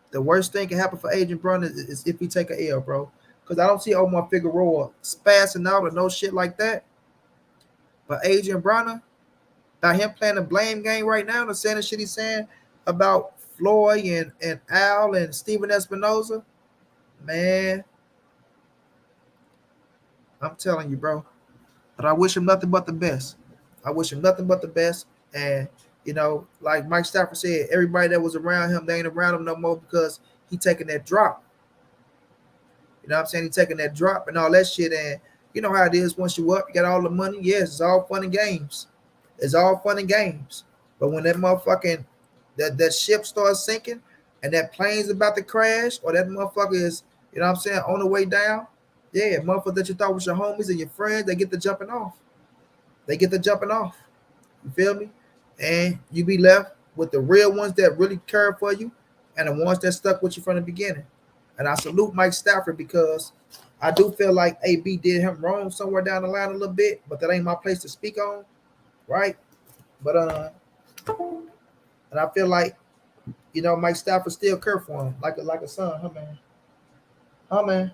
The worst thing can happen for Adrian Broner is if he take a L, bro. Because I don't see Omar Figueroa spazzing out or no shit like that. But Adrian Broner, by him playing the blame game right now, the saying the shit he's saying about Floyd and Al and Steven Espinoza, man, I'm telling you, bro. But I wish him nothing but the best. I wish him nothing but the best. And, like Mike Stafford said, everybody that was around him, they ain't around him no more because he taking that drop. You know what I'm saying? He taking that drop and all that shit. And you know how it is once you up, you got all the money. Yes, it's all fun and games. It's all fun and games. But when that motherfucking that ship starts sinking and that plane's about to crash or that motherfucker is, you know what I'm saying, on the way down, yeah, motherfucker that you thought was your homies and your friends, they get the jumping off. They get the jumping off. You feel me? And you be left with the real ones that really care for you and the ones that stuck with you from the beginning. And I salute Mike Stafford because I do feel like AB did him wrong somewhere down the line a little bit, but that ain't my place to speak on, right? But and I feel like Mike Stafford still care for him like a son, huh man.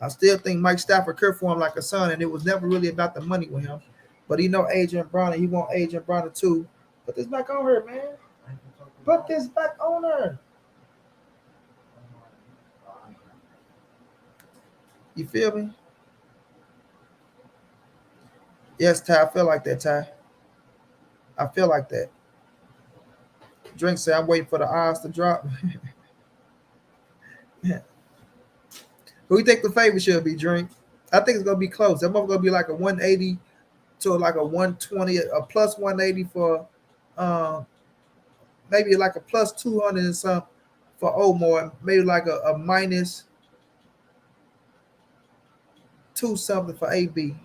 I still think Mike Stafford care for him like a son, and it was never really about the money with him. But Adrian Broner, he want Adrian Broner too. Put this back on her, man. Put this back on her. You feel me? Yes, Ty. I feel like that, Ty. I feel like that. Drink say I'm waiting for the odds to drop. Who you think the favorite should be, Drink? I think it's gonna be close. That motherfucker gonna be like a 180 to like a 120, a plus 180 for maybe like a plus 200 and something for Omar, maybe like a minus 2 something for AB.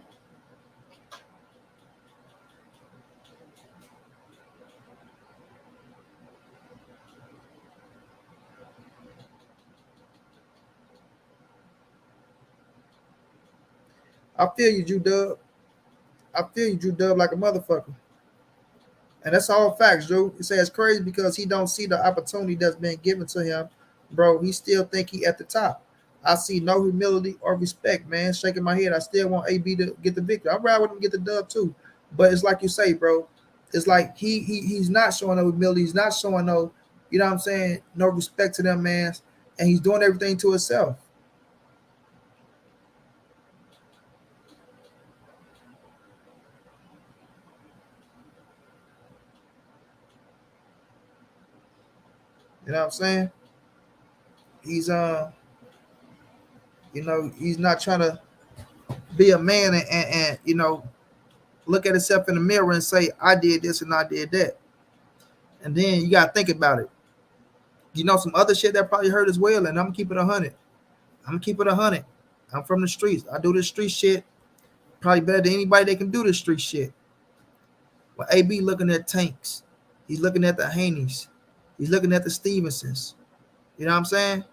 I feel you, Drew Dub. I feel you, Drew Dub, like a motherfucker. And that's all facts, Drew. He says it's crazy because he don't see the opportunity that's been given to him, bro. He still think he at the top. I see no humility or respect, man. Shaking my head. I still want AB to get the victory. I'm ride with him get the dub too. But it's like you say, bro. It's like he's not showing no humility. He's not showing no, you know what I'm saying, no respect to them, man. And he's doing everything to himself. You know what I'm saying? He's he's not trying to be a man and look at himself in the mirror and say, I did this and I did that. And then you gotta think about it. Some other shit that probably hurt as well, and I'm gonna keep it 100. I'm gonna keep it 100. I'm from the streets. I do this street shit probably better than anybody that can do this street shit. But AB looking at Tanks. He's looking at the Haneys. He's looking at the Stevensons. You know what I'm saying?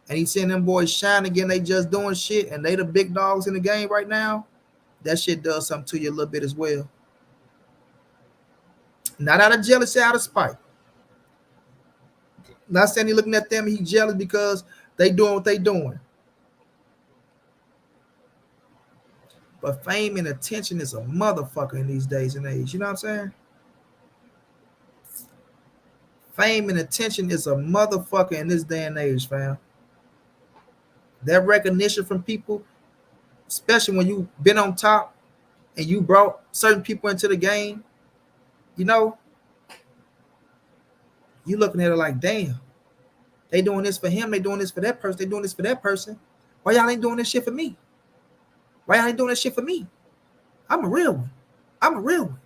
And he's seeing them boys shine again. They just doing shit, and they the big dogs in the game right now. That shit does something to you a little bit as well. Not out of jealousy, out of spite. Not saying he looking at them, he's jealous because they doing what they doing. But fame and attention is a motherfucker in these days and age. You know what I'm saying? Fame and attention is a motherfucker in this day and age, fam. That recognition from people, especially when you've been on top and you brought certain people into the game, you looking at it like, damn, they doing this for him, they doing this for that person, they doing this for that person. Why y'all ain't doing this shit for me? Why y'all ain't doing this shit for me? I'm a real one. I'm a real one.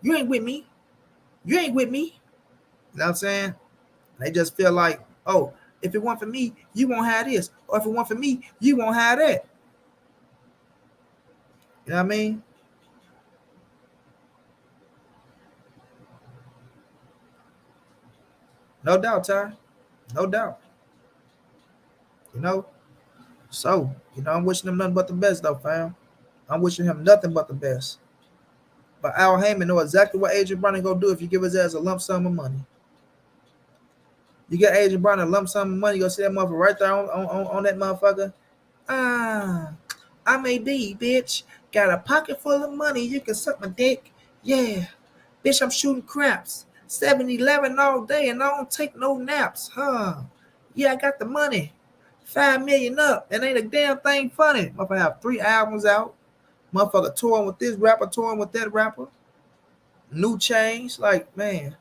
You ain't with me. You ain't with me. You know what I'm saying? They just feel like, oh, if it weren't for me, you won't have this. Or if it weren't for me, you won't have that. You know what I mean? No doubt, Ty. No doubt. You know. So, I'm wishing him nothing but the best, though, fam. I'm wishing him nothing but the best. But Al Heyman know exactly what Adrian Broner gonna do if you give his ass a lump sum of money. You get Adrian Broner a lump sum of money, you go see that motherfucker right there on that motherfucker. Ah, I'm a B, bitch. Got a pocket full of money. You can suck my dick. Yeah. Bitch, I'm shooting craps. 7-Eleven all day and I don't take no naps. Huh. Yeah, I got the money. 5 million up. And ain't a damn thing funny. Motherfucker have 3 albums out. Motherfucker touring with this rapper, touring with that rapper. New change. Like, man.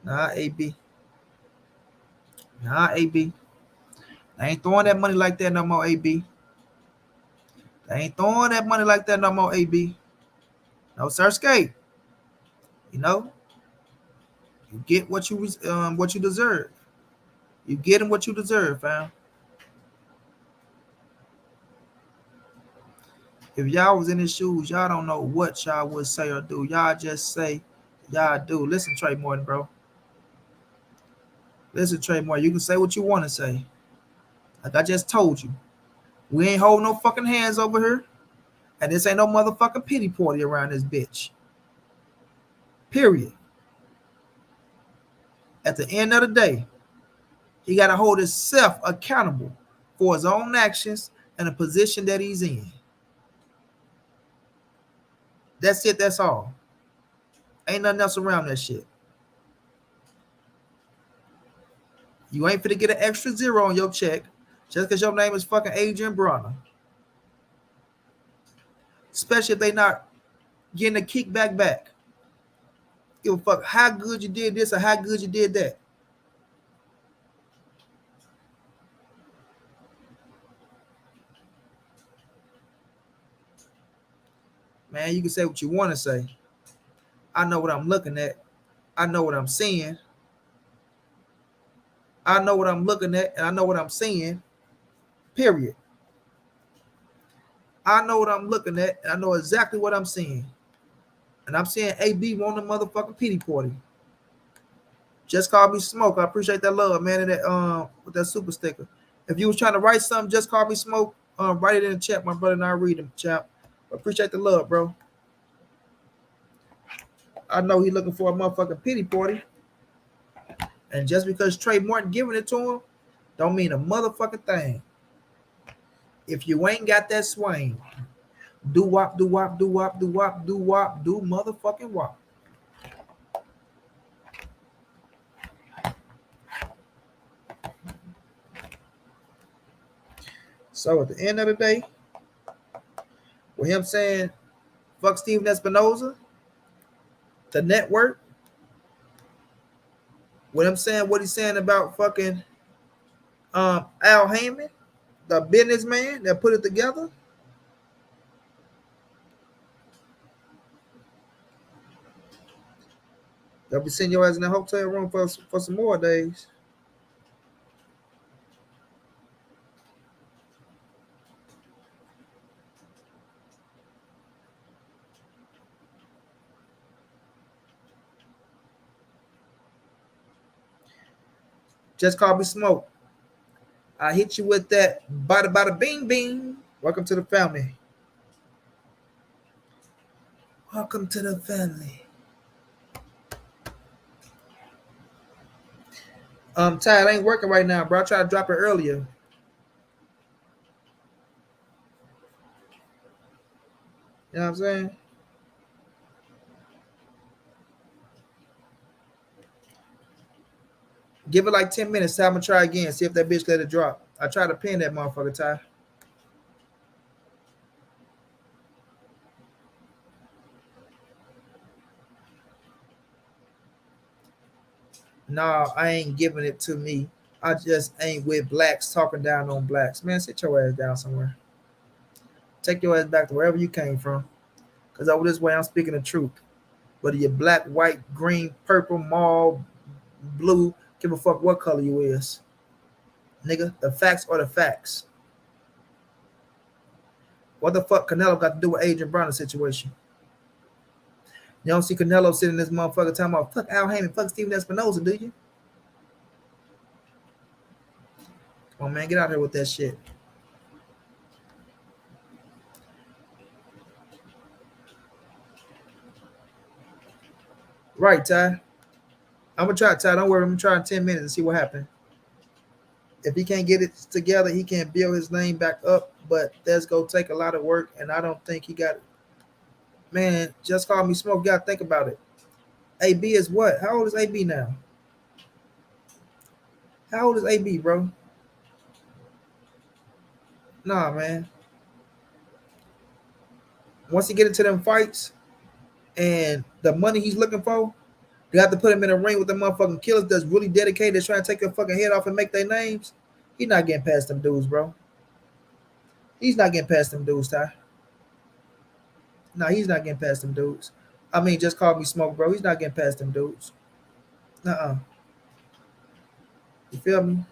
Nah, AB. Nah, AB. I ain't throwing that money like that no more, AB. I ain't throwing that money like that no more, AB. No, sir, skate. You get what you deserve. You get what you deserve, fam. If y'all was in his shoes, y'all don't know what y'all would say or do. Y'all just say, y'all do. Listen, Trey Morton, bro. Listen, Trey Morton. You can say what you want to say. Like I just told you. We ain't holding no fucking hands over here. And this ain't no motherfucking pity party around this bitch. Period. At the end of the day, he got to hold himself accountable for his own actions and the position that he's in. That's it. That's all. Ain't nothing else around that shit. You ain't finna get an extra 0 on your check just because your name is fucking Adrian Broner. Especially if they not getting a kickback back. Give a fuck how good you did this or how good you did that. Man, you can say what you want to say. I know what I'm looking at. I know what I'm seeing. I know what I'm looking at and I know what I'm seeing. Period. I know what I'm looking at and I know exactly what I'm seeing. And I'm seeing AB want a motherfucking pity party. Just call me Smoke. I appreciate that love, man, and that with that super sticker. If you was trying to write something, just call me Smoke. Write it in the chat, my brother, and I'll read them, chap. Appreciate the love, bro. I know he looking for a motherfucking pity party. And just because Trey Morton giving it to him, don't mean a motherfucking thing. If you ain't got that swing, do wop, do wop, do wop, do wop, do wop, do motherfucking wop. So at the end of the day, with him saying, fuck Steven Espinoza, the network, with him saying what he's saying about fucking Al Heyman, the businessman that put it together, they'll be sending your ass in the hotel room for some more days. Just call me Smoke. I hit you with that bada bada bing bing. Welcome to the family. Welcome to the family. Ty, it ain't working right now, bro. I tried to drop it earlier. You know what I'm saying? Give it like 10 minutes. Ty, I'm gonna try again. See if that bitch let it drop. I tried to pin that motherfucker, Ty. No, I ain't giving it to me. I just ain't with blacks talking down on blacks. Man, sit your ass down somewhere. Take your ass back to wherever you came from. Because over this way, I'm speaking the truth. Whether you're black, white, green, purple, mauve, blue, give a fuck what color you is. Nigga, the facts are the facts. What the fuck Canelo got to do with Adrian Broner situation? You don't see Canelo sitting in this motherfucker talking about fuck Al Heyman, fuck Steven Espinosa, do you? Come on, man, get out here with that shit. Right, Ty. I'm gonna try, Ty. Don't worry, I'm gonna try in 10 minutes and see what happens. If he can't get it together, he can't build his name back up. But that's gonna take a lot of work, and I don't think he got it. Man, just call me smoke. You gotta think about it. AB is what? How old is AB now? How old is AB, bro? Nah, man. Once he get into them fights and the money he's looking for, you have to put him in a ring with the motherfucking killers that's really dedicated to trying to take your fucking head off and make their names. He's not getting past them dudes, bro. He's not getting past them dudes, Ty. No, he's not getting past them dudes. I mean, just call me smoke, bro. He's not getting past them dudes. Uh-uh. You feel me?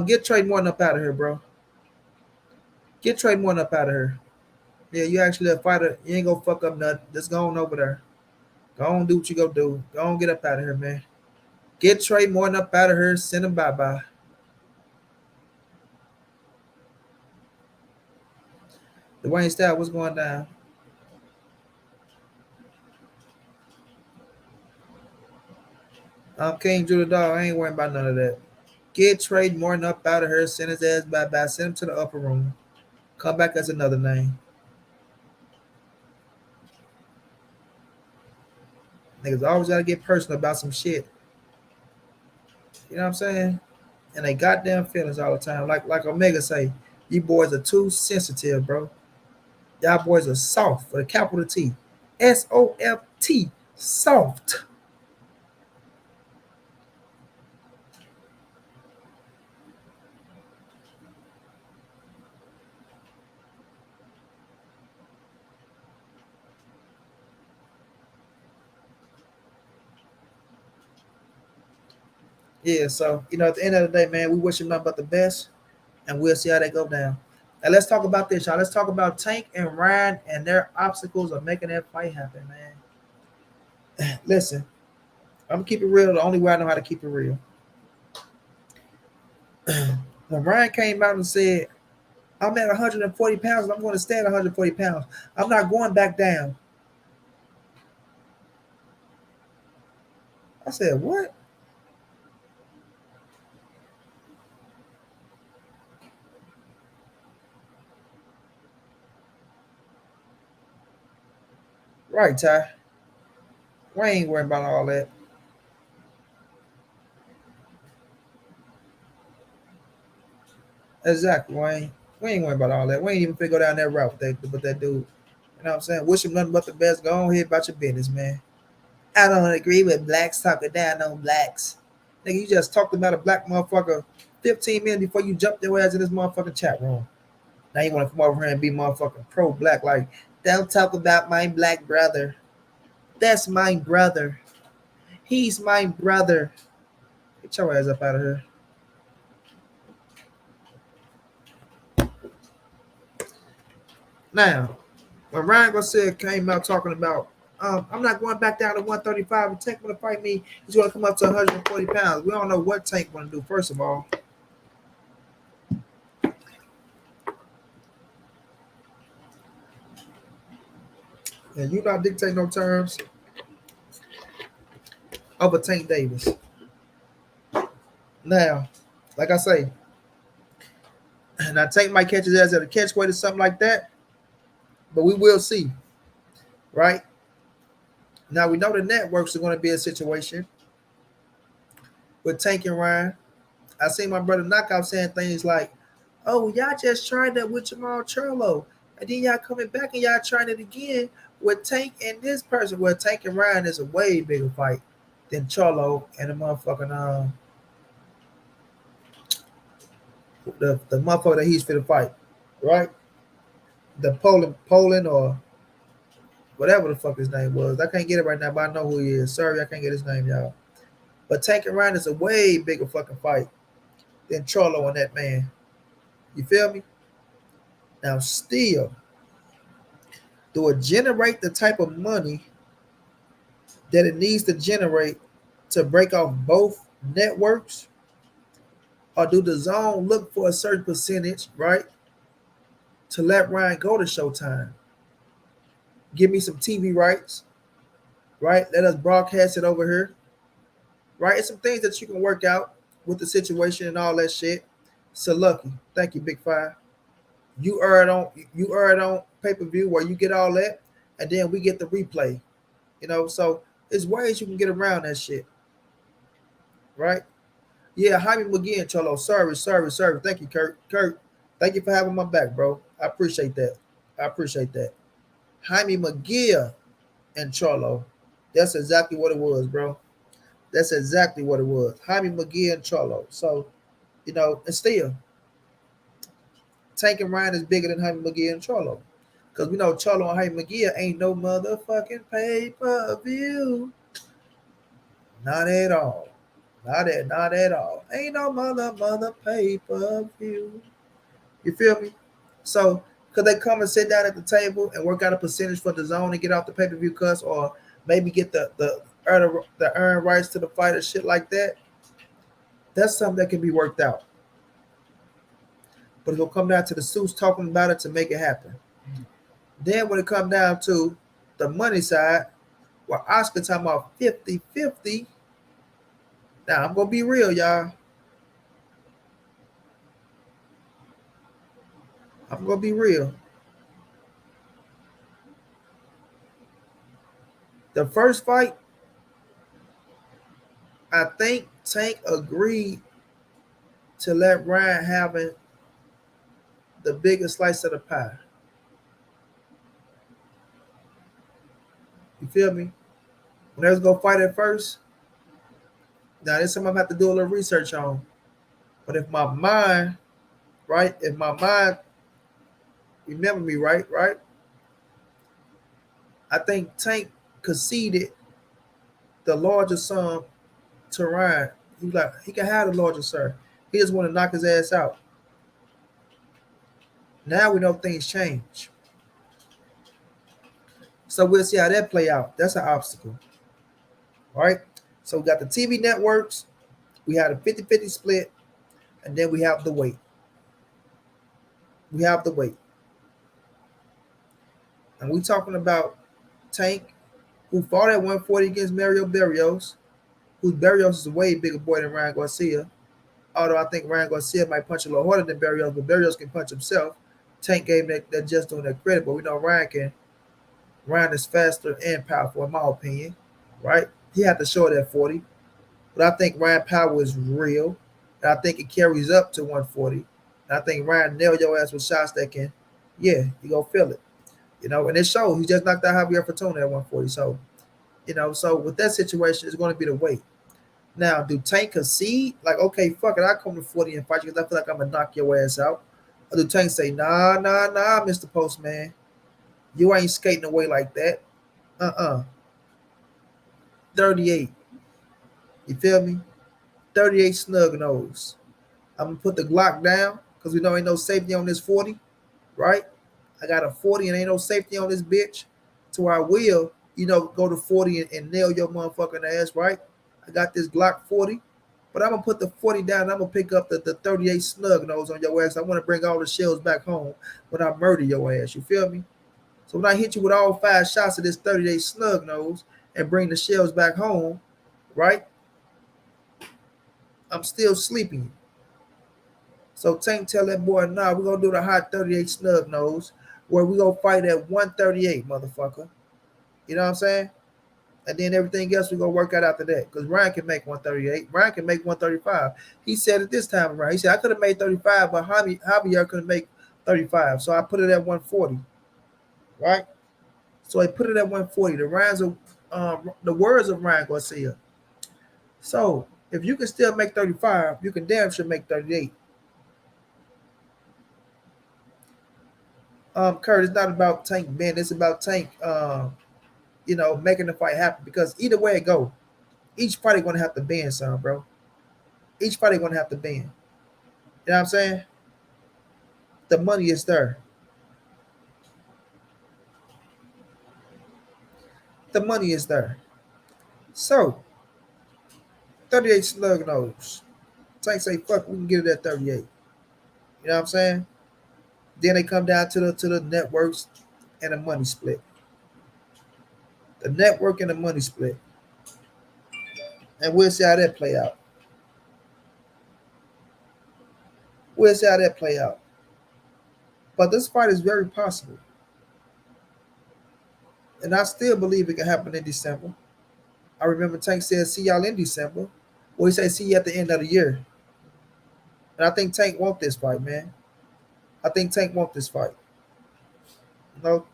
Get Trey Morton up out of here, bro. Get Trey Morton up out of here. Yeah, you actually a fighter. You ain't gonna fuck up nothing. Just go on over there. Go on, do what you go do. Go on, get up out of here, man. Get Trey Morton up out of here. Send him bye-bye. Dwayne Stout, what's going down? King Drew the dog. I ain't worrying about none of that. Get Trey Morton up out of here. Send his ass bye-bye. Send him to the upper room. Come back as another name. Niggas always gotta get personal about some shit. You know what I'm saying? And they goddamn feelings all the time. Like Omega say, you boys are too sensitive, bro. Y'all boys are soft with a capital T. SOFT. Soft. Yeah, so at the end of the day, man, we wish him nothing but the best, and we'll see how they go down. And let's talk about this, y'all. Let's talk about Tank and Ryan and their obstacles of making that fight happen, man. Listen, I'm gonna keep it real the only way I know how to keep it real. When Ryan came out and said, I'm at 140 pounds and I'm going to stay at 140 pounds, I'm not going back down. I said, what? Right, Ty. We ain't worrying about all that. Exactly, Wayne. We ain't worrying about all that. We ain't even finna go down that route with that dude. You know what I'm saying? Wish him nothing but the best. Go on here about your business, man. I don't agree with blacks talking down on blacks. Nigga, you just talked about a black motherfucker 15 minutes before you jumped your ass in this motherfucking chat room. Now you want to come over here and be motherfucking pro-black. Like, don't talk about my black brother. That's my brother. He's my brother. Get your ass up out of here. Now, when Ryan Garcia came out talking about, I'm not going back down to 135. If Tank want to fight me, he's going to come up to 140 pounds. We don't know what Tank want to do, first of all. And you not dictate no terms over Tank Davis. Now, like I say, and I Tank might catch his ass at a catch weight or something like that, but we will see, right? Now we know the networks are going to be a situation with Tank and Ryan. I see my brother Knockout saying things like, "Oh, y'all just tried that with Jamal Charlo, and then y'all coming back and y'all trying it again with Tank and this person." Well, Tank and Ryan is a way bigger fight than Charlo and the motherfucking the motherfucker that he's fit to fight, right? The Poland or whatever the fuck his name was. I can't get it right now, but I know who he is. Sorry, I can't get his name, y'all. But Tank and Ryan is a way bigger fucking fight than Charlo and that man. You feel me? Now, still, do it generate the type of money that it needs to generate to break off both networks? Or do the zone look for a certain percentage, right, to let Ryan go to Showtime? Give me some TV rights, right? Let us broadcast it over here, right? It's some things that you can work out with the situation and all that shit. So lucky. Thank you, Big Five. You earn on pay-per-view where you get all that, and then we get the replay. So there's ways you can get around that shit, right? Yeah, Jaime McGee and Cholo. Sorry. Thank you, Kurt, thank you for having my back, bro. I appreciate that. Jaime McGee and Cholo. That's exactly what it was, bro. That's exactly what it was. Jaime McGee and Cholo. So, and still, Tank and Ryan is bigger than Jaime McGee and Cholo. Because we know Cholo and Jaime McGee ain't no motherfucking pay-per-view. Not at all. Not at all. Ain't no mother pay-per-view. You feel me? So, could they come and sit down at the table and work out a percentage for the zone and get off the pay-per-view cuts, or maybe get the earn rights to the fight or shit like that? That's something that can be worked out. But it'll come down to the suits talking about it to make it happen. Then when it comes down to the money side, where Oscar talking about 50-50, now I'm going to be real, y'all. I'm going to be real. The first fight, I think Tank agreed to let Ryan have the biggest slice of the pie. You feel me? When they was going to fight at first, now this something I have to do a little research on. But if my mind, remember me, right? I think Tank conceded the larger sum to Ryan. He like, he can have the larger sum. He just want to knock his ass out. Now we know things change. So we'll see how that play out. That's an obstacle. All right. So we got the TV networks. We have a 50-50 split. And then we have the weight. And we talking about Tank, who fought at 140 against Mario Barrios, who Barrios is a way bigger boy than Ryan Garcia. Although I think Ryan Garcia might punch a little harder than Barrios, but Barrios can punch himself. Tank gave that just doing that credit, but we know Ryan is faster and powerful, in my opinion, right? He had to show it at 40. But I think Ryan power is real. And I think it carries up to 140. And I think Ryan nailed your ass with shots that can, you go feel it. And it shows. He just knocked out Javier Fortuna at 140. So, so with that situation, it's going to be the weight. Now, do Tank concede? Like, okay, fuck it, I come to 40 and fight you because I feel like I'm going to knock your ass out. Or do Tank say, nah, Mr. Postman. You ain't skating away like that. 38. You feel me? 38 snug nose. I'm going to put the Glock down because we know ain't no safety on this 40, right? I got a 40 and ain't no safety on this bitch. To where I will, go to 40 and nail your motherfucking ass, right? I got this Glock 40, but I'm going to put the 40 down and I'm going to pick up the 38 snug nose on your ass. I want to bring all the shells back home when I murder your ass. You feel me? So when I hit you with all 5 shots of this 38 snug nose and bring the shells back home, right? I'm still sleeping. So Tank tell that boy, nah, we're going to do the hot 38 snug nose where we going to fight at 138, motherfucker. You know what I'm saying? And then everything else we're going to work out after that. Because Ryan can make 138. Ryan can make 135. He said it this time around. He said, I could have made 35, but Javier couldn't make 35. So I put it at 140. Right? So I put it at 140. The words of Ryan Garcia. So if you can still make 35, you can damn sure make 38. Kurt, it's not about Tank Ben. It's about Tank, making the fight happen. Because either way it go, each fighter gonna have to bend, son, bro. Each fighter gonna have to bend. You know what I'm saying? The money is there. The money is there. So 38 slug nose. Tank say, fuck, we can get it at 38. You know what I'm saying? Then they come down to the networks and the money split. The network and the money split. And we'll see how that play out. We'll see how that play out. But this fight is very possible. And I still believe it can happen in December. I remember Tank said, see y'all in December. Well, he said, see you at the end of the year. And I think Tank wants this fight, man. I think Tank wants this fight. You know,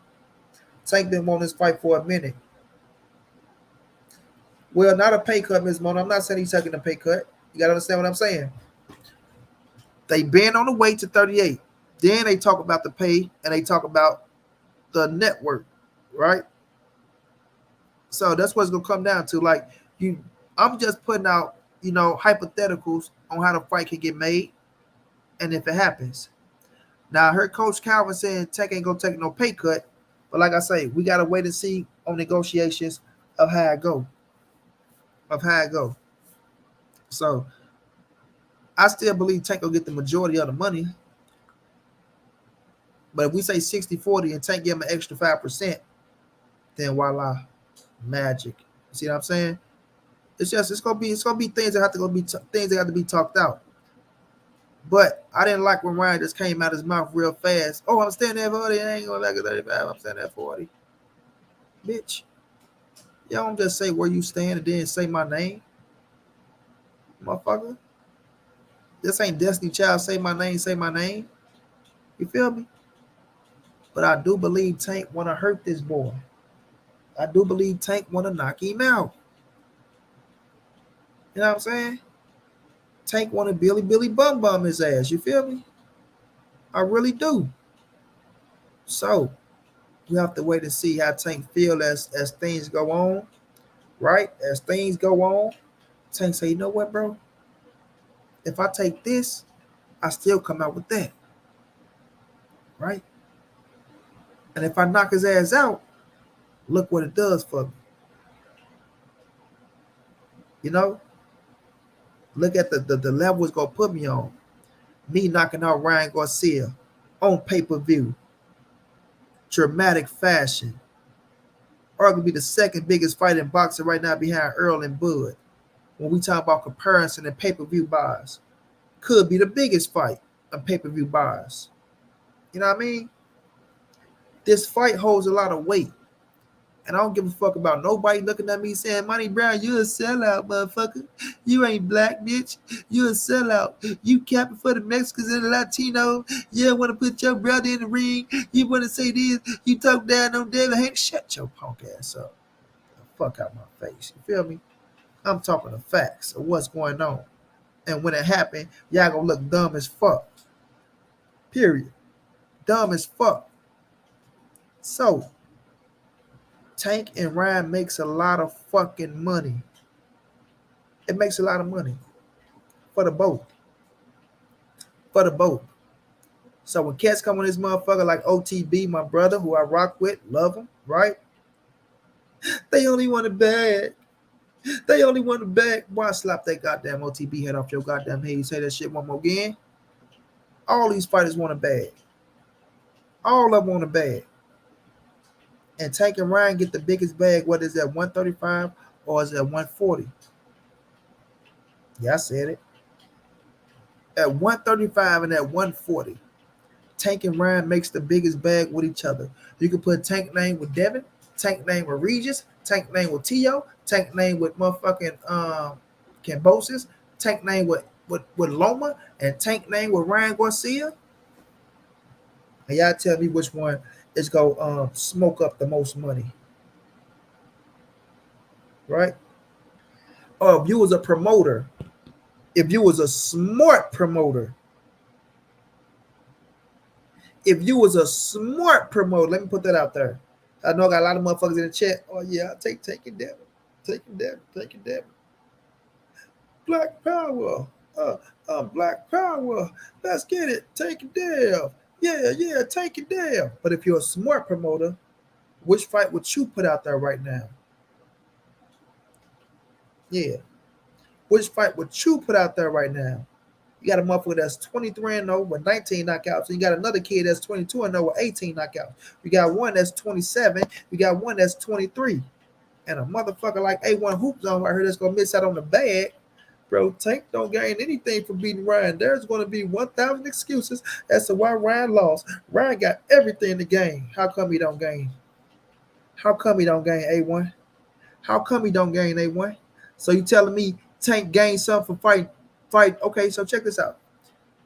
Tank been wanting this fight for a minute. Well, not a pay cut, Ms. Mona. I'm not saying he's taking a pay cut. You got to understand what I'm saying. They been on the way to 38. Then they talk about the pay and they talk about the network, right? So that's what it's going to come down to. Like, I'm just putting out, hypotheticals on how the fight can get made and if it happens. Now, I heard Coach Calvin saying Tank ain't going to take no pay cut. But like I say, we got to wait and see on negotiations of how it go. So I still believe Tank will get the majority of the money. But if we say 60-40 and Tank give him an extra 5%, then voila, magic. See what I'm saying? It's gonna be things that have to be talked out. But I didn't like when Ryan just came out his mouth real fast. Oh, I'm standing there 40. I ain't gonna like it 35. I'm standing there 40. Bitch. Y'all don't just say where you stand and then say my name. Motherfucker. This ain't Destiny Child. Say my name. You feel me? But I do believe Tank want to hurt this boy. I do believe Tank want to knock him out. You know what I'm saying? Tank want to Billy bum his ass. You feel me? I really do. So we have to wait and see how Tank feel as things go on. Right? As things go on, Tank say, you know what, bro? If I take this, I still come out with that. Right? And if I knock his ass out, look what it does for me. You know? Look at the level it's going to put me on. Me knocking out Ryan Garcia on pay-per-view. Dramatic fashion. Arguably the second biggest fight in boxing right now behind Errol and Bud. When we talk about comparison and pay-per-view buys. Could be the biggest fight on pay-per-view buys. You know what I mean? This fight holds a lot of weight. And I don't give a fuck about nobody looking at me saying, Montray-Brown, you a sellout, motherfucker. You ain't black, bitch. You a sellout. You capping for the Mexicans and the Latinos. You don't want to put your brother in the ring. You want to say this. You talk down on David Hank. Shut your punk ass up. Fuck out my face. You feel me? I'm talking the facts of what's going on. And when it happened, y'all gonna look dumb as fuck. Period. Dumb as fuck. So, Tank and Ryan makes a lot of fucking money. It makes a lot of money for the both. For the both. So when cats come on this motherfucker like OTB, my brother, who I rock with, love him, right? They only want a bag. They only want a bag. Why slap that goddamn OTB head off your goddamn head? You say that shit one more again. All these fighters want a bag. All of them want a bag. And Tank and Ryan get the biggest bag. What is that, 135 or is that 140? Yeah, I said it. At 135 and at 140, Tank and Ryan makes the biggest bag with each other. You can put Tank name with Devin, Tank name with Regis, Tank name with Tio, Tank name with motherfucking Cambosis, Tank name with Loma, and Tank name with Ryan Garcia. And y'all tell me which one is go smoke up the most money. Right? Or if you was a promoter, if you was a smart promoter, If you was a smart promoter, let me put that out there. I know I got a lot of motherfuckers in the chat. Oh yeah, take it down. Take it down. Take it down. Black power. Black power. Let's get it. Take it down. Yeah, take it down. But if you're a smart promoter, which fight would you put out there right now? Yeah. Which fight would you put out there right now? You got a motherfucker that's 23-0 with 19 knockouts. And you got another kid that's 22-0 with 18 knockouts. You got one that's 27. You got one that's 23. And a motherfucker like A1 Hoop Zone right here that's going to miss out on the bag. Bro, Tank don't gain anything from beating Ryan. There's going to be 1,000 excuses as to why Ryan lost. Ryan got everything to gain. How come he don't gain? How come he don't gain, A1? How come he don't gain, A1? So you telling me Tank gained something from fight? Okay, so check this out.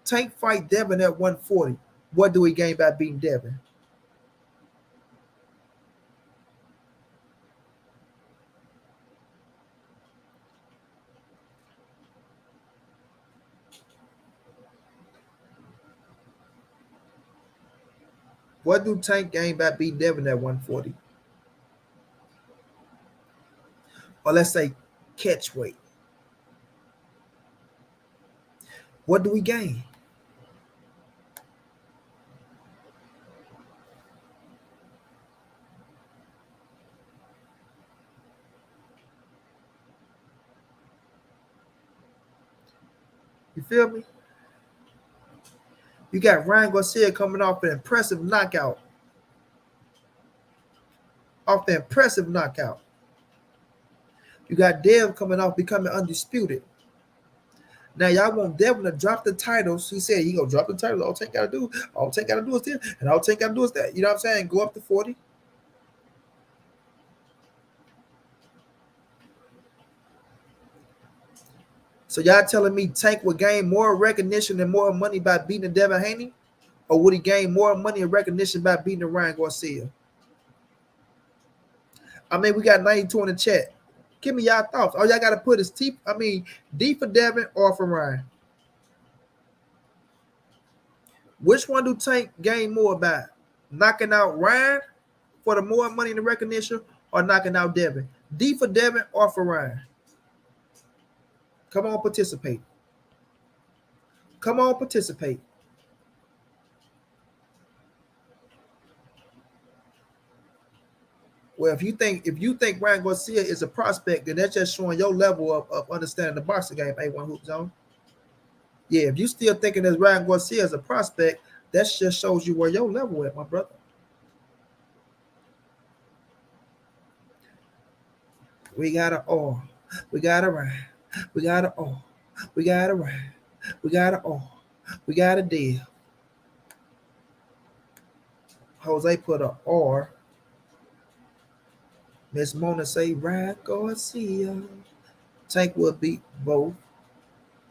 Tank fight Devin at 140. What do he gain by beating Devin? What do Tank gain by beating Devin at 140? Or let's say catch weight. What do we gain? You feel me? You got Ryan Garcia coming off an impressive knockout. You got Dev coming off becoming undisputed. Now y'all want Devin to drop the titles. He said he gonna drop the title. All Tank gotta do is this, and all Tank gotta do is that. You know what I'm saying? Go up to 40. So y'all telling me Tank would gain more recognition and more money by beating Devin Haney? Or would he gain more money and recognition by beating Ryan Garcia? I mean, we got 92 in the chat. Give me y'all thoughts. All y'all gotta put is D for Devin or for Ryan. Which one do Tank gain more by? Knocking out Ryan for the more money and the recognition, or knocking out Devin? D for Devin or for Ryan? Come on, participate. Come on, participate. Well, if you think Ryan Garcia is a prospect, then that's just showing your level of understanding the boxing game, A1 Hoop Zone. Yeah, if you still thinking that Ryan Garcia is a prospect, that just shows you where your level at, my brother. We got an R. We got a Ryan. We got an R. We got a Ryan. We got an R. We got a D. Jose put an R. Miss Mona say Ryan Garcia. Tank will beat both.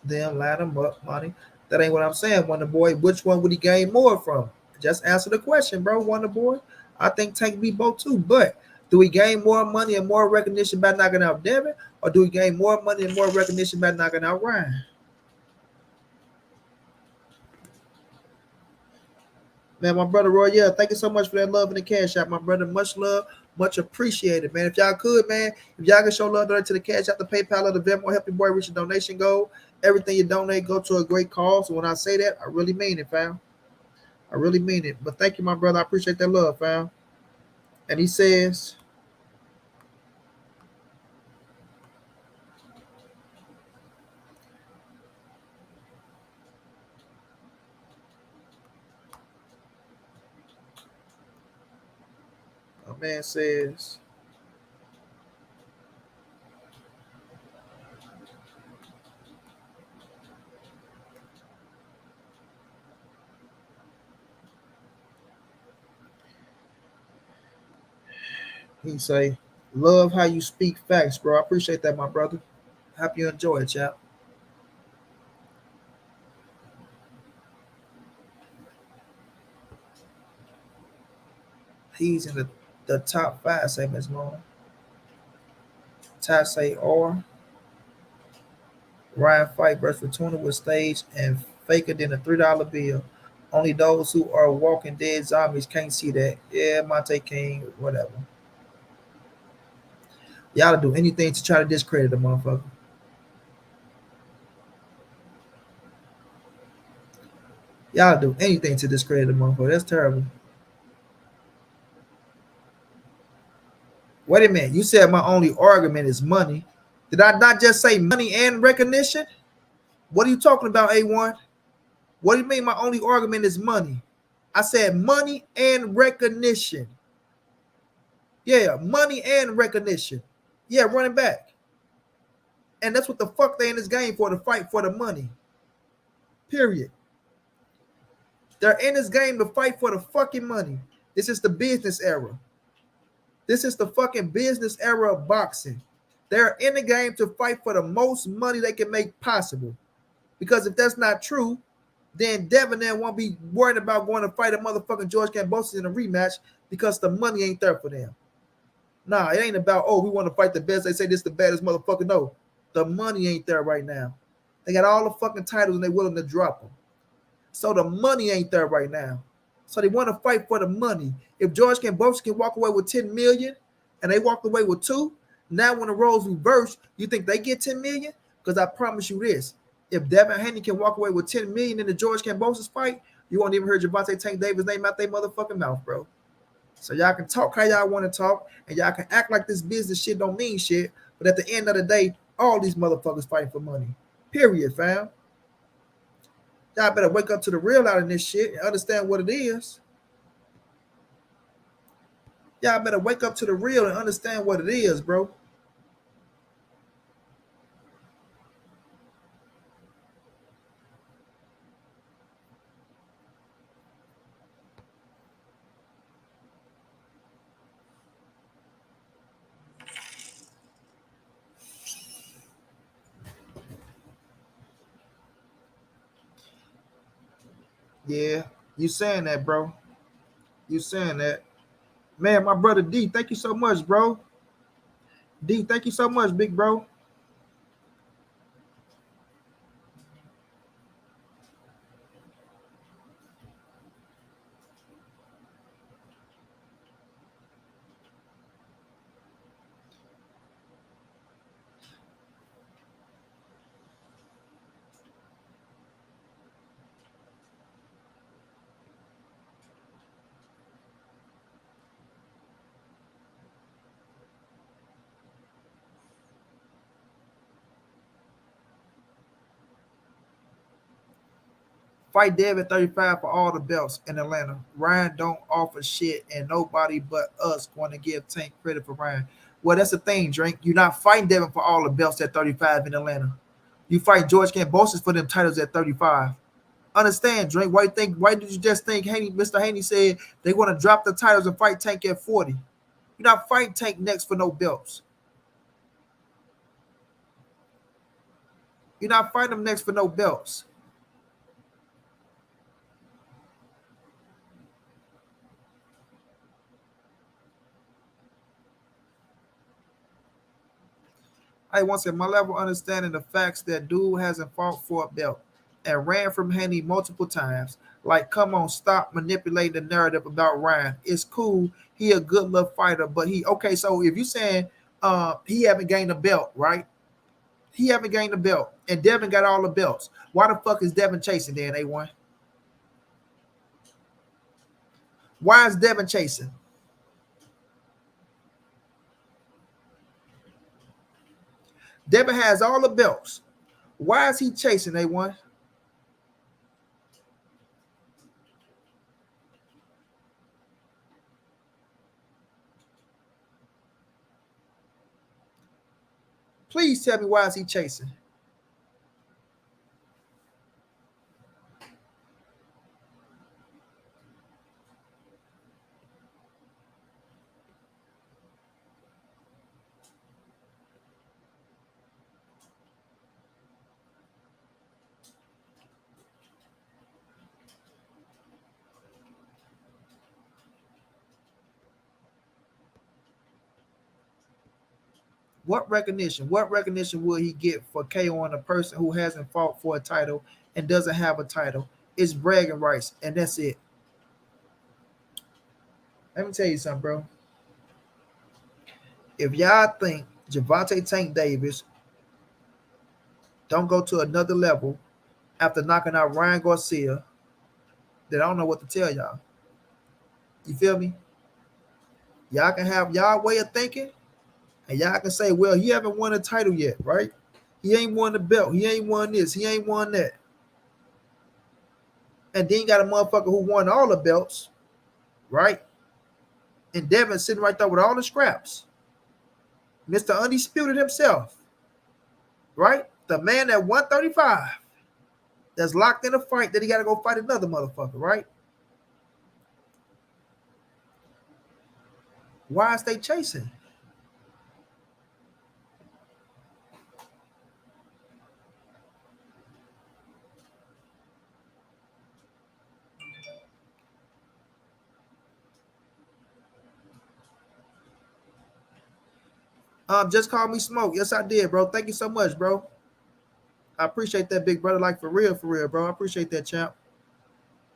Them line them up, money. That ain't what I'm saying, Wonder Boy. Which one would he gain more from? Just answer the question, bro, Wonder Boy. I think Tank beat both too, but do we gain more money and more recognition by knocking out Devin, or do we gain more money and more recognition by knocking out Ryan? Man, my brother Roy, yeah, thank you so much for that love and the cash out, my brother. Much love, much appreciated, man. If y'all could, man, if y'all can show love to the cash out, the PayPal or the Venmo, help your boy reach a donation goal. Everything you donate go to a great cause. So when I say that, I really mean it, fam. I really mean it. But thank you, my brother. I appreciate that love, fam. And he says, a man says, he say, love how you speak facts, bro. I appreciate that, my brother. Hope you enjoy it, chap. He's in the top 5, say Ms. Moore. Ty say R. Ryan fight versus Fortuna was staged and faker than a $3 bill. Only those who are walking dead zombies can't see that. Yeah, Monte King, whatever. Y'all do anything to try to discredit the motherfucker. Y'all do anything to discredit the motherfucker. That's terrible. Wait a minute. You said my only argument is money. Did I not just say money and recognition? What are you talking about, A1? What do you mean my only argument is money? I said money and recognition. Yeah, money and recognition. Yeah, running back. And that's what the fuck they in this game for, to fight for the money. Period. They're in this game to fight for the fucking money. This is the business era. This is the fucking business era of boxing. They're in the game to fight for the most money they can make possible. Because if that's not true, then Devin then won't be worried about going to fight a motherfucking George Kambosos in a rematch because the money ain't there for them. Nah, it ain't about, oh, we want to fight the best. They say this the baddest motherfucker. No, the money ain't there right now. They got all the fucking titles and they willing to drop them. So the money ain't there right now. So they want to fight for the money. If George Kambosos can walk away with 10 million and they walked away with 2, now when the roles reverse, you think they get 10 million? Because I promise you this. If Devin Haney can walk away with 10 million in the George Kambosos fight, you won't even hear Gervonta Tank Davis' name out their motherfucking mouth, bro. So y'all can talk how y'all want to talk, and y'all can act like this business shit don't mean shit. But at the end of the day, all these motherfuckers fighting for money. Period, fam. Y'all better wake up to the real out of this shit and understand what it is. Y'all better wake up to the real and understand what it is, bro. Yeah, you saying that, bro. You saying that. Man, my brother D, thank you so much, bro. D, thank you so much, big bro. Fight Dev at 35 for all the belts in Atlanta. Ryan don't offer shit, and nobody but us going to give Tank credit for Ryan. Well, that's the thing, Drink. You're not fighting Devin for all the belts at 35 in Atlanta. You fight George Kambosos for them titles at 35. Understand, Drink? Why did you just think Mr. Haney said they want to drop the titles and fight Tank at 40? You're not fighting Tank next for no belts. You're not fighting him next for no belts. I once said my level of understanding the facts that dude hasn't fought for a belt and ran from Haney multiple times. Like, come on, stop manipulating the narrative about Ryan. It's cool. He a good little fighter, but he okay. So if you saying he haven't gained a belt, right? He haven't gained a belt, and Devin got all the belts. Why the fuck is Devin chasing then, A1? Why is Devin chasing? Devin has all the belts. Why is he chasing, A1? Please tell me why is he chasing? What recognition? What recognition will he get for KOing a person who hasn't fought for a title and doesn't have a title? It's bragging rights, and that's it. Let me tell you something, bro. If y'all think Gervonta Tank Davis don't go to another level after knocking out Ryan Garcia, then I don't know what to tell y'all. You feel me? Y'all can have y'all way of thinking, and y'all can say, well, he haven't won a title yet, right? He ain't won the belt. He ain't won this. He ain't won that. And then you got a motherfucker who won all the belts, right? And Devin sitting right there with all the scraps. Mr. Undisputed himself, right? The man at 135 that's locked in a fight that he got to go fight another motherfucker, right? Why is they chasing? Just call me Smoke. Yes, I did, bro. Thank you so much, bro. I appreciate that, big brother. Like for real, bro. I appreciate that, champ.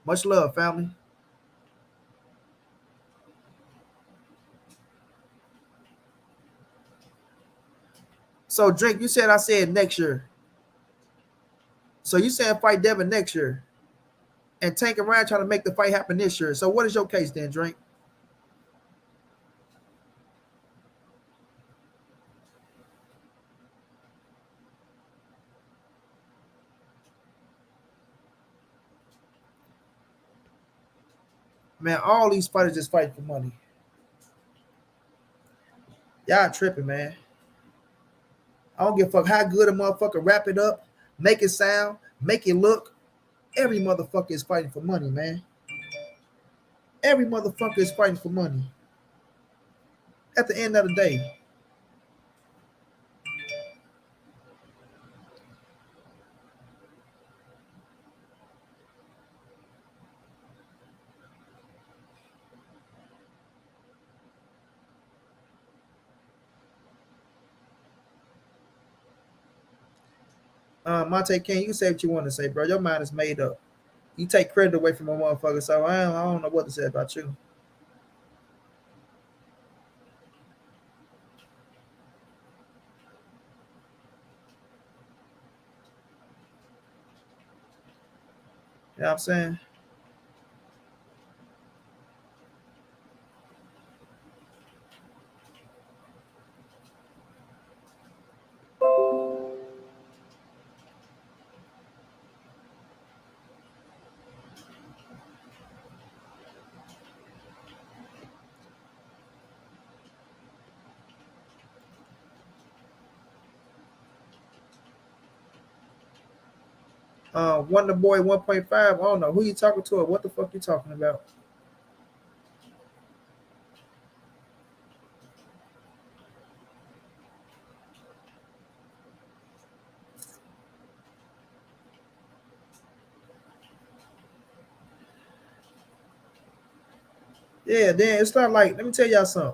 Much love, family. So, Drink, you said I said next year. So you saying fight Devin next year and Tank around trying to make the fight happen this year. So what is your case then, Drink? Man, all these fighters just fight for money. Y'all tripping, man. I don't give a fuck how good a motherfucker wrap it up, make it sound, make it look. Every motherfucker is fighting for money, man. Every motherfucker is fighting for money. At the end of the day. Monte King, you say what you want to say, bro. Your mind is made up. You take credit away from a motherfucker, so I don't know what to say about you. You know what I'm saying? Wonder Boy 1.5. I don't know who you talking to or what the fuck you talking about. Yeah, then it's not like, let me tell y'all something.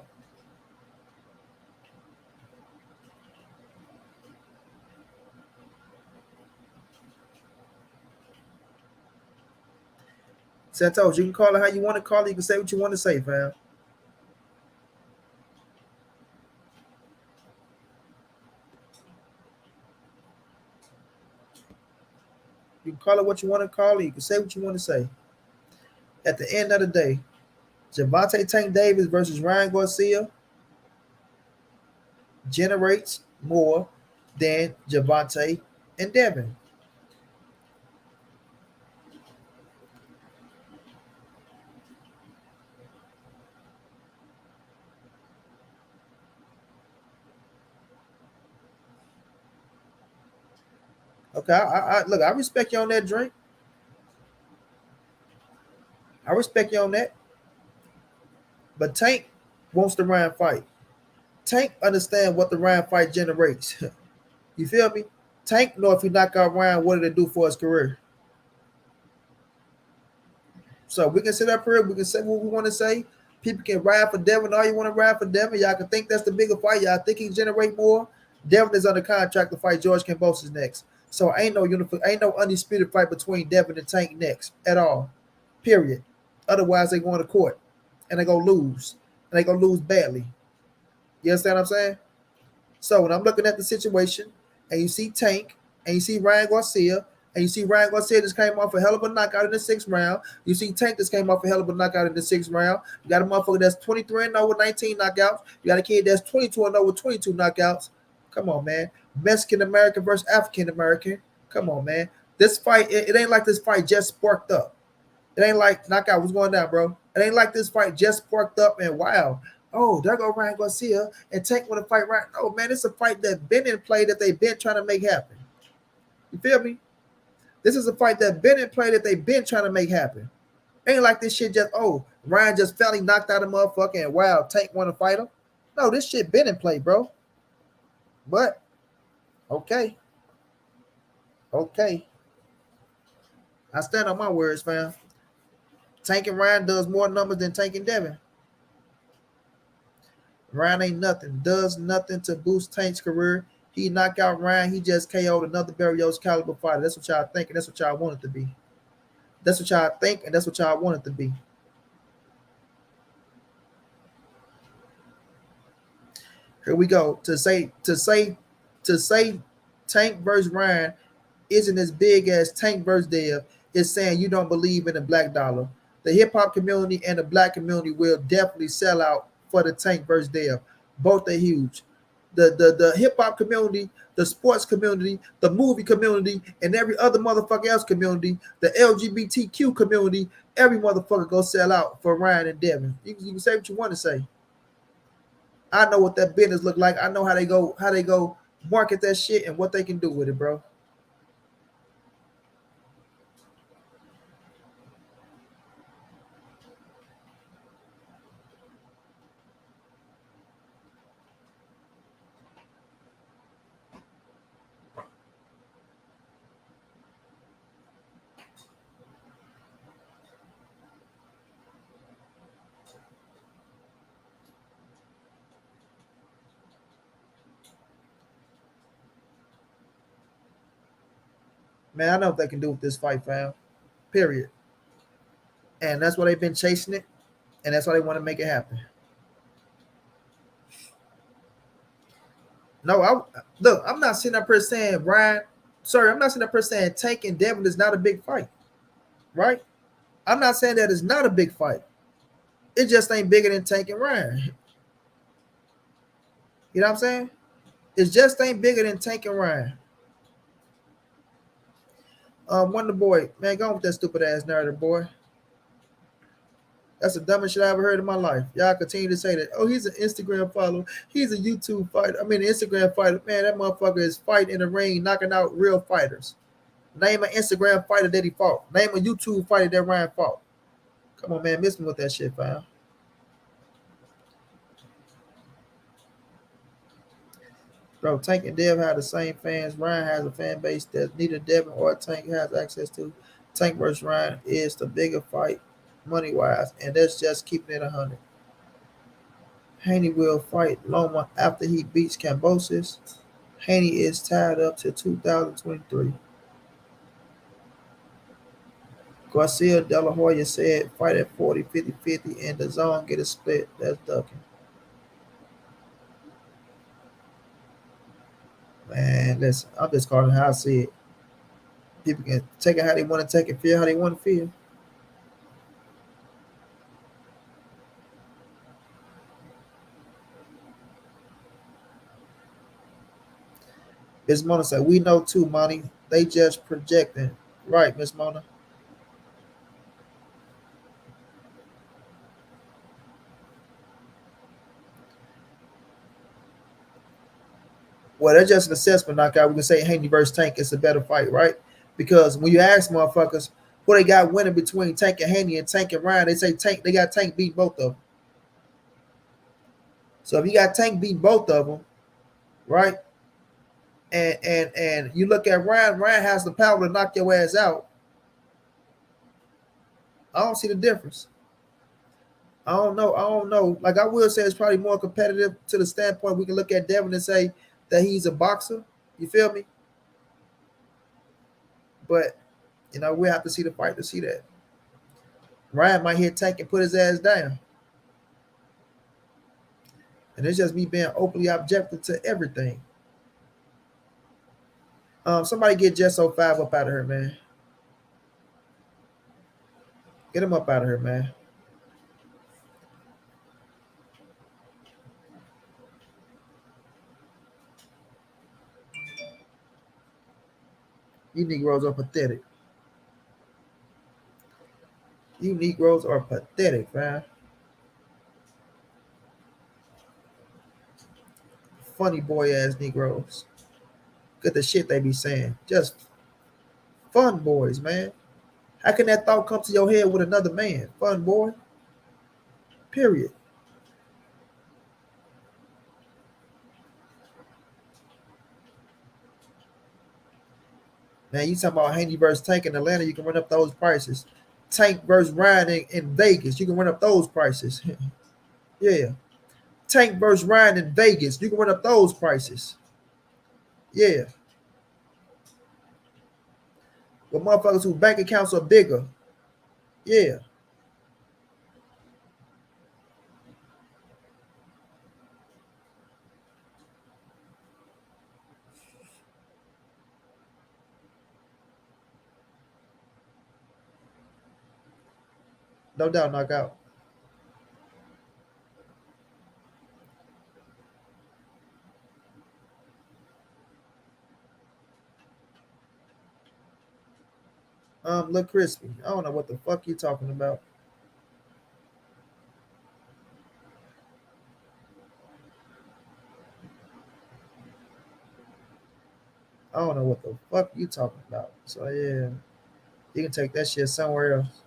Santos, you can call it how you want to call it. You can say what you want to say, fam. You can call it what you want to call it. You can say what you want to say. At the end of the day, Gervonta Tank Davis versus Ryan Garcia generates more than Gervonta and Devin. Okay, I look, I respect you on that, Drink. I respect you on that. But Tank wants the Ryan fight. Tank understand what the Ryan fight generates. You feel me? Tank know if he knock out Ryan, what did it do for his career? So we can sit up here, we can say what we want to say. People can ride for Devin. All you want to ride for Devin. Y'all can think that's the bigger fight. Y'all think he can generate more. Devin is under contract to fight George Kambosos next. So ain't no undisputed fight between Devin and Tank next at all. Period. Otherwise, they going to court and they gonna lose, and they gonna lose badly. You understand what I'm saying? So when I'm looking at the situation, and you see Tank, and you see Ryan Garcia, and you see Ryan Garcia just came off a hell of a knockout in the 6th round. You see Tank just came off a hell of a knockout in the 6th round. You got a motherfucker that's 23-0 with 19 knockouts. You got a kid that's 22-0 with 22 knockouts. Come on, man. Mexican American versus African American. Come on, man. This fight, it ain't like this fight just sparked up. It ain't like knockout was going down, bro. It ain't like this fight just sparked up and wow. Oh, there go Ryan Garcia and Tank want to fight right. Oh man, it's a fight that been in play that they've been trying to make happen. You feel me? This is a fight that been in play that they've been trying to make happen. Ain't like this shit just, oh, Ryan just finally knocked out a motherfucker and wow, Tank want to fight him. No, this shit been in play, bro. But okay. I stand on my words, fam. Tank and Ryan does more numbers than Tank and Devin. Ryan ain't nothing, does nothing to boost Tank's career. He knocked out Ryan. He just KO'd another Barrios caliber fighter. That's what y'all think, and that's what y'all want it to be. That's what y'all think, and that's what y'all want it to be. Here we go. To say Tank versus Ryan isn't as big as Tank versus Dev is saying you don't believe in the black dollar. The hip hop community and the black community will definitely sell out for the Tank versus Dev. Both are huge. The hip hop community, the sports community, the movie community, and every other motherfucker else community, the LGBTQ community, every motherfucker go sell out for Ryan and Devin. You can say what you want to say. I know what that business look like. I know how they go market that shit and what they can do with it, bro. Man, I know what they can do with this fight, fam. Period. And that's why they've been chasing it, and that's why they want to make it happen. No, look, I'm not sitting up here saying Ryan. Sorry, I'm not sitting up here saying Tank and Devin is not a big fight, right? I'm not saying that it's not a big fight. It just ain't bigger than Tank and Ryan. You know what I'm saying? It just ain't bigger than Tank and Ryan. Wonder Boy, man, go on with that stupid ass narrative, boy. That's the dumbest shit I ever heard in my life. Y'all continue to say that. Oh, he's an Instagram follower. He's a YouTube fighter. I mean, an Instagram fighter. Man, that motherfucker is fighting in the ring, knocking out real fighters. Name an Instagram fighter that he fought. Name a YouTube fighter that Ryan fought. Come on, man, miss me with that shit, fam. Bro, Tank and Dev have the same fans. Ryan has a fan base that neither Devin or Tank has access to. Tank versus Ryan is the bigger fight money-wise, and that's just keeping it 100. Haney will fight Loma after he beats Cambosis. Haney is tied up to 2023. Garcia De La Hoya said fight at 40, 50, 50, and the zone get a split. That's ducking. Man, listen, I'm just calling how I see it. People can take it how they want to take it, feel how they want to feel. Miss Mona said, we know too, Monty. They just projecting. Right, Miss Mona. Well, that's just an assessment knockout. We can say Haney versus Tank is a better fight, right? Because when you ask motherfuckers who they got winning between Tank and Haney and Tank and Ryan, they say Tank. They got Tank beat both of them. So if you got Tank beat both of them, right? And you look at Ryan. Ryan has the power to knock your ass out. I don't see the difference. I don't know. Like I will say, it's probably more competitive to the standpoint we can look at Devin and say that he's a boxer. You feel me? But you know, we have to see the fight to see that. Ryan might hit Tank and put his ass down. And it's just me being openly objective to everything. Somebody get Jesso 5 up out of here, man. Get him up out of here, man. You Negroes are pathetic. You Negroes are pathetic, man. Funny boy ass Negroes. Look at the shit they be saying. Just fun boys, man. How can that thought come to your head with another man? Fun boy. Period. Man, you talking about Haney versus Tank in Atlanta, you can run up those prices. Tank versus Ryan in Vegas, you can run up those prices. Yeah. Tank versus Ryan in Vegas, you can run up those prices. Yeah. With motherfuckers whose bank accounts are bigger. Yeah. No doubt, knockout. Look crispy. I don't know what the fuck you talking about. I don't know what the fuck you talking about. So yeah, you can take that shit somewhere else.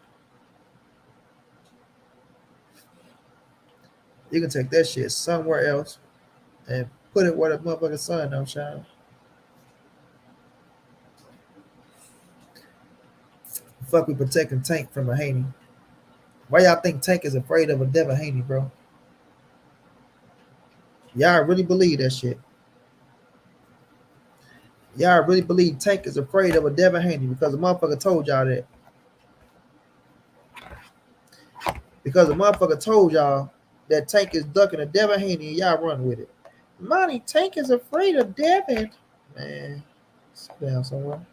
You can take that shit somewhere else and put it where the motherfucking sun don't shine. Fuck, we protecting Tank from a Haney. Why y'all think Tank is afraid of a Devin Haney, bro? Y'all really believe that shit? Y'all really believe Tank is afraid of a Devin Haney because the motherfucker told y'all that? Because the motherfucker told y'all that Tank is ducking a Devin Haney and y'all run with it. Monty, Tank is afraid of Devin. Man, sit down somewhere.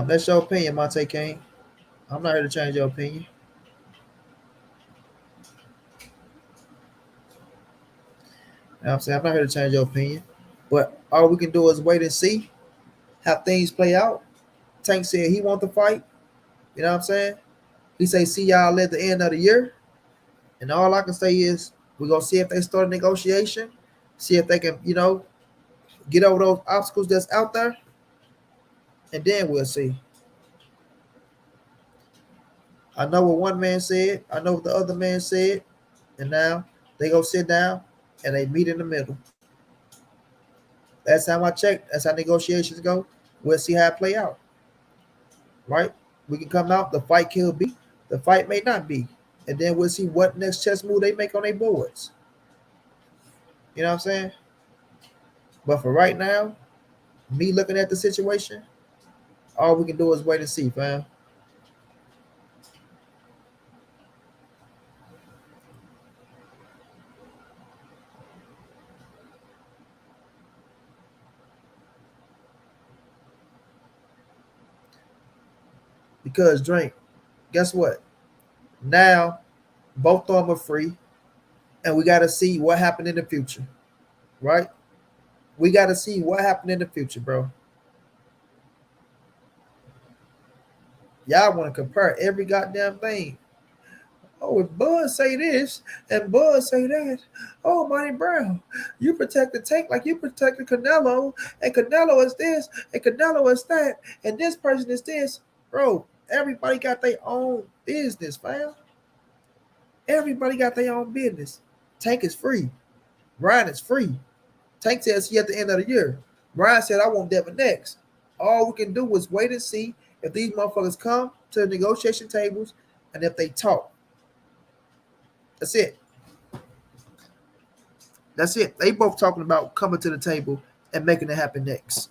That's your opinion, Monte King. I'm not here to change your opinion. You know what I'm saying? I'm not here to change your opinion. But all we can do is wait and see how things play out. Tank said he want to fight. You know what I'm saying? He say see y'all at the end of the year. And all I can say is we're gonna see if they start a negotiation, see if they can, get over those obstacles that's out there, and then we'll see. I know what one man said, I know what the other man said, and now they go sit down and they meet in the middle. That's how I check. That's how negotiations go. We'll see how it play out. Right? We can come out. The fight could be. The fight may not be. And then we'll see what next chess move they make on their boards. You know what I'm saying? But for right now, me looking at the situation, all we can do is wait and see, fam. Because Drink, guess what? Now both of them are free, and we got to see what happened in the future, right? We got to see what happened in the future, bro. Y'all want to compare every goddamn thing. Oh, if Bud say this and Bud say that, oh, montray-brown, you protect the Tank like you protect the Canelo, and Canelo is this, and Canelo is that, and this person is this. Bro, everybody got their own business, fam. Everybody got their own business. Tank is free. Ryan is free. Tank says he at the end of the year. Ryan said, I want Devin next. All we can do is wait and see if these motherfuckers come to the negotiation tables, and if they talk, that's it. That's it. They both talking about coming to the table and making it happen next.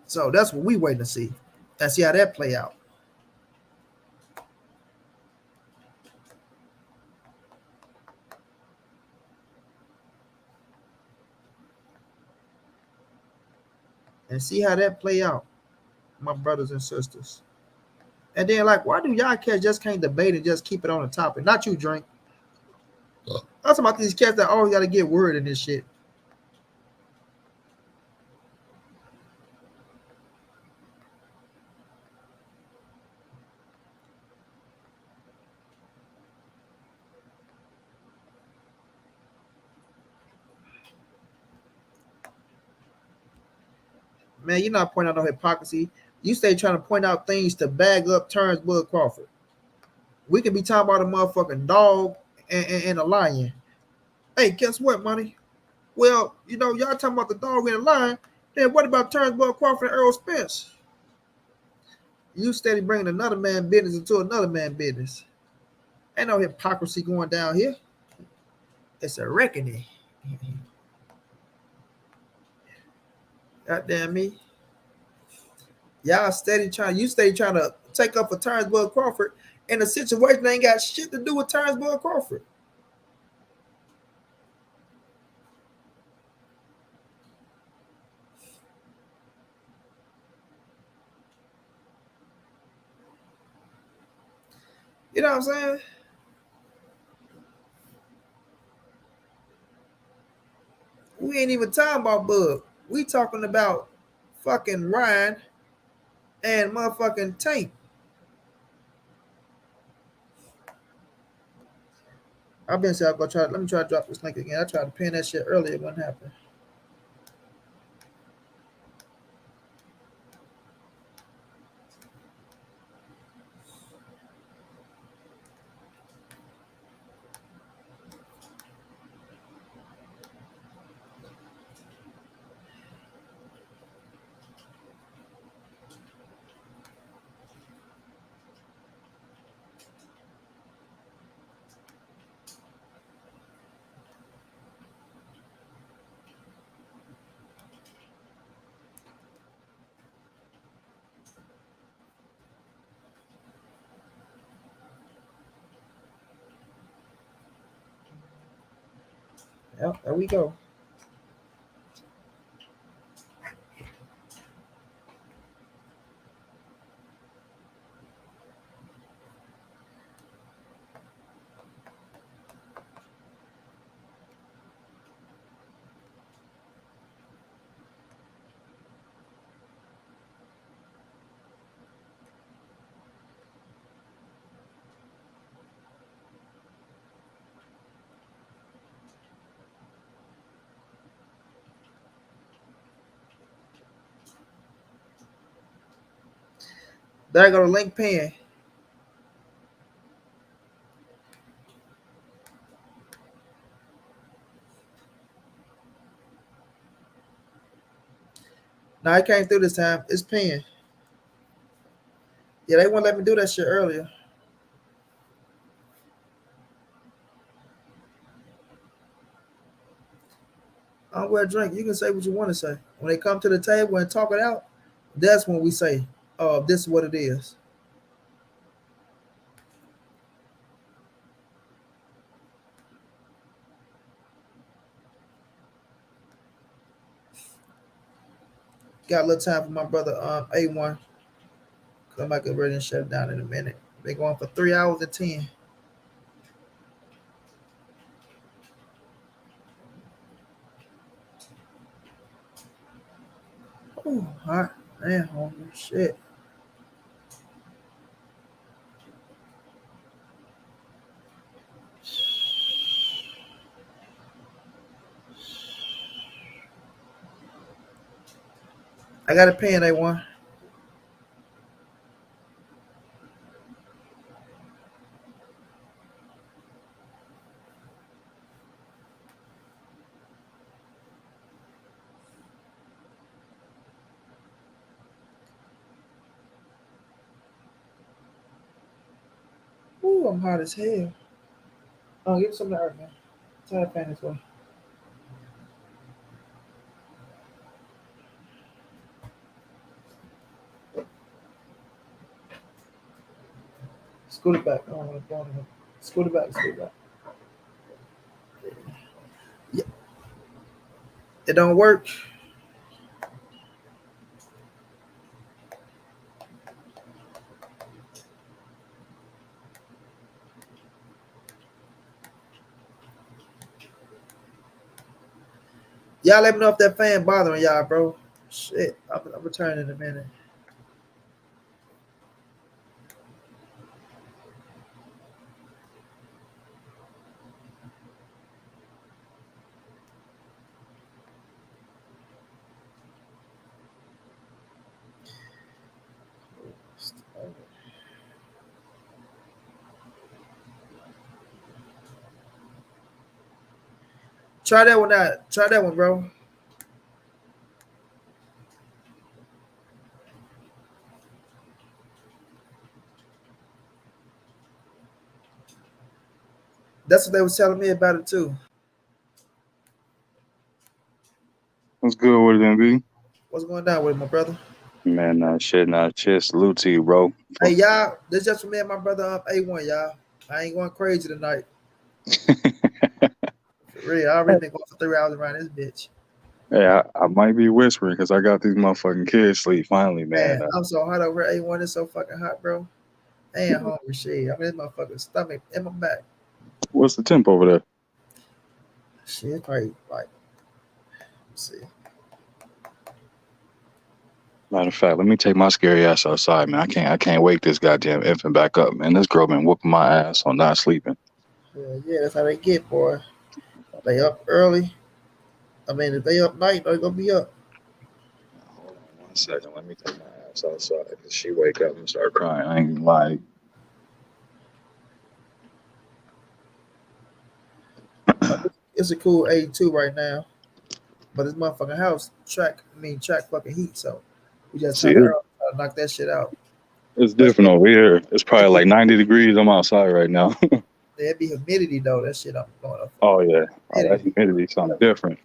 So that's what we waiting to see. And see how that play out. And see how that play out, my brothers and sisters. And then, like, why do y'all cats just can't debate and just keep it on the topic? Not you, Drink. I'm talking about these cats that always got to get word in this shit. Man, you're not pointing out no hypocrisy. You stay trying to point out things to bag up Terence Bud Crawford. We can be talking about a motherfucking dog and a lion. Hey, guess what, money? Well, y'all talking about the dog and the lion. Then what about Terence Bud Crawford and Errol Spence? You steady bringing another man business into another man business. Ain't no hypocrisy going down here. It's a reckoning. Goddamn me. You steady trying to take up for Terence Bud Crawford in a situation that ain't got shit to do with Terence Bud Crawford. You know what I'm saying? We ain't even talking about Bud. We talking about fucking Ryan and motherfucking Tank. I've been saying I'm gonna try. Let me try to drop this link again. I tried to pin that shit earlier. It wouldn't happen. Yep, there we go. There go the link pin. Now it came through this time. It's pinned. Yeah, they wouldn't let me do that shit earlier. I'm gonna drink. You can say what you want to say. When they come to the table and talk it out, that's when we say, "Oh, this is what it is." Got a little time for my brother A1. Cause I might get ready and shut it down in a minute. Been going for 3 hours and 10. Oh, hot. Man, holy shit. I got a pen, A1. Ooh, I'm hot as hell. Oh, give me some of that earth, man. Try that fan this way. Scoot it back. I don't want to go on it. Scoot it back. Scoot it back. Yeah. It don't work. Y'all let me know if that fan bothering y'all, bro. Shit, I'm returning in a minute. Try that one out. Try that one, bro. That's what they was telling me about it too. What's good with it, MB? What's going down with it, my brother? Man, shit. Salute to you, bro. Hey, y'all. This just for me and my brother A1, y'all. I ain't going crazy tonight. For real. I already been going for 3 hours around this bitch. Yeah, I might be whispering because I got these motherfucking kids sleep finally, man. I'm so hot over here. A1 is so fucking hot, bro. I ain't hungry shit. I mean, this motherfucking stomach in my back. What's the temp over there? Shit, probably like, let's see. Matter of fact, let me take my scary ass outside, man. I can't wake this goddamn infant back up, man. This girl been whooping my ass on not sleeping. Yeah, that's how they get, boy. They up early. I mean, if they up night, they're gonna be up. Hold on 1 second. Let me take my ass outside because she wake up and start crying. I ain't gonna lie. It's a cool 82 right now, but this motherfucking house track fucking heat. So we just trying to knock that shit out. It's different over here. It's probably like 90 degrees. I'm outside right now. There'd be humidity though. That shit I'm going up. Oh yeah, that humidity something different.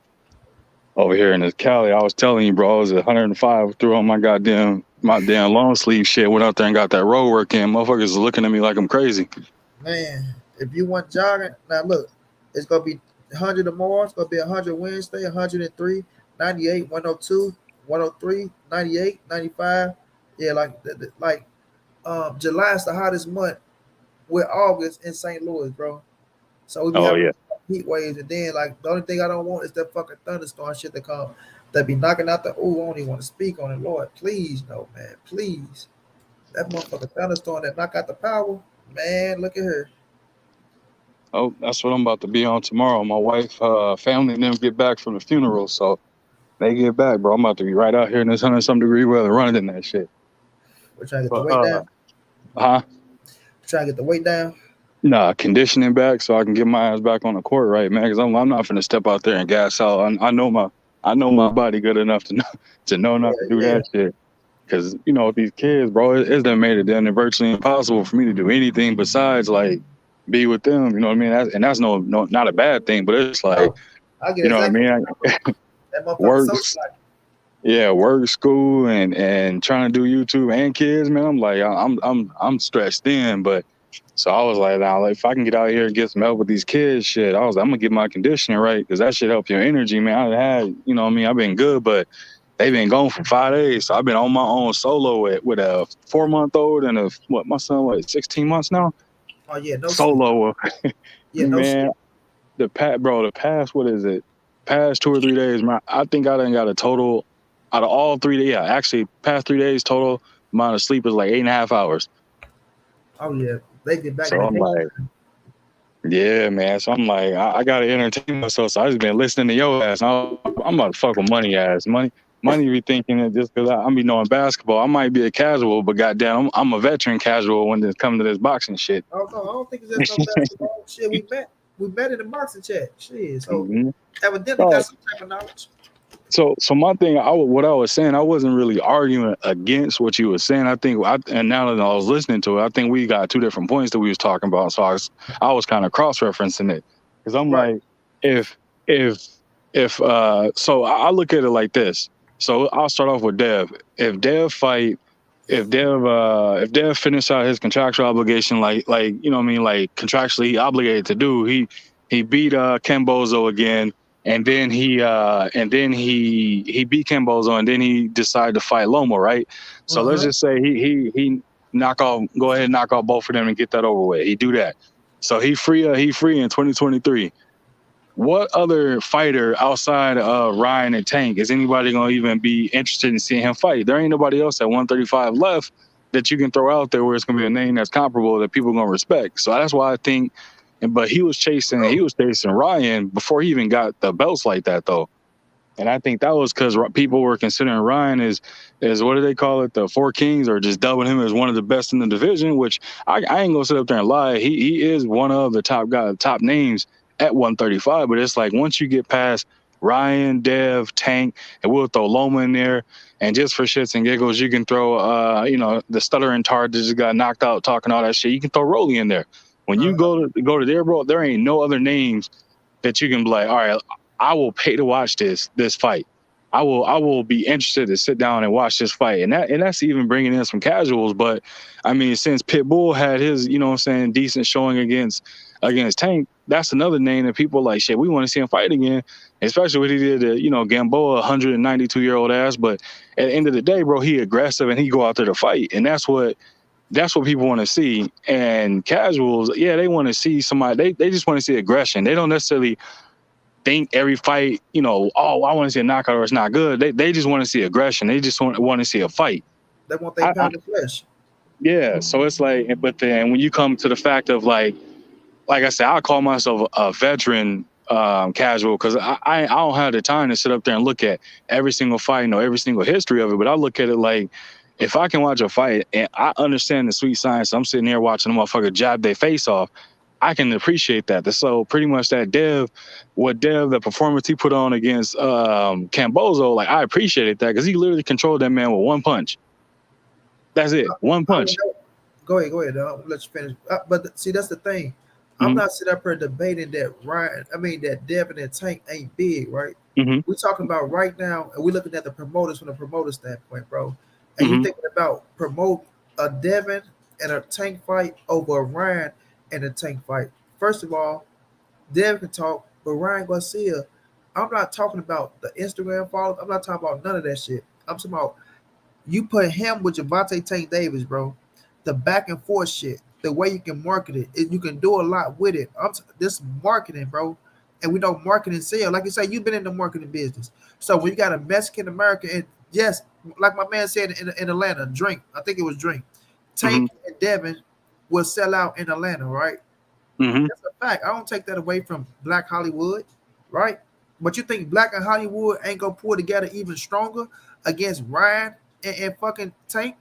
Over here in this Cali, I was telling you, bro, I was at 105, threw on my damn long sleeve shit, went out there and got that road work in. Motherfuckers is looking at me like I'm crazy. Man, if you want jogging, now look, it's gonna be 100 tomorrow. It's gonna be 100 Wednesday, 103, 98, 102, 103, 98, 95. Yeah, like July is the hottest month with August in St. Louis, bro. So we be having heat waves, and then like the only thing I don't want is that fucking thunderstorm shit that come that be knocking out the. I don't even want to speak on it, Lord. Please, no, man, please. That motherfucking thunderstorm that knock out the power, man. Look at her. Oh, that's what I'm about to be on tomorrow. My wife, family, and them get back from the funeral, so they get back, bro. I'm about to be right out here in this 100-some degree weather, running in that shit. We're trying to get the weight down. Huh? Trying to get the weight down. Nah, conditioning back so I can get my ass back on the court, right, man? Because I'm not finna step out there and gas out. I know my body good enough to know not to do that shit. Because with these kids, bro, it's done made it then virtually impossible for me to do anything besides like be with them. You know what I mean? That's no not a bad thing, but it's like I get exactly what I mean. That work, work, school, and trying to do YouTube and kids, man. I'm like I'm stretched thin, but. So I was like, now, if I can get out here and get some help with these kids, shit, I was like, I'm gonna get my conditioning right because that shit help your energy, man. I've been good, but they've been gone for 5 days, so I've been on my own solo with a 4-month-old and my son 16 months now. Oh yeah, no solo. Yeah, no man. The past what is it? Past 2 or 3 days, man. I think I done got a total out of all 3 days. Yeah, actually, past 3 days total amount of sleep is like 8.5 hours. Oh yeah. They get back. So I'm like, yeah, man. So I'm like, I gotta entertain myself. So I just been listening to your ass. I'm about to fuck with money ass. Money be thinking that just because I'm be knowing basketball, I might be a casual, but goddamn, I'm a veteran casual when it comes to this boxing shit. Oh no, I don't think it's just no basketball shit. We met in the boxing chat. Shit. So evidently got some type of knowledge. So my thing, what I was saying, I wasn't really arguing against what you were saying. And now that I was listening to it, I think we got two different points that we was talking about. So I was kind of cross referencing it because I'm Right. like, if if so I look at it like this. So I'll start off with Dev. If Dev fight, if Dev finish out his contractual obligation, like you know what I mean, like contractually obligated to do, he beat Ken Bozo again. And then he beat Kimbozo, and then he decided to fight Lomo, right? So let's just say he go ahead and knock off both of them and get that over with. He do that. So he free in 2023. What other fighter outside of Ryan and Tank is anybody gonna even be interested in seeing him fight? There ain't nobody else at 135 left that you can throw out there where it's gonna be a name that's comparable that people are gonna respect. So that's why I think. But he was chasing Ryan before he even got the belts like that, though. And I think that was because people were considering Ryan as what do they call it, the Four Kings, or just dubbing him as one of the best in the division. Which I ain't gonna sit up there and lie. He is one of the top names at 135. But it's like once you get past Ryan, Dev, Tank, and we'll throw Loma in there. And just for shits and giggles, you can throw the stuttering tard that just got knocked out talking all that shit. You can throw Rolly in there. When you go to there, bro, there ain't no other names that you can be like, all right, I will pay to watch this fight. I will be interested to sit down and watch this fight. And that's even bringing in some casuals. But I mean, since Pitbull had his, you know what I'm saying, decent showing against Tank, that's another name that people like, shit, we want to see him fight again. Especially what he did to, Gamboa, 192-year-old ass. But at the end of the day, bro, he aggressive and he go out there to fight. And that's what people want to see. And casuals, yeah, they want to see somebody. They just want to see aggression. They don't necessarily think every fight, oh, I want to see a knockout or it's not good. They just want to see aggression. They just want to see a fight. They want their pound of flesh. Yeah. So it's like, but then when you come to the fact of like I said, I call myself a veteran casual because I don't have the time to sit up there and look at every single fight, every single history of it. But I look at it like, if I can watch a fight and I understand the sweet science, I'm sitting here watching a motherfucker jab their face off, I can appreciate that. So pretty much that the performance he put on against Cambozo, like I appreciated that because he literally controlled that man with one punch. That's it, one punch. Go ahead. I'll let you finish. But see, that's the thing. I'm not sitting up here debating that Devin and Tank ain't big, right? We're talking about right now, and we're looking at the promoters from the promoter standpoint, bro. And you're thinking about promote a Devin and a Tank fight over a Ryan and a Tank fight. First of all, Devin can talk, but Ryan Garcia, I'm not talking about the Instagram followers. I'm not talking about none of that shit. I'm talking about you put him with Javante Tank Davis, bro. The back and forth shit, the way you can market it, you can do a lot with it. This marketing, bro. And we know marketing sell. Like you say, you've been in the marketing business. So when you got a Mexican American, and yes, like my man said in Atlanta, I think it was Drink. Tank and Devin will sell out in Atlanta, right? That's a fact. I don't take that away from Black Hollywood, right? But you think Black and Hollywood ain't gonna pull together even stronger against Ryan and fucking Tank,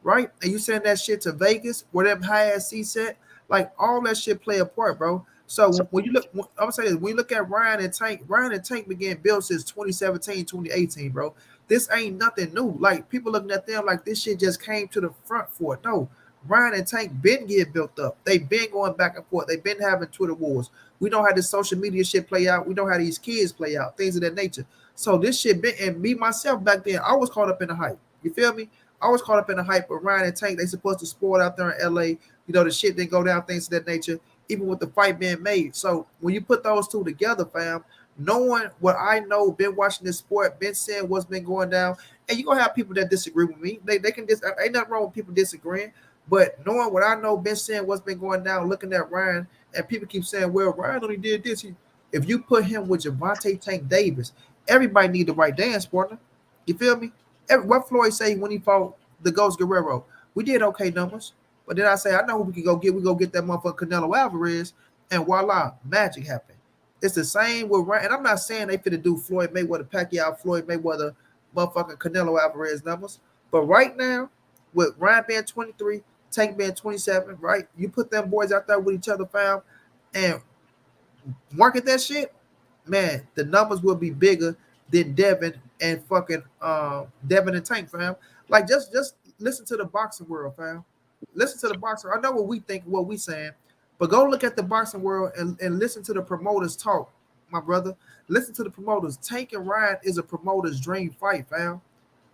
right? And you send that shit to Vegas where them high ass seats set, like all that shit play a part, bro. So when you look, I'm gonna say this, when you look at Ryan and Tank began built since 2017, 2018, bro. This ain't nothing new. Like people looking at them like this shit just came to the front for it. No, Ryan and Tank been getting built up. They've been going back and forth. They've been having Twitter wars. We know how this social media shit play out. We know how these kids play out, things of that nature. So this shit been, and me myself back then, I was caught up in the hype. You feel me? I was caught up in the hype of Ryan and Tank. They supposed to sport out there in LA. The shit didn't go down, things of that nature, even with the fight being made. So when you put those two together, fam, knowing what I know, been watching this sport, been seeing what's been going down, and you're gonna have people that disagree with me. They can ain't nothing wrong with people disagreeing, but knowing what I know, been seeing what's been going down, looking at Ryan, and people keep saying, well, Ryan only did this. If you put him with Javante Tank Davis, everybody need the right dance partner. You feel me? What Floyd say when he fought the Ghost Guerrero, we did okay numbers. But then I say, I know who we can go get. We go get that motherfucker Canelo Alvarez, and voila, magic happened. It's the same with Ryan. And I'm not saying they finna do Floyd Mayweather, Pacquiao, Floyd Mayweather, motherfucking Canelo Alvarez numbers. But right now, with Ryan being 23, Tank being 27, right? You put them boys out there with each other, fam, and market that shit, man, the numbers will be bigger than Devin and fucking Devin and Tank, fam. Like just listen to the boxing world, fam. Listen to the boxer. I know what we think, what we saying, but go look at the boxing world and listen to the promoters talk, my brother. Listen to the promoters. Tank and Ryan is a promoter's dream fight, fam.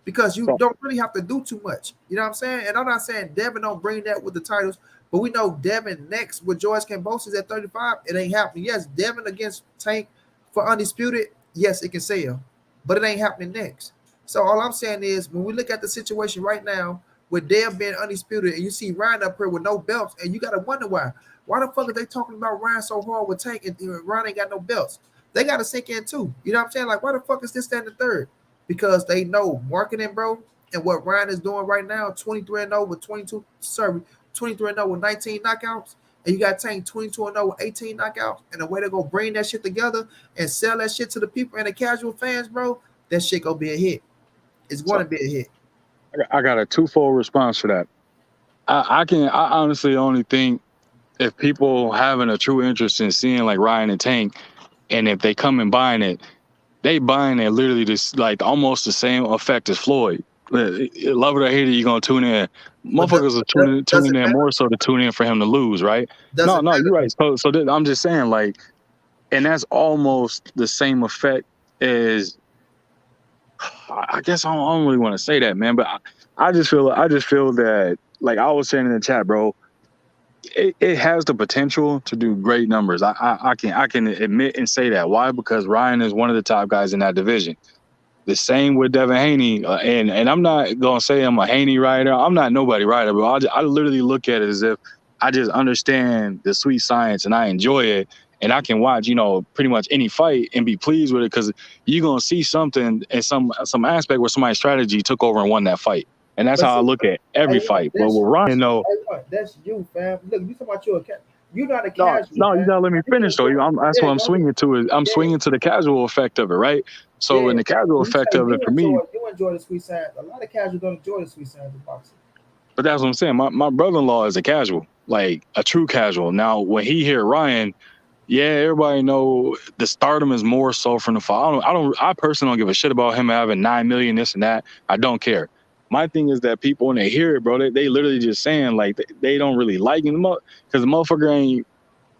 Because you So don't really have to do too much. You know what I'm saying? And I'm not saying Devin don't bring that with the titles, but we know Devin next with George Kambosos at 35. It ain't happening. Yes, Devin against Tank for undisputed. Yes, it can sell, but it ain't happening next. So all I'm saying is when we look at the situation right now with Dev being undisputed and you see Ryan up here with no belts, and you gotta wonder why. Why the fuck are they talking about Ryan so hard with Tank and Ryan ain't got no belts? They gotta sink in too. You know what I'm saying? Like, why the fuck is this stand the third? Because they know marketing, bro, and what Ryan is doing right now, 23-0 with 23-0 with 19 knockouts, and you got Tank 22-0 with 18 knockouts, and the way they're gonna bring that shit together and sell that shit to the people and the casual fans, bro, that shit gonna be a hit. It's gonna be a hit. I got a twofold response for that. I honestly only think if people having a true interest in seeing like Ryan and Tank, and if they come and buying it, they buying it literally just like almost the same effect as Floyd. Love it or hate it, you're gonna tune in. Motherfuckers are tuning in more so to tune in for him to lose, right? No, you're right. So I'm just saying, like, and that's almost the same effect as. I guess I don't really want to say that, man, but I just feel that, like I was saying in the chat, bro, it has the potential to do great numbers. I can admit and say that. Why? Because Ryan is one of the top guys in that division. The same with Devin Haney, and I'm not gonna say I'm a Haney rider. I'm not nobody rider, but I literally look at it as if I just understand the sweet science and I enjoy it, and I can watch, pretty much any fight and be pleased with it because you're gonna see something in some aspect where somebody's strategy took over and won that fight, and that's how I look at every fight. But with Ryan, though, that's you, fam. Look, you talking about you're not a casual. No, you gotta let me finish though. That's what I'm swinging to. I'm swinging to the casual effect of it, right? So in the casual effect of it, for me, you enjoy the sweet science. A lot of casuals don't enjoy the sweet science of boxing. But that's what I'm saying. My brother-in-law is a casual, like a true casual. Now, when he hear Ryan, yeah, everybody know the stardom is more so from the fall. I personally don't give a shit about him having 9 million, this and that. I don't care. My thing is that people, when they hear it, bro, they literally just saying like they don't really like him because the motherfucker ain't,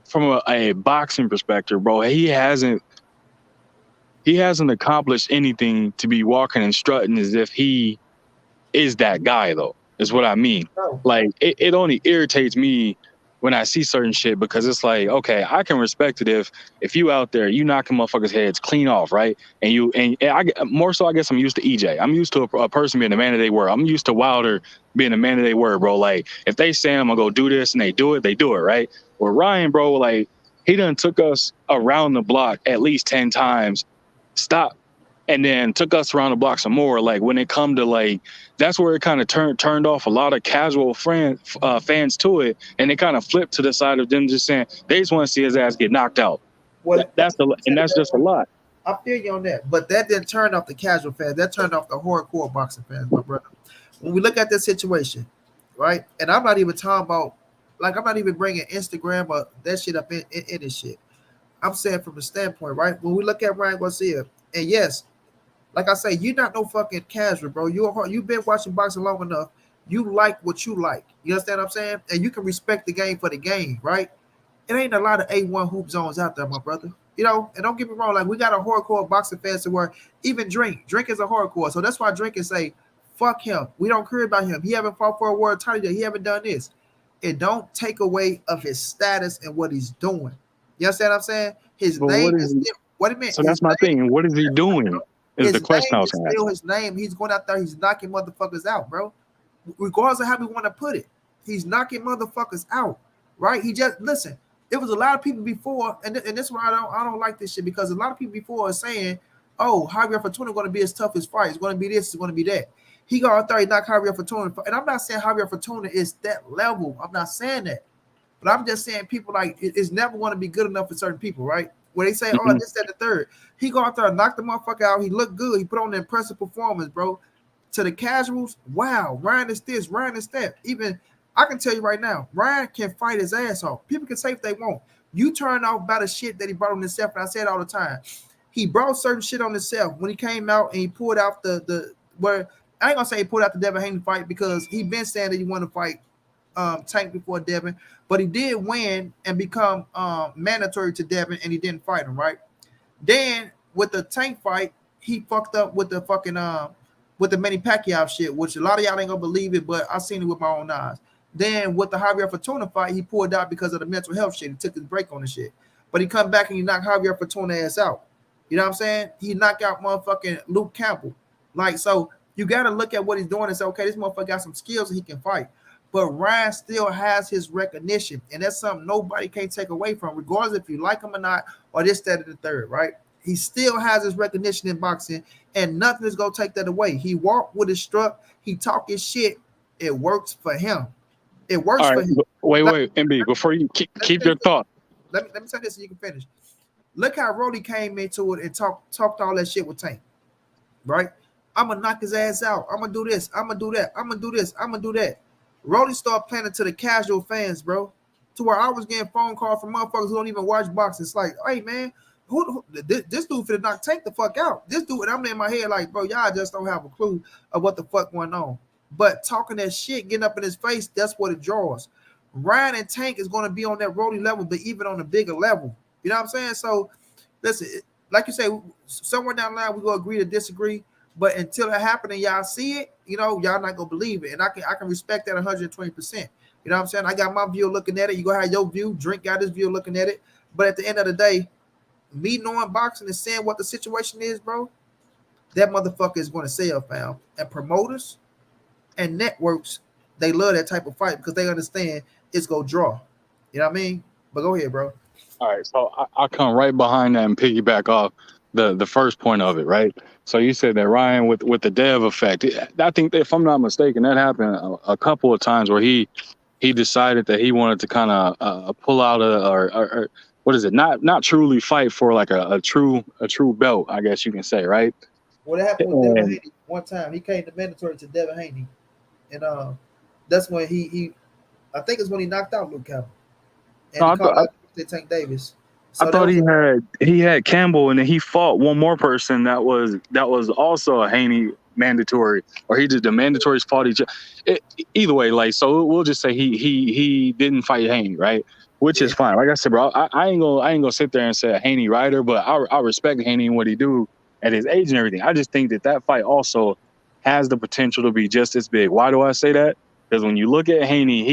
from a boxing perspective, bro. He hasn't accomplished anything to be walking and strutting as if he is that guy, though, is what I mean. No. Like, it only irritates me when I see certain shit because it's like, okay, I can respect it if you out there, you knocking motherfuckers' heads clean off, right? And I more so, I guess I'm used to EJ. I'm used to a person being a man of their word. I'm used to Wilder being a man of their word, bro. Like, if they say I'm gonna go do this and they do it, right? Or Ryan, bro, like, he done took us around the block at least 10 times, stopped, and then took us around the block some more. Like, when it come to, like, that's where it kind of turned off a lot of casual fans to it, and it kind of flipped to the side of them just saying they just want to see his ass get knocked out. Well, that's just a lot. I feel you on that, but that didn't turn off the casual fans. That turned off the hardcore boxing fans, my brother. When we look at this situation, right, and I'm not even talking about, like, I'm not even bringing Instagram or that shit up in this shit. I'm saying from the standpoint, right, when we look at Ryan Garcia, and yes, like I say, you're not no fucking casual, bro. You've been watching boxing long enough. You like what you like. You understand what I'm saying? And you can respect the game for the game, right? It ain't a lot of A1 hoop zones out there, my brother. And don't get me wrong, like, we got a hardcore boxing fans to where even Drink is a hardcore. So that's why Drink can say, fuck him. We don't care about him. He haven't fought for a world title yet. He haven't done this. It don't take away of his status and what he's doing. You understand what I'm saying? His name is what it meant. So that's my thing. What is he doing? Is the question I was asking. Still his name. He's going out there. He's knocking motherfuckers out, bro. Regardless of how we want to put it, he's knocking motherfuckers out, right? He just listen. It was a lot of people before, and this is why I don't like this shit, because a lot of people before are saying, "Oh, Javier Fortuna going to be his toughest fight. It's going to be this. It's going to be that." He got out there. He knocked Javier Fortuna, and I'm not saying Javier Fortuna is that level. I'm not saying that, but I'm just saying people like it's never going to be good enough for certain people, right? Where they say, "Oh, this, that, the third." He go out there and knock the motherfucker out. He looked good. He put on an impressive performance, bro. To the casuals, wow, Ryan is this, Ryan is that. Even I can tell you right now, Ryan can fight his ass off. People can say if they want. You turn off about the shit that he brought on himself, and I say it all the time. he brought certain shit on himself when he came out and he pulled out the where I ain't gonna say he pulled out the Devin Haney fight because he been saying that he wanted to fight Tank before Devin, but he did win and become mandatory to Devin, and he didn't fight him, right? Then with the Tank fight, he fucked up with the fucking with the Manny Pacquiao shit, which a lot of y'all ain't gonna believe it, but I seen it with my own eyes. Then with the Javier Fortuna fight, he pulled out because of the mental health shit. He took his break on the shit, but he come back and he knocked Javier Fortuna ass out. You know what I'm saying? He knocked out motherfucking Luke Campbell. Like, so you got to look at what he's doing and say, okay, this motherfucker got some skills and he can fight. But Ryan still has his recognition, and that's something nobody can take away from, regardless if you like him or not, or this, that, or the third, right? He still has his recognition in boxing, and nothing is going to take that away. He walked with his strut. He talk his shit. It works for him. It works for him. Wait, MB, before you keep your thought. Let me say this so you can finish. Look how Rolly came into it and talked all that shit with Tank, right? I'm going to knock his ass out. I'm going to do this. I'm going to do that. I'm going to do this. I'm going to do that. Rolly started playing to the casual fans, bro, to where I was getting phone calls from motherfuckers who don't even watch boxing. It's like, hey, man, this dude finna knock Tank the fuck out. This dude, and I'm in my head like, bro, y'all just don't have a clue of what the fuck going on. But talking that shit, getting up in his face, that's what it draws. Ryan and Tank is going to be on that Rolly level, but even on a bigger level. You know what I'm saying? So, listen, like you say, somewhere down the line, we're going to agree to disagree. But until it happens and y'all see it, you know, y'all not going to believe it. And I can respect that 120%. You know what I'm saying? I got my view looking at it. You going to have your view. Drink got his view looking at it. But at the end of the day, me knowing boxing and saying what the situation is, bro, that motherfucker is going to sell, fam. And promoters and networks, they love that type of fight because they understand it's going to draw. You know what I mean? But go ahead, bro. All right, so I'll come right behind that and piggyback off the first point of it, right? So you said that Ryan with the Dev effect. I think that, if I'm not mistaken, that happened a couple of times where he decided that he wanted to kind of pull out or what is it? Not truly fight for like a true belt, I guess you can say, right? What happened with Devin Haney one time? He came to mandatory to Devin Haney, and that's when he I think it's when he knocked out Luke Campbell. And no, he called out Tank Davis. So I thought he had Campbell, and then he fought one more person that was also a Haney mandatory, or he did the mandatories fought each other. Either way, like, so we'll just say he didn't fight Haney, right? Which is fine. Like I said, bro, I ain't gonna sit there and say a Haney rider, but I respect Haney and what he do at his age and everything. I just think that fight also has the potential to be just as big. Why do I say that? Because when you look at Haney,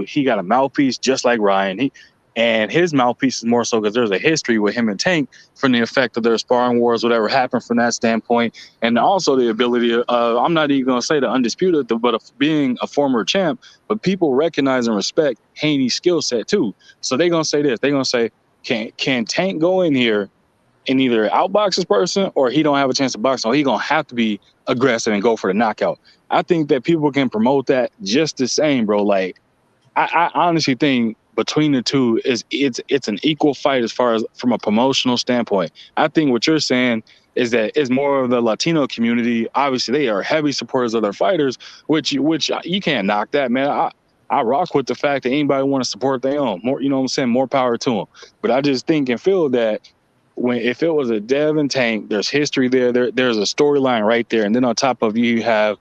he got a mouthpiece just like Ryan. And his mouthpiece is more so because there's a history with him and Tank from the effect of their sparring wars, whatever happened from that standpoint. And also the ability of, I'm not even going to say the undisputed, but of being a former champ, but people recognize and respect Haney's skill set too. So they're going to say this. They're going to say, can Tank go in here and either outbox this person or he don't have a chance to box? So he's going to have to be aggressive and go for the knockout. I think that people can promote that just the same, bro. Like, I honestly think between the two it's an equal fight as far as from a promotional standpoint. I think what you're saying is that it's more of the Latino community. Obviously, they are heavy supporters of their fighters, which you can't knock that, man. I rock with the fact that anybody want to support their own. More, you know what I'm saying? More power to them. But I just think and feel that if it was a Dev and Tank, there's history there. There's a storyline right there, and then on top of you have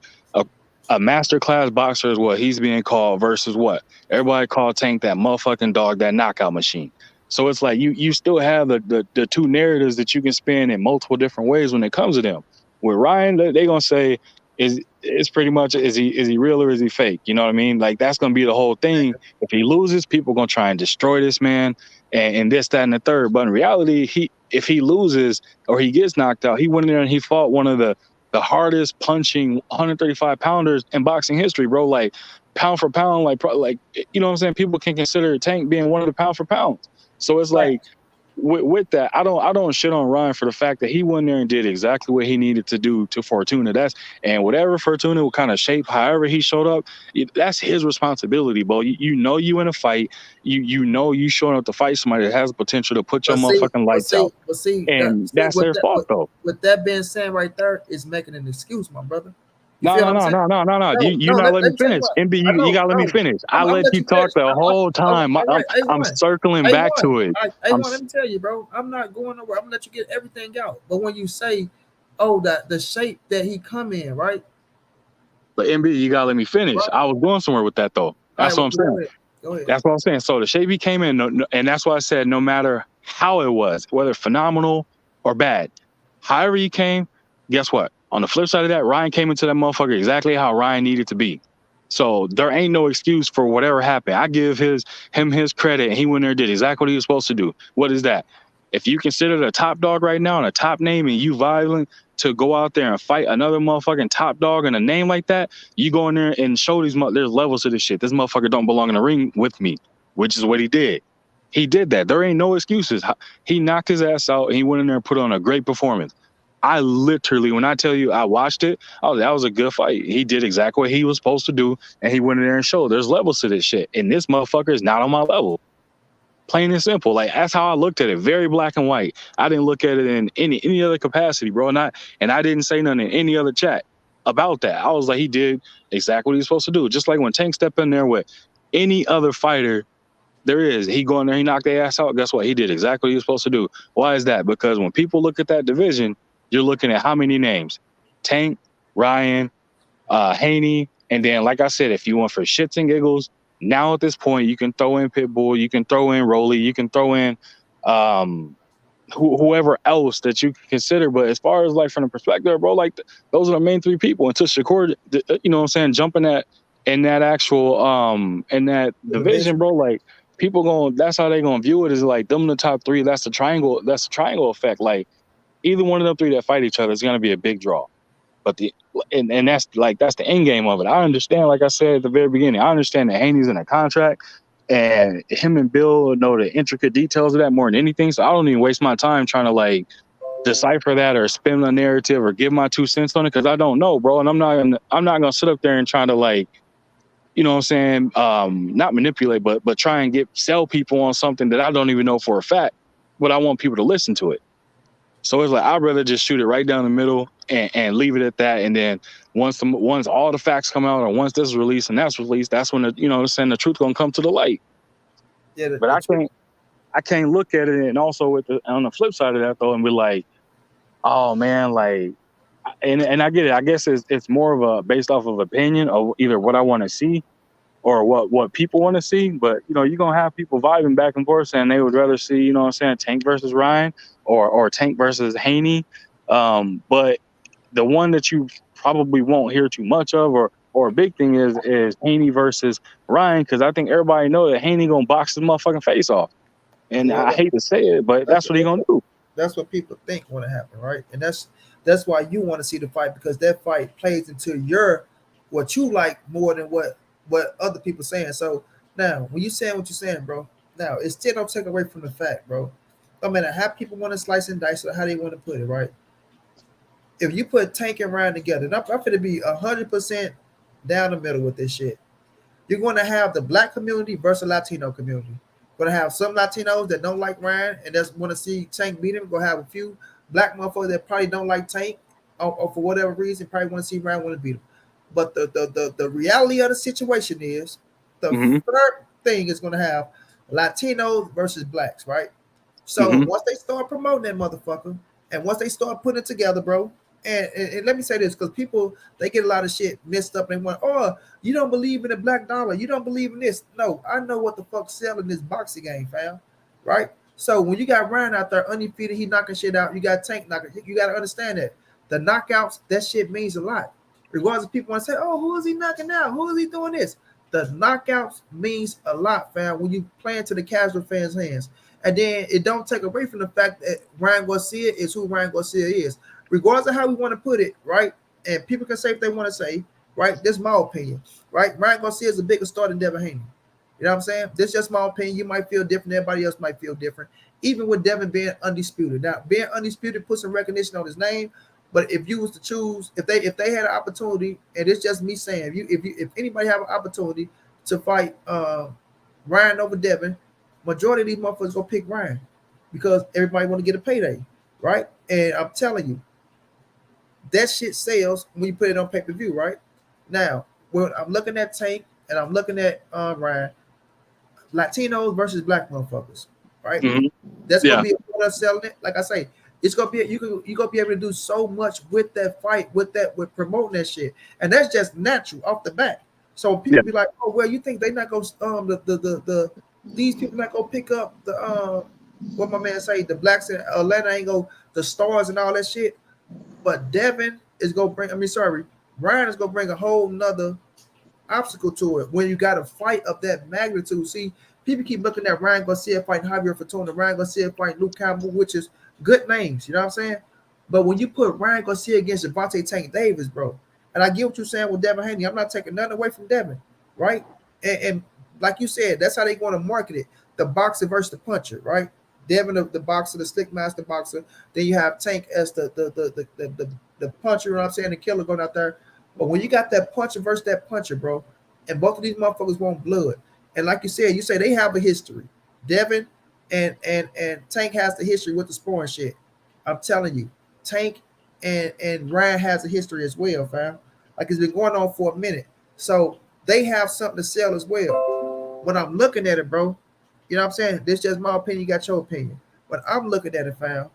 a masterclass boxer is what he's being called versus what everybody called Tank, that motherfucking dog, that knockout machine. So it's like you still have the two narratives that you can spin in multiple different ways when it comes to them. With Ryan, they gonna say it's pretty much is he real or is he fake? You know what I mean? Like, that's gonna be the whole thing. If he loses, people gonna try and destroy this man and this, that, and the third. But in reality, if he loses or he gets knocked out, he went in there and he fought one of the hardest punching 135 pounders in boxing history, bro. Like, pound for pound, like you know what I'm saying? People can consider Tank being one of the pound for pounds. So it's like with that, I don't shit on Ryan for the fact that he went there and did exactly what he needed to do to Fortuna. And whatever Fortuna will kind of shape, however he showed up, that's his responsibility, bro. You know you in a fight, you know you showing up to fight somebody that has the potential to put your motherfucking lights out. And that's their fault, though. With that being said right there, is making an excuse, my brother. You No, feel no, what I'm no, saying? no, no, no, no. No, You no. not let Let me me tell you finish. what. MB, I you know, gotta let me no. finish. I I'm gonna let let you you finish. talk the whole time. All right, I'm A1. circling back A1. to it. All right, A1, let me tell you, bro. I'm not going nowhere. I'm gonna let you get everything out. But when you say, oh, that the shape that he come in, right? But MB, you gotta let me finish. Right. I was going somewhere with that though. All That's right, what I'm saying. go ahead. Go ahead. That's what I'm saying. So the shape he came in, and that's why I said no matter how it was, whether phenomenal or bad, however he came, guess what? On the flip side of that, Ryan came into that motherfucker exactly how Ryan needed to be. So there ain't no excuse for whatever happened. I give him his credit, and he went there and did exactly what he was supposed to do. What is that? If you consider the top dog right now and a top name, and you violent to go out there and fight another motherfucking top dog and a name like that, you go in there and show these there's levels to this shit. This motherfucker don't belong in the ring with me, which is what he did. He did that. There ain't no excuses. He knocked his ass out, and he went in there and put on a great performance. I literally, when I tell you I watched it, oh, that was a good fight. He did exactly what he was supposed to do, and he went in there and showed there's levels to this shit. And this motherfucker is not on my level. Plain and simple. Like, that's how I looked at it. Very black and white. I didn't look at it in any other capacity, bro. And I didn't say nothing in any other chat about that. I was like, he did exactly what he's supposed to do. Just like when Tank stepped in there with any other fighter there is. He go in there, he knocked their ass out. Guess what? He did exactly what he was supposed to do. Why is that? Because when people look at that division, you're looking at how many names? Tank, Ryan, Haney, and then, like I said, if you want for shits and giggles, now at this point, you can throw in Pitbull, you can throw in Rolly, you can throw in whoever else that you can consider. But as far as like from the perspective, bro, like those are the main three people. Until Shakur, you know what I'm saying, jumping that in that actual in that division, bro, like people going, that's how they gonna view it, is like them in the top three. That's the triangle effect. Like either one of them three that fight each other is gonna be a big draw. But and that's the end game of it. I understand, like I said at the very beginning, I understand that Haney's in a contract, and him and Bill know the intricate details of that more than anything. So I don't even waste my time trying to like decipher that or spin a narrative or give my 2 cents on it, because I don't know, bro. And I'm not gonna sit up there and try to like, you know what I'm saying, not manipulate, but try and sell people on something that I don't even know for a fact, but I want people to listen to it. So it's like, I'd rather just shoot it right down the middle and leave it at that. And then once all the facts come out, or once this is released and that's released, that's when the truth gonna come to the light. Yeah, But I can't look at it and also on the flip side of that though and be like, oh man, like, and I get it. I guess it's more of a based off of opinion of either what I want to see or what people want to see. But you're gonna have people vibing back and forth saying they would rather see, you know what I'm saying, Tank versus Ryan or Tank versus Haney. But the one that you probably won't hear too much of or a big thing is Haney versus Ryan, because I think everybody know that Haney gonna box his motherfucking face off. And yeah, I hate to say it, but that's what he gonna do. That's what people think want to happen, right? And that's why you want to see the fight, because that fight plays into what you like more than what other people saying. So now, when you saying what you're saying, bro, now it still don't take away from the fact, bro. No matter how people want to slice and dice or how they want to put it, right? If you put Tank and Ryan together, and I'm going to be 100% down the middle with this shit. You're going to have the black community versus Latino community. Going to have some Latinos that don't like Ryan and just want to see Tank beat him. Going to have a few black motherfuckers that probably don't like Tank or for whatever reason probably want to see Ryan want to beat him. But the reality of the situation is the third thing is going to have Latinos versus blacks, right? So once they start promoting that motherfucker and once they start putting it together, bro, and let me say this, because people, they get a lot of shit messed up and they want, oh, you don't believe in the black dollar, you don't believe in this. No, I know what the fuck's selling this boxing game, fam. Right? So when you got Ryan out there undefeated, he knocking shit out, you got Tank knocking, you got to understand that the knockouts, that shit means a lot. Regardless of people want to say, oh, who is he knocking out? Who is he doing this? The knockouts means a lot, fam, when you play into the casual fans' hands. And then it don't take away from the fact that Ryan Garcia is who Ryan Garcia is. Regardless of how we want to put it, right? And people can say if they want to say, right? This is my opinion, right? Ryan Garcia is a bigger star than Devin Haney. You know what I'm saying? This is just my opinion. You might feel different. Everybody else might feel different. Even with Devin being undisputed. Now, being undisputed puts some recognition on his name. But if you was to choose, if they had an opportunity, and it's just me saying, if anybody have an opportunity to fight Ryan over Devin, majority of these motherfuckers gonna pick Ryan because everybody want to get a payday, right? And I'm telling you, that shit sells when you put it on pay-per-view, right? Now, when I'm looking at Tank and I'm looking at Ryan, Latinos versus black motherfuckers, right? Mhm. That's gonna Yeah. be a us selling it. Like I say, it's gonna be you gonna be able to do so much with that fight, with promoting that shit, and that's just natural off the bat. So Yeah. people be like, oh well, you think they not gonna these people not gonna pick up the what my man say, the blacks in Atlanta ain't go the stars and all that shit, but Devin is gonna bring. I mean, sorry, Ryan is gonna bring a whole nother obstacle to it when you got a fight of that magnitude. See, people keep looking at Ryan Garcia fighting Javier Fortuna, Ryan Garcia fighting Luke Campbell, which is good names, you know what I'm saying? But when you put Ryan Garcia against Javante Tank Davis, bro, and I get what you're saying with Devin Haney, I'm not taking nothing away from Devin, right? And like you said, that's how they want to market it. The boxer versus the puncher, right? Devin, the boxer, the slick master boxer. Then you have Tank as the puncher, you know what I'm saying? The killer going out there. But when you got that puncher versus that puncher, bro, and both of these motherfuckers want blood. And like you say they have a history. Devin and Tank has the history with the sparring shit. I'm telling you, Tank and Ryan has a history as well, fam. Like it's been going on for a minute. So they have something to sell as well. When I'm looking at it, bro, you know what I'm saying? This is just my opinion, you got your opinion. But I'm looking at it, fam.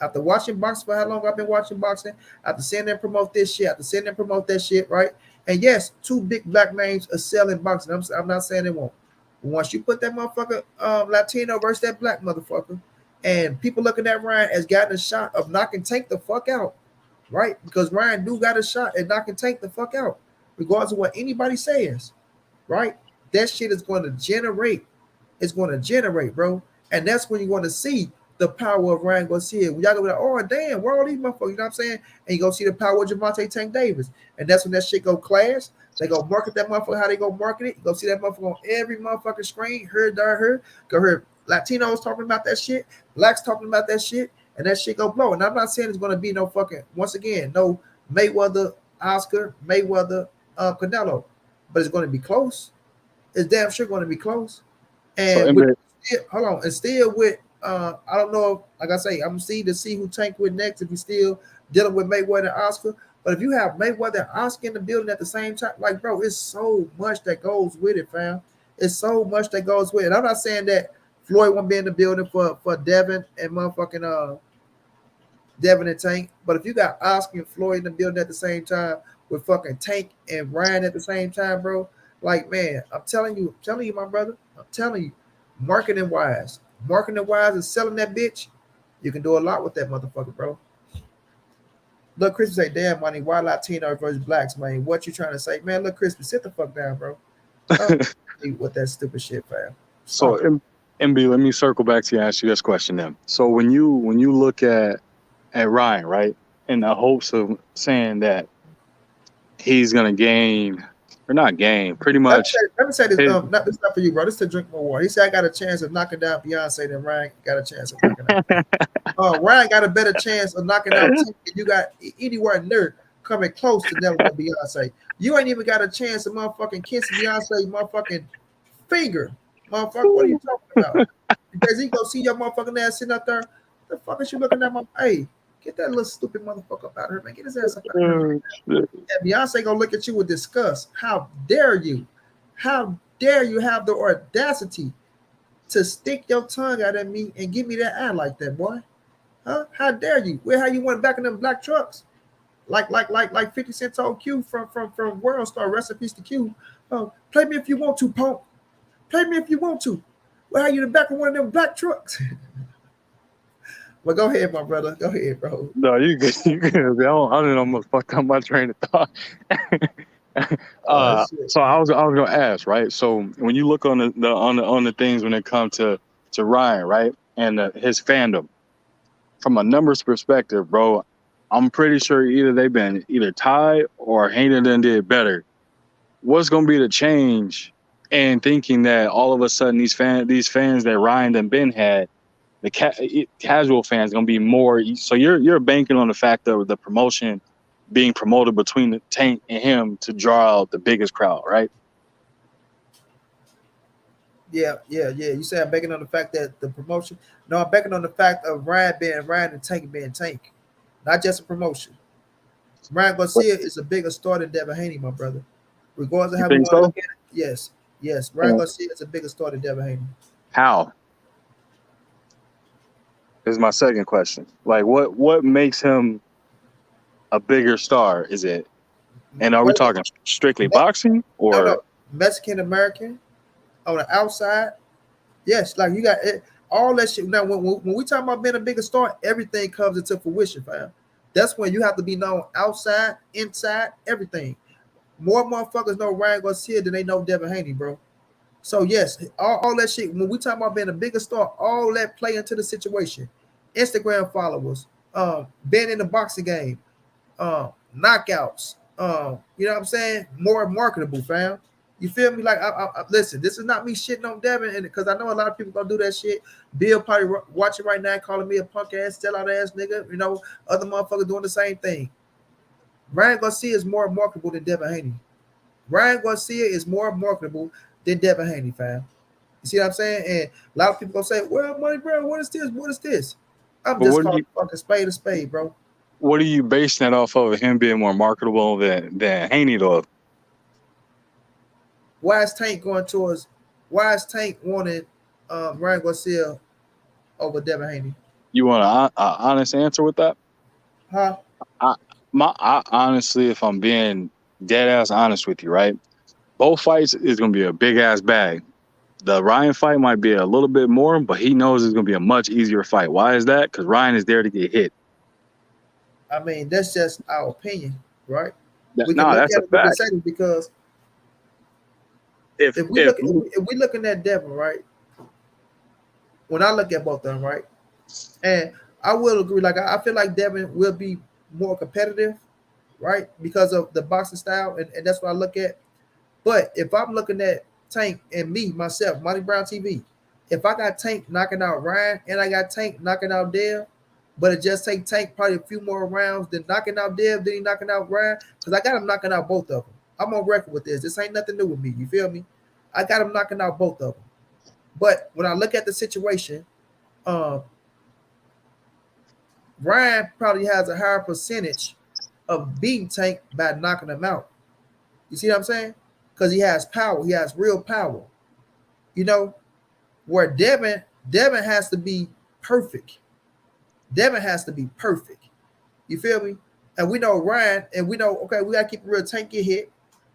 After watching boxing for how long I've been watching boxing, after seeing them promote this shit, after seeing them promote that shit, right? And yes, two big black names are selling boxing. I'm not saying they won't. But once you put that motherfucker Latino versus that black motherfucker, and people looking at Ryan as gotten a shot of knocking Tank the fuck out, right? Because Ryan do got a shot at knocking Tank the fuck out, regardless of what anybody says, right? That shit is going to generate. It's going to generate, bro. And that's when you're going to see the power of Ryan Garcia. When y'all go like, oh damn, where all these motherfuckers? You know what I'm saying? And you go see the power of Javante Tank Davis. And that's when that shit go clash. They go market that motherfucker how they go market it. You go see that motherfucker on every motherfucking screen. Heard. Go hear Latinos talking about that shit, blacks talking about that shit, and that shit go blow. And I'm not saying it's gonna be no fucking, once again, no Mayweather, Oscar, Mayweather, Canelo. But it's gonna be close. It's damn sure gonna be close. So And with, hold on, and still with I don't know, like I say, I'm to see who Tank with next if he's still dealing with Mayweather and Oscar. But if you have Mayweather and Oscar in the building at the same time, like bro, it's so much that goes with it, fam. It's so much that goes with it. I'm not saying that Floyd won't be in the building for Devin and motherfucking Devin and Tank, but if you got Oscar and Floyd in the building at the same time with fucking Tank and Ryan at the same time, bro, like man, I'm telling you, my brother, I'm telling you, marketing wise and selling that bitch, you can do a lot with that motherfucker, bro. Look, Crispy say, damn money, why Latino versus blacks, man? What you trying to say? Man, look, Crispy, sit the fuck down, bro. With that stupid shit, fam. So MB, let me circle back to you and ask you this question then. So when you look at Ryan, right, in the hopes of saying that he's gonna gain or not gain, pretty much. Let me say this. This is not for you, bro. This is to drink more water. He said I got a chance of knocking down Beyonce than Ryan got a chance of knocking out. Ryan got a better chance of knocking out Tank than you got anywhere near coming close to never with Beyonce. You ain't even got a chance of motherfucking kissing Beyonce motherfucking finger. Motherfucker, what are you talking about? Because he go see your motherfucking ass sitting up there. The fuck is you looking at my hey? Get that little stupid motherfucker up out of here, man. Get his ass up out of here. And Beyonce gonna look at you with disgust. How dare you? How dare you have the audacity to stick your tongue out at me and give me that eye like that, boy? Huh? How dare you? Where how you went back in them black trucks? Like 50 Cent told Q from World Star, rest in peace to Q. Play me if you want to, punk. Play me if you want to. Well, how you in the back of one of them black trucks? Well, go ahead, my brother. Go ahead, bro. No, you good. You good. I don't almost fucked up my train of thought. So I was gonna ask, right? So when you look on the things when it comes to Ryan, right, and his fandom, from a numbers perspective, bro, I'm pretty sure either they've been either tied or Hayden done did better. What's gonna be the change in thinking that all of a sudden these fans that Ryan and Ben had, the casual fans gonna be more? So you're banking on the fact of the promotion being promoted between the Tank and him to draw out the biggest crowd, right? Yeah. You say I'm banking on the fact that the promotion. No, I'm banking on the fact of Ryan being Ryan and Tank being Tank, not just a promotion. Ryan Garcia is a bigger star than Devin Haney, my brother. Regardless of You how we think want to so? look at it, yes. Ryan Garcia is a bigger star than Devin Haney. How? Is my second question. Like, what makes him a bigger star? Is it? And are we Wait, talking strictly Me- boxing or? no, Mexican American on the outside. Yes, like you got it, all that shit. Now, when we talk about being a bigger star, everything comes into fruition, fam. That's when you have to be known outside, inside, everything. More motherfuckers know Ryan Garcia than they know Devin Haney, bro. So yes, all that shit. When we talk about being a bigger star, all that play into the situation. Instagram followers, being in the boxing game, knockouts. You know what I'm saying? More marketable, fam. You feel me? Like, listen, this is not me shitting on Devin, and because I know a lot of people gonna do that shit. Bill probably watching right now, calling me a punk ass, sellout ass nigga. You know, other motherfuckers doing the same thing. Ryan Garcia is more marketable than Devin Haney. Ryan Garcia is more marketable than Devin Haney, fam. You see what I'm saying? And a lot of people gonna say, "Well, money, bro, what is this? What is this?" I'm But just calling fucking spade a spade, bro. what are you basing that off of? Him being more marketable than Haney though? Why is Tank going towards? Why is Tank wanting Ryan Garcia over Devin Haney? You want an honest answer with that? Huh? I honestly, if I'm being dead ass honest with you, right? Both fights is gonna be a big ass bag. The Ryan fight might be a little bit more, but he knows it's gonna be a much easier fight. Why is that? Because Ryan is there to get hit. I mean, that's just our opinion, right? We can Nah, look that's at a it. We can fact. say it because If if we looking at Devin, right? When I look at both of them, right, and I will agree. Like I feel like Devin will be more competitive, right, because of the boxing style, and that's what I look at. But if I'm looking at Tank and me, myself, Monty Brown TV, if I got Tank knocking out Ryan and I got Tank knocking out Dev, but it just take Tank probably a few more rounds than knocking out Dev, then he knocking out Ryan, because I got him knocking out both of them. I'm on record with this. This ain't nothing new with me. You feel me? I got him knocking out both of them. But when I look at the situation, um, Ryan probably has a higher percentage of beating Tank by knocking him out. You see what I'm saying? Because he has power. He has real power. You know, where Devin has to be perfect. Devin has to be perfect. You feel me? And we know Ryan, and we know, okay, we gotta keep it real. Tank get hit.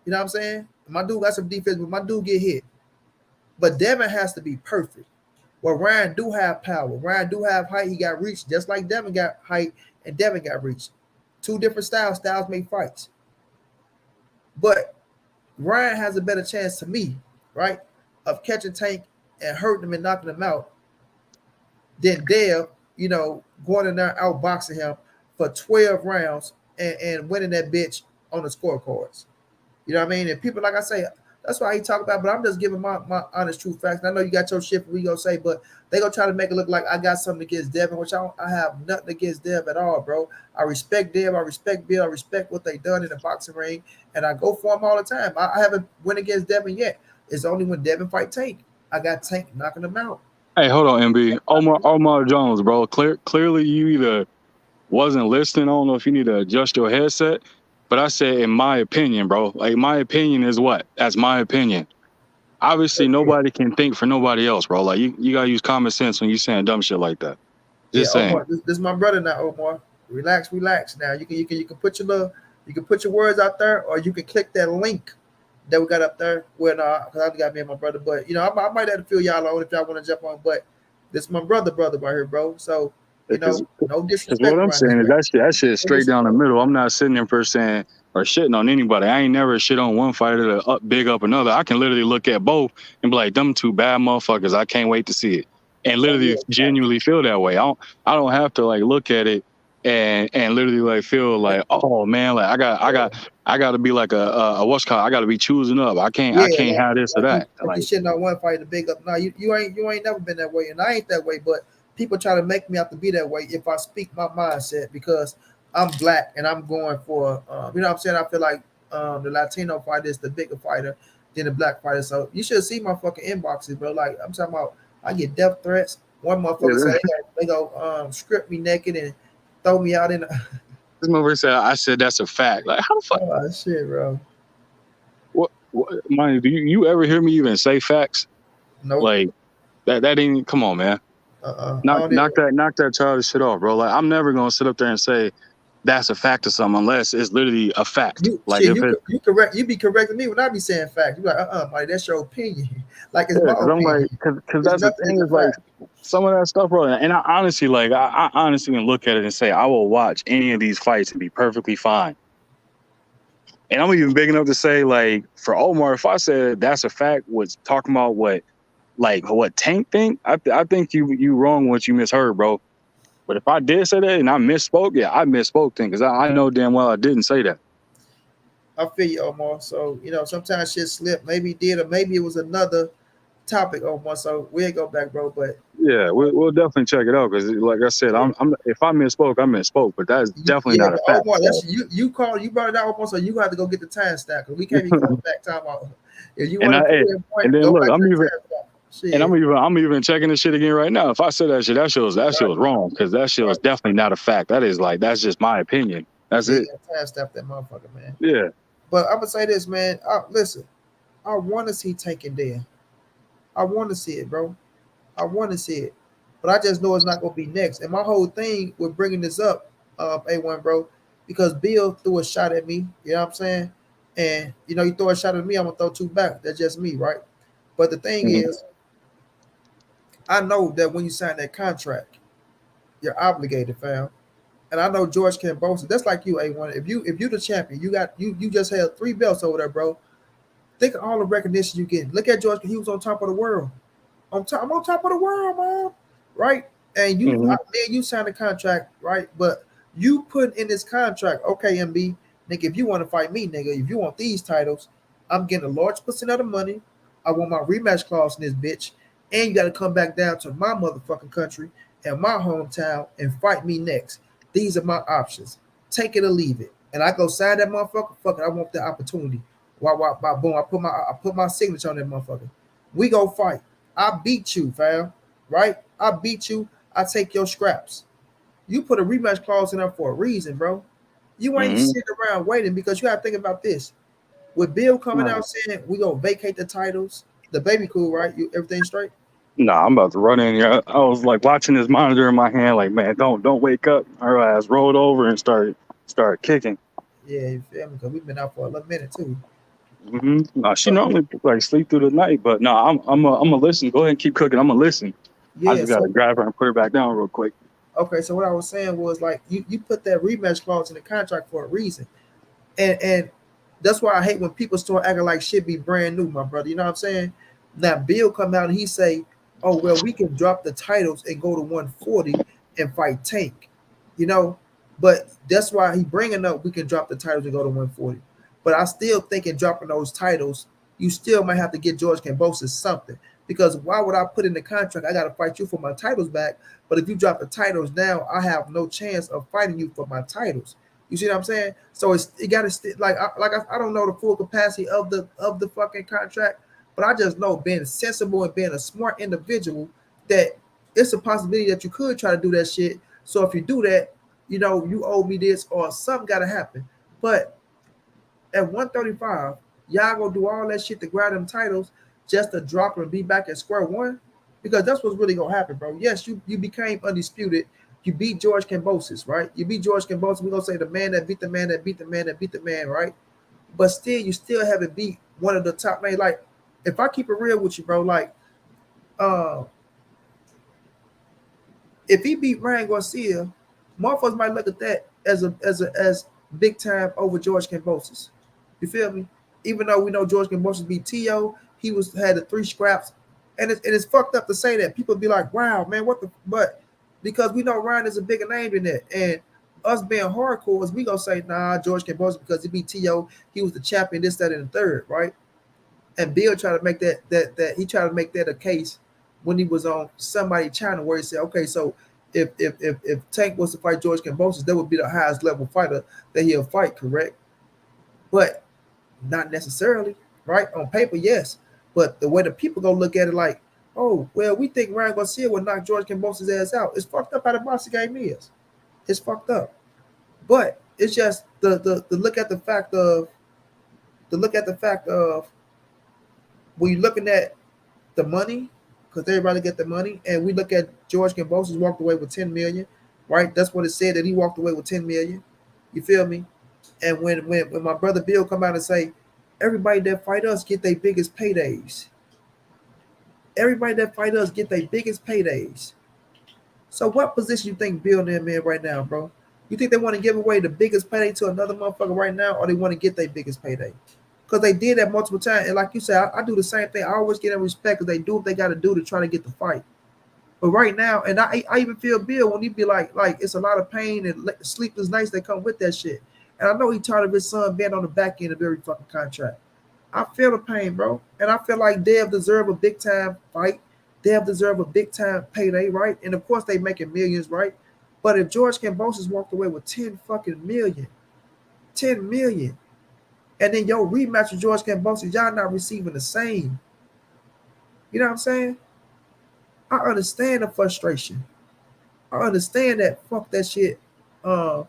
You know what I'm saying? My dude got some defense, but my dude get hit. But Devin has to be perfect. Well, Ryan do have power. Ryan do have height. He got reach, just like Devin got height and Devin got reach. Two different styles. Styles make fights. But Ryan has a better chance to me, right, of catching Tank and hurting him and knocking him out than Dev, you know, going in there outboxing him for 12 rounds and winning that bitch on the scorecards. You know what I mean? And people, like I say, that's why he talk about, but I'm just giving my honest, true facts. And I know you got your shit, we gonna say, but they gonna try to make it look like I got something against Devin, which I have nothing against Dev at all, bro. I respect Dev, I respect Bill, I respect what they done in the boxing ring, and I go for them all the time. I haven't went against Devin yet. It's only when Devin fight Tank. I got Tank knocking him out. Hey, hold on, MB. Omar Jones, bro. Clearly, you either wasn't listening. I don't know if you need to adjust your headset, but I said, in my opinion, bro. Like, my opinion is what? That's my opinion. Obviously, nobody can think for nobody else, bro. Like, you gotta use common sense when you saying dumb shit like that. Yeah, Just saying. Omar, this is my brother now, Omar. Relax. Now you can put your words out there, or you can click that link that we got up there. When because I got me and my brother, but you know I might have to fill y'all on if y'all want to jump on. But this is my brother right here, bro. So you Because know, no what disrespect I'm around this, saying is man. that shit is No straight down the disrespect. middle. I'm not sitting there for saying or shitting on anybody. I ain't never shit on one fighter to big up another. I can literally look at both and be like, them two bad motherfuckers. I can't wait to see it. And Oh literally yeah, genuinely feel that way. I don't have to like look at it and literally like feel like, oh man, like I gotta be like a what's called, I gotta be choosing up. I yeah. can't have this or that. Like you Like, shitting on one fight to big up. No, you ain't never been that way, and I ain't that way. But people try to make me have to be that way if I speak my mindset because I'm black and I'm going for you know what I'm saying. I feel like the Latino fighter is the bigger fighter than the black fighter. So you should see my fucking inboxes, bro. Like I'm talking about, I get death threats. One motherfucker say they go script me naked and throw me out in. This motherfucker said, I said that's a fact. Like, how the fuck? Oh shit, bro. What mind you, do you ever hear me even say facts? Nope. Like that ain't, come on, man. Knock that childish shit off, bro. Like, I'm never gonna sit up there and say that's a fact or something unless it's literally a fact. You be correcting me when I be saying facts. You like, Mike, that's your opinion. Like it's my because I'm opinion. like, because that's the thing is like some of that stuff, bro. And I honestly, like, I honestly can look at it and say I will watch any of these fights and be perfectly fine. And I'm even big enough to say, like, for Omar, if I said that's a fact, was talking about what Tank think, I think you wrong what you misheard, bro. But if I did say that and I misspoke, yeah, I misspoke then, because I know damn well I didn't say that. I feel you, Omar. So, sometimes shit slip. Maybe did, or maybe it was another topic, Omar. So we'll go back, bro. But yeah, we'll definitely check it out, because like I said, I'm if I misspoke, I misspoke. But that's definitely not a fact. Omar, that's you brought it out, Omar. So you have to go get the time stamp, because we can't be going back time out. If you want to point, and then look, I'm even checking this shit again right now. If I said that shit was wrong, because that shit was definitely not a fact. That's just my opinion. That's it. Time stamp that motherfucker, man. Yeah. But I'm gonna say this, man. Listen, I want to see taken there. I want to see it, bro. I want to see it, but I just know it's not gonna be next. And my whole thing with bringing this up, A1, bro, because Bill threw a shot at me. You know what I'm saying? And you throw a shot at me, I'm gonna throw two back. That's just me, right? But the thing is, I know that when you sign that contract, you're obligated, fam. And I know George can boast it. That's like you, A1. If you the champion, you just held 3 belts over there, bro. Think of all the recognition you get. Look at George. He was on top of the world. I'm on top of the world, man. Right? And you signed a contract, right? But you put in this contract, okay, MB, nigga, if you want to fight me, nigga, if you want these titles, I'm getting a large percent of the money. I want my rematch clause in this bitch. And you got to come back down to my motherfucking country and my hometown and fight me next. These are my options. Take it or leave it. And I go sign that motherfucker. Fuck it, I want the opportunity. Boom, I put my signature on that motherfucker. We go fight. I beat you, fam. Right? I beat you. I take your scraps. You put a rematch clause in there for a reason, bro. You ain't sitting around waiting, because you got to think about this. With Bill coming out saying we gonna vacate the titles, the baby cool, right? Everything straight? Nah, I'm about to run in here. I was like watching this monitor in my hand, like, man, don't wake up. Her ass rolled over and started kicking. Yeah, you feel me? Because we've been out for a little minute too. No, she normally like sleep through the night, but no, I'm gonna listen. Go ahead and keep cooking. I'm gonna listen. Yeah, I just gotta grab her and put her back down real quick. Okay, so what I was saying was, like, you put that rematch clause in the contract for a reason, and that's why I hate when people start acting like shit be brand new, my brother. You know what I'm saying? Now Bill come out and he say, "Oh well, we can drop the titles and go to 140 and fight Tank," But that's why he bringing up we can drop the titles and go to 140. But I still think in dropping those titles, you still might have to get George Kambosos something. Because why would I put in the contract, I got to fight you for my titles back? But if you drop the titles now, I have no chance of fighting you for my titles. You see what I'm saying? So it got to I don't know the full capacity of the fucking contract, but I just know being sensible and being a smart individual that it's a possibility that you could try to do that shit. So if you do that, you owe me this or something got to happen. But at 135, y'all gonna do all that shit to grab them titles just to drop them and be back at square one? Because that's what's really gonna happen, bro. Yes, you became undisputed. You beat George Kambosos, right? You beat George Kambosos. We're gonna say the man that beat the man that beat the man that beat the man, right? But still, you still haven't beat one of the top names. Like, if I keep it real with you, bro, like, if he beat Ryan Garcia, motherfuckers might look at that as big time over George Kambosos. You feel me? Even though we know George Kambosos beat T.O., he had the 3 scraps, and it's fucked up to say that. People be like, "Wow, man, what the?" But because we know Ryan is a bigger name than that, and us being hardcore, we gonna say, "Nah, George Kambosos because he beat T.O., he was the champion, this, that, and the third, right?" And Bill tried to make that he tried to make that a case when he was on somebody's channel where he said, "Okay, so if Tank was to fight George Kambosos, that would be the highest level fighter that he'll fight, correct?" But not necessarily, right? On paper, yes. But the way the people go look at it, like, "Oh, well, we think Ryan Garcia will knock George Kambosos' ass out." It's fucked up how the boxing game is. It's fucked up. But it's just the look at the fact of when you're looking at the money, because everybody get the money, and we look at George Kambosos walked away with 10 million, right? That's what it said, that he walked away with 10 million. You feel me? And when my brother Bill come out and say, everybody that fight us get their biggest paydays. Everybody that fight us get their biggest paydays. So what position you think Bill and them in right now, bro? You think they want to give away the biggest payday to another motherfucker right now, or they want to get their biggest payday? Because they did that multiple times. And like you said, I do the same thing. I always get in respect because they do what they got to do to try to get the fight. But right now, and I even feel Bill when he be like it's a lot of pain and sleepless nights that come with that shit. And I know he tired of his son being on the back end of every fucking contract. I feel the pain, bro. And I feel like Dev deserve a big time fight. Dev deserve a big time payday, right? And of course they making millions, right? But if George Kambosos walked away with 10 fucking million, 10 million, and then your rematch with George Kambosos, y'all not receiving the same. You know what I'm saying? I understand the frustration. I understand that fuck that shit. I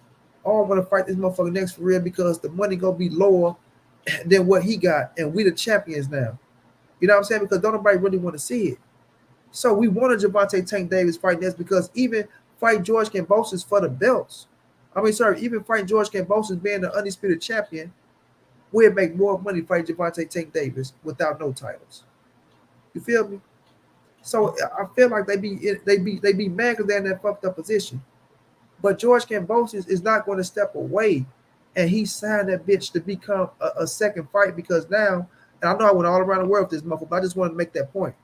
want to fight this motherfucker next for real because the money gonna be lower than what he got, and we the champions now. You know what I'm saying? Because don't nobody really want to see it. So we wanted Gervonta Tank Davis fight next because even fight George Kambosos for the belts. Even fight George Kambosos being the undisputed champion, we'd make more money fighting Gervonta Tank Davis without no titles. You feel me? So I feel like they be mad because they're in that fucked up position. But George Kambosos is not going to step away, and he signed that bitch to become a second fight because now, and I know I went all around the world with this motherfucker, but I just want to make that point.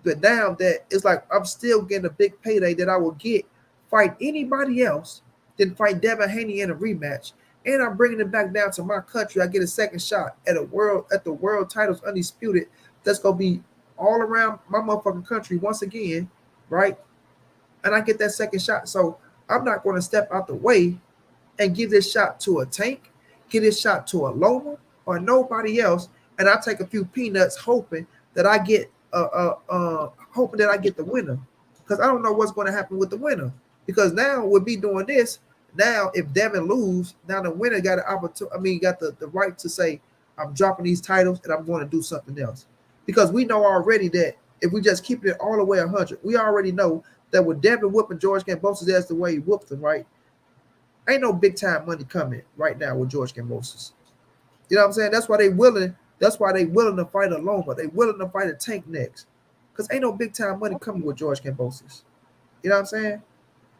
But now that it's like I'm still getting a big payday that I will get fight anybody else than fight Devin Haney in a rematch, and I'm bringing it back down to my country. I get a second shot at the world titles undisputed. That's gonna be all around my motherfucking country once again, right? And I get that second shot. So I'm not going to step out the way and give this shot to a Tank, give this shot to a Loma or nobody else, and I take a few peanuts hoping that I get the winner, because I don't know what's going to happen with the winner. Because now we'll be doing this. Now if Devin lose, now the winner got an opportunity. Got the right to say I'm dropping these titles and I'm going to do something else. Because we know already that if we just keep it all the way 100, we already know that with Devin whooping George Kambosos as the way he whooped him, right? Ain't no big time money coming right now with George Kambosos. You know what I'm saying? That's why they willing. That's why they willing to fight a Loma. They willing to fight a Tank next. Because ain't no big time money coming with George Kambosos. You know what I'm saying?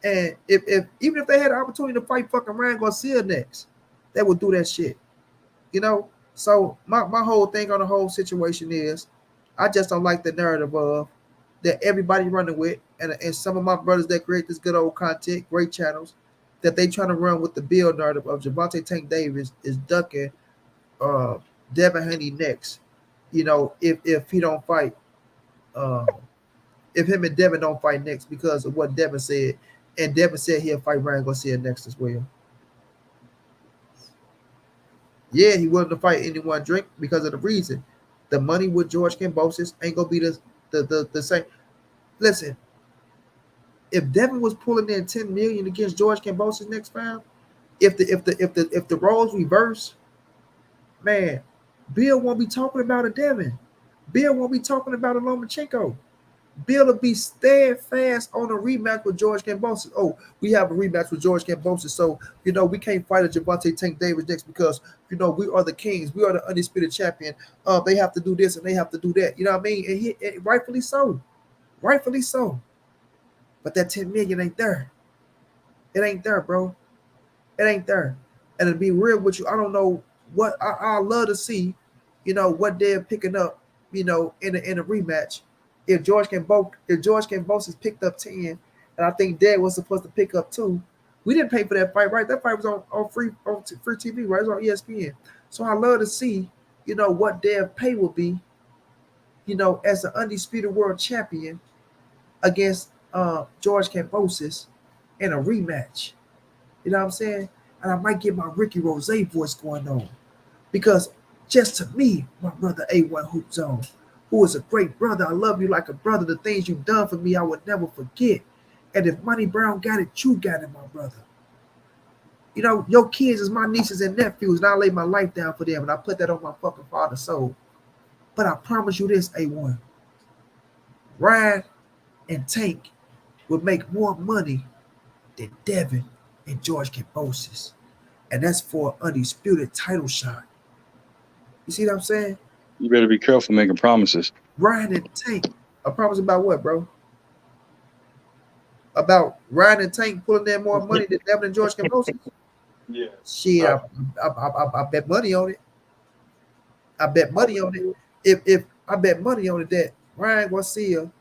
And even if they had the opportunity to fight fucking Ryan Garcia next, they would do that shit. You know? So my whole thing on the whole situation is I just don't like the narrative of that everybody running with, and some of my brothers that create this good old content, great channels, that they trying to run with the Bill narrative of Gervonta Tank Davis is ducking Devin Haney next. You know, if he don't fight, if him and Devin don't fight next because of what Devin said, and Devin said he'll fight Ryan Garcia next as well. Yeah, he willing to fight anyone drink because of the reason. The money with George Kambosos ain't gonna be the same. Listen, if Devin was pulling in 10 million against George Kambosos next round, if the roles reverse, man, Bill won't be talking about a Devin. Bill won't be talking about a Lomachenko. Bill will be steadfast on a rematch with George Kambosos. Oh, we have a rematch with George Kambosos, so you know we can't fight a Gervonta Tank Davis next because you know we are the kings, we are the undisputed champion. They have to do this and they have to do that. You know what I mean? And rightfully so, rightfully so. But that 10 million ain't there. It ain't there, bro. It ain't there. And to be real with you, I don't know what I love to see. You know what they're picking up. You know in a rematch. If George Kambosos picked up 10, and I think Dad was supposed to pick up 2, we didn't pay for that fight, right? That fight was on free TV, right? It was on ESPN. So I love to see, you know, what their pay will be, you know, as the undisputed world champion against George Kambosos in a rematch. You know what I'm saying? And I might get my Ricky Rose voice going on, because just to me, my brother A1 Hoop Zone, who is a great brother. I love you like a brother. The things you've done for me, I would never forget. And if Money Brown got it, you got it, my brother. You know, your kids is my nieces and nephews, and I lay my life down for them, and I put that on my fucking father's soul. But I promise you this, A1. Ryan and Tank would make more money than Devin and George Kambosos. And that's for an undisputed title shot. You see what I'm saying? You better be careful making promises. Ryan and Tank. I promise about what, bro? About Ryan and Tank pulling in more money than Devin and George Kambosos? Yeah. Shit, I bet money on it. I bet money on it. If I bet money on it that Ryan Garcia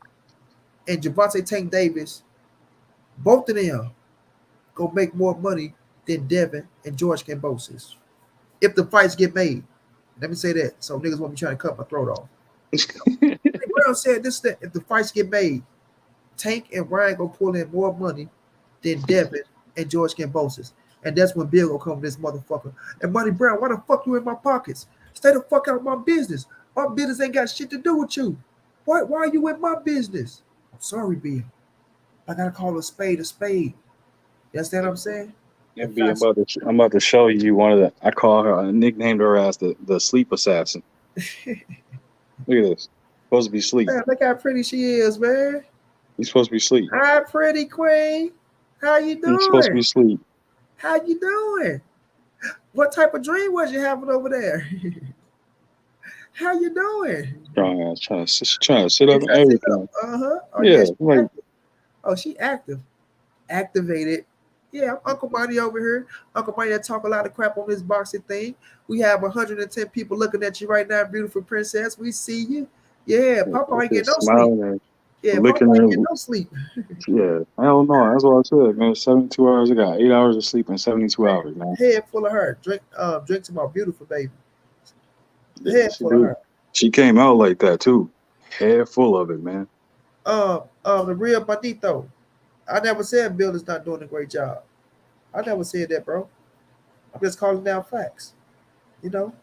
and Gervonta Tank Davis, both of them, go make more money than Devin and George Kambosos. If the fights get made. Let me say that. So niggas won't be trying to cut my throat off. Brown said this that if the fights get made, Tank and Ryan go pull in more money than Devin and George Kambosos. And that's when Bill gonna come with this motherfucker. And Money Brown, why the fuck you in my pockets? Stay the fuck out of my business. My business ain't got shit to do with you. Why are you in my business? I'm sorry, Bill. I gotta call a spade a spade. You understand what I'm saying? Yeah, B, I'm about to show you one of the. I call her. I nicknamed her as the sleep assassin. Look at this. Supposed to be sleep. Man, look how pretty she is, man. You're supposed to be sleep. Hi, pretty queen. How you doing? You're supposed to be sleep. How you doing? What type of dream was you having over there? How you doing? Trying to sit up and everything. Uh-huh. Oh, yeah. She Like, oh, she active. Activated. Yeah, I'm Uncle Money over here. Uncle Money that talk a lot of crap on this boxing thing. We have 110 people looking at you right now, beautiful princess. We see you. Yeah, Papa ain't getting no sleep. Yeah, Papa ain't getting no sleep. Yeah, hell no. That's what I said, man. 72 hours. I got 8 hours of sleep in 72 hours, man. Head full of her. Drink to my beautiful baby. Head full of her. She came out like that too. Head full of it, man. The real Bonito. I never said Bill is not doing a great job. I never said that, bro. I'm just calling down facts. You know,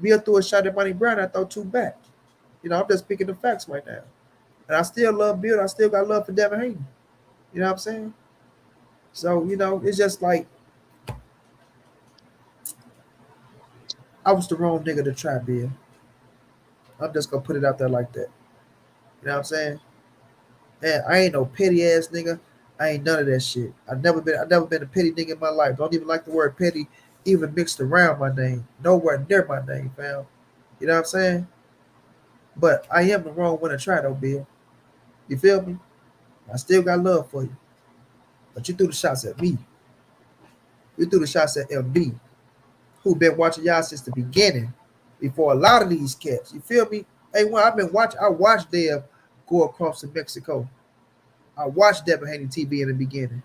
Bill threw a shot at Money Brown. I throw two back. You know, I'm just speaking the facts right now. And I still love Bill. I still got love for Devin Haney. You know what I'm saying? So, you know, it's just like I was the wrong nigga to try Bill. I'm just gonna put it out there like that. You know what I'm saying? And I ain't no petty ass nigga. I ain't none of that shit. I've never been a petty nigga in my life. Don't even like the word petty even mixed around my name. Nowhere near my name, fam. You know what I'm saying? But I am the wrong one to try though, Bill. You feel me? I still got love for you. But you threw the shots at me. You threw the shots at MB, who been watching y'all since the beginning, before a lot of these cats. You feel me? Hey, when I watched Dev go across to Mexico. I watched Devin Haney TV in the beginning.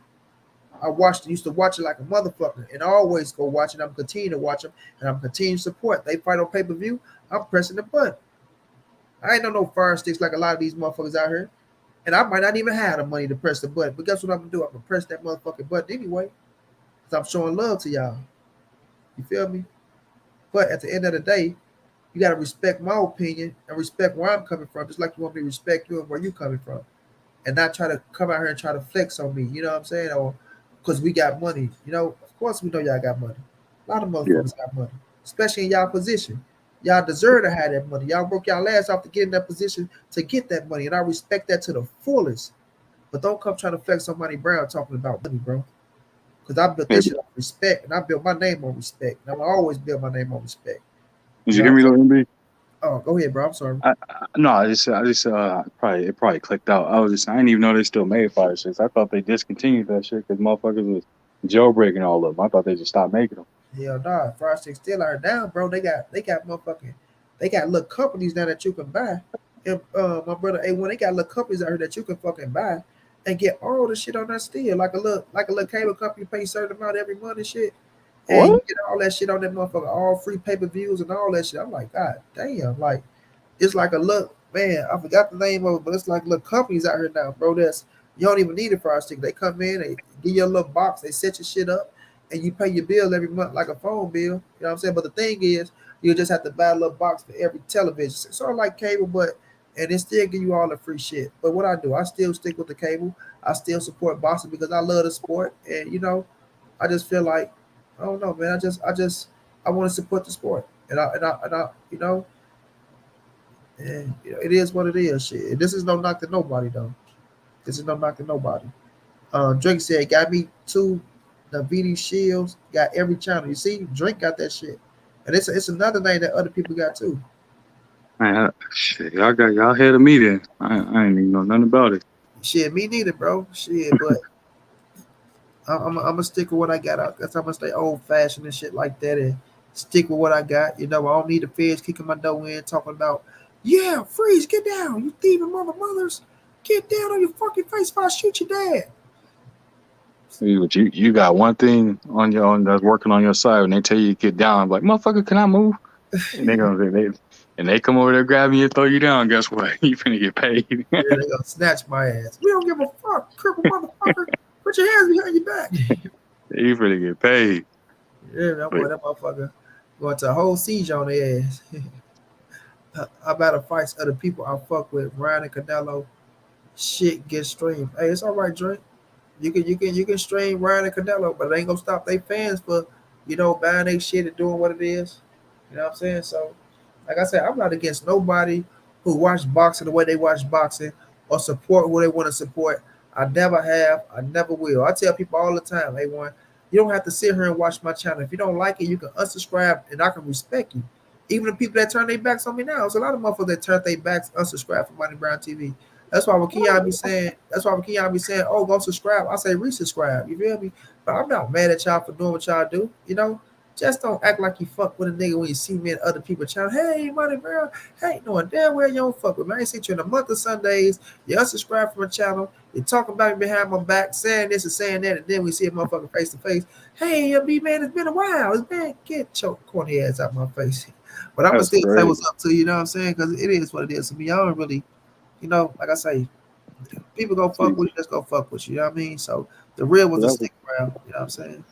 Used to watch it like a motherfucker, and I always go watch it. I'm continuing to watch them, and I'm continuing to support. They fight on pay-per-view. I'm pressing the button. I ain't no fire sticks like a lot of these motherfuckers out here, and I might not even have the money to press the button. But guess what I'm gonna do? I'm gonna press that motherfucking button anyway, because I'm showing love to y'all. You feel me? But at the end of the day, you gotta respect my opinion and respect where I'm coming from, just like you want me to respect you and where you coming from. And not try to come out here and try to flex on me, you know what I'm saying? Or because we got money. You know, of course we know y'all got money. A lot of motherfuckers got money, especially in y'all position. Y'all deserve to have that money. Y'all work y'all ass off to get in that position to get that money. And I respect that to the fullest. But don't come trying to flex on Money Brown talking about money, bro. Because I built this shit on respect, and I built my name on respect. And I'm going to always build my name on respect. Did you hear me though, MB? Oh, go ahead, bro. I'm sorry. It probably clicked out. I didn't even know they still made fire sticks. I thought they discontinued that shit because motherfuckers was jailbreaking all of them. I thought they just stopped making them. Hell nah, fire sticks still are down, bro. They got little companies now that you can buy. And my brother A1, they got little companies out here that you can fucking buy and get all the shit on that still, like a little cable company pay a certain amount every month and shit. And you get all that shit on that motherfucker, all free pay-per-views and all that shit. I'm like, God damn, like it's like a look, man, I forgot the name of it, but it's like little companies out here now, bro. That's you don't even need a fire stick. They come in, they give you a little box, they set your shit up, and you pay your bill every month like a phone bill. You know what I'm saying? But the thing is, you just have to buy a little box for every television. It's sort of like cable, but and it still give you all the free shit. But what I do, I still stick with the cable. I still support boxing because I love the sport, and you know, I just feel like I don't know, man. I want to support the sport, and I and it is what it is. Shit, this is no knock to nobody though. This is no knock to nobody. Drake said, "Got me two, the VD Shields. Got every channel. You see, Drake got that shit, and it's another name that other people got too. Man, shit, y'all ahead of me then. I ain't even know nothing about it. Shit, me neither, bro. Shit, but I'm gonna stick with what I got out. Cause I'm gonna stay old fashioned and shit like that, and stick with what I got. I don't need the feds kicking my door in, talking about, yeah, freeze, get down, you thieving mothers, get down on your fucking face if I shoot your dad. You got one thing on your own that's working on your side, and they tell you to get down. I'm like, motherfucker, can I move? And they come over there, grab you and throw you down. Guess what? You finna get paid. Yeah, they gonna snatch my ass. We don't give a fuck, cripple motherfucker. Put your hands behind your back. You finna get paid. Yeah, that motherfucker going to a whole siege on their ass. I better fight other people I fuck with. Ryan and Canelo, shit gets streamed. Hey, it's all right, Drake. You can stream Ryan and Canelo, but it ain't gonna stop they fans for buying their shit and doing what it is. You know what I'm saying? So, like I said, I'm not against nobody who watch boxing the way they watch boxing or support who they want to support. I never have. I never will. I tell people all the time, hey, one, you don't have to sit here and watch my channel. If you don't like it, you can unsubscribe, and I can respect you. Even the people that turn their backs on me now, there's a lot of motherfuckers that turn their backs, unsubscribe from Money Brown TV. That's why when Keon be saying, oh, go subscribe, I say resubscribe. You feel me? But I'm not mad at y'all for doing what y'all do. Just don't act like you fuck with a nigga when you see me and other people channel. Hey, Money Brown. Hey, knowing damn well you don't fuck with me. I ain't seen you in a month of Sundays. You unsubscribe from a channel. You're talking about me behind my back, saying this and saying that, and then we see a motherfucker face to face. Hey, B man, it's been a while. It's been get your corny ass out my face. But I'm gonna still say what's up to you. You know what I'm saying? Because it is what it is. To me, I don't really, like I say, people go fuck with you, just go fuck with you. You know what I mean? So the real ones will stick around. You know what I'm saying?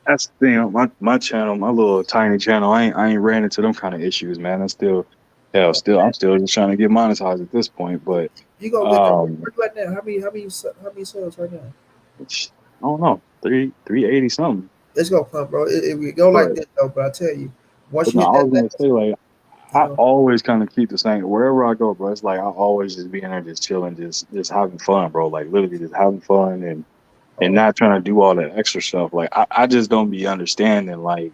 That's the thing. My channel, my little tiny channel, I ain't ran into them kind of issues, man. I'm still just trying to get monetized at this point. But you go get where you at now? How many subs right now? I don't know, 380 something. Let's go, pump, bro. It go like this though, but I tell you, once you hit I was gonna that, say, like, I always kind of keep the same wherever I go, bro. It's like I always just be in there, just chilling, just having fun, bro. Like literally just having fun and not trying to do all that extra stuff. Like I just don't be understanding, like,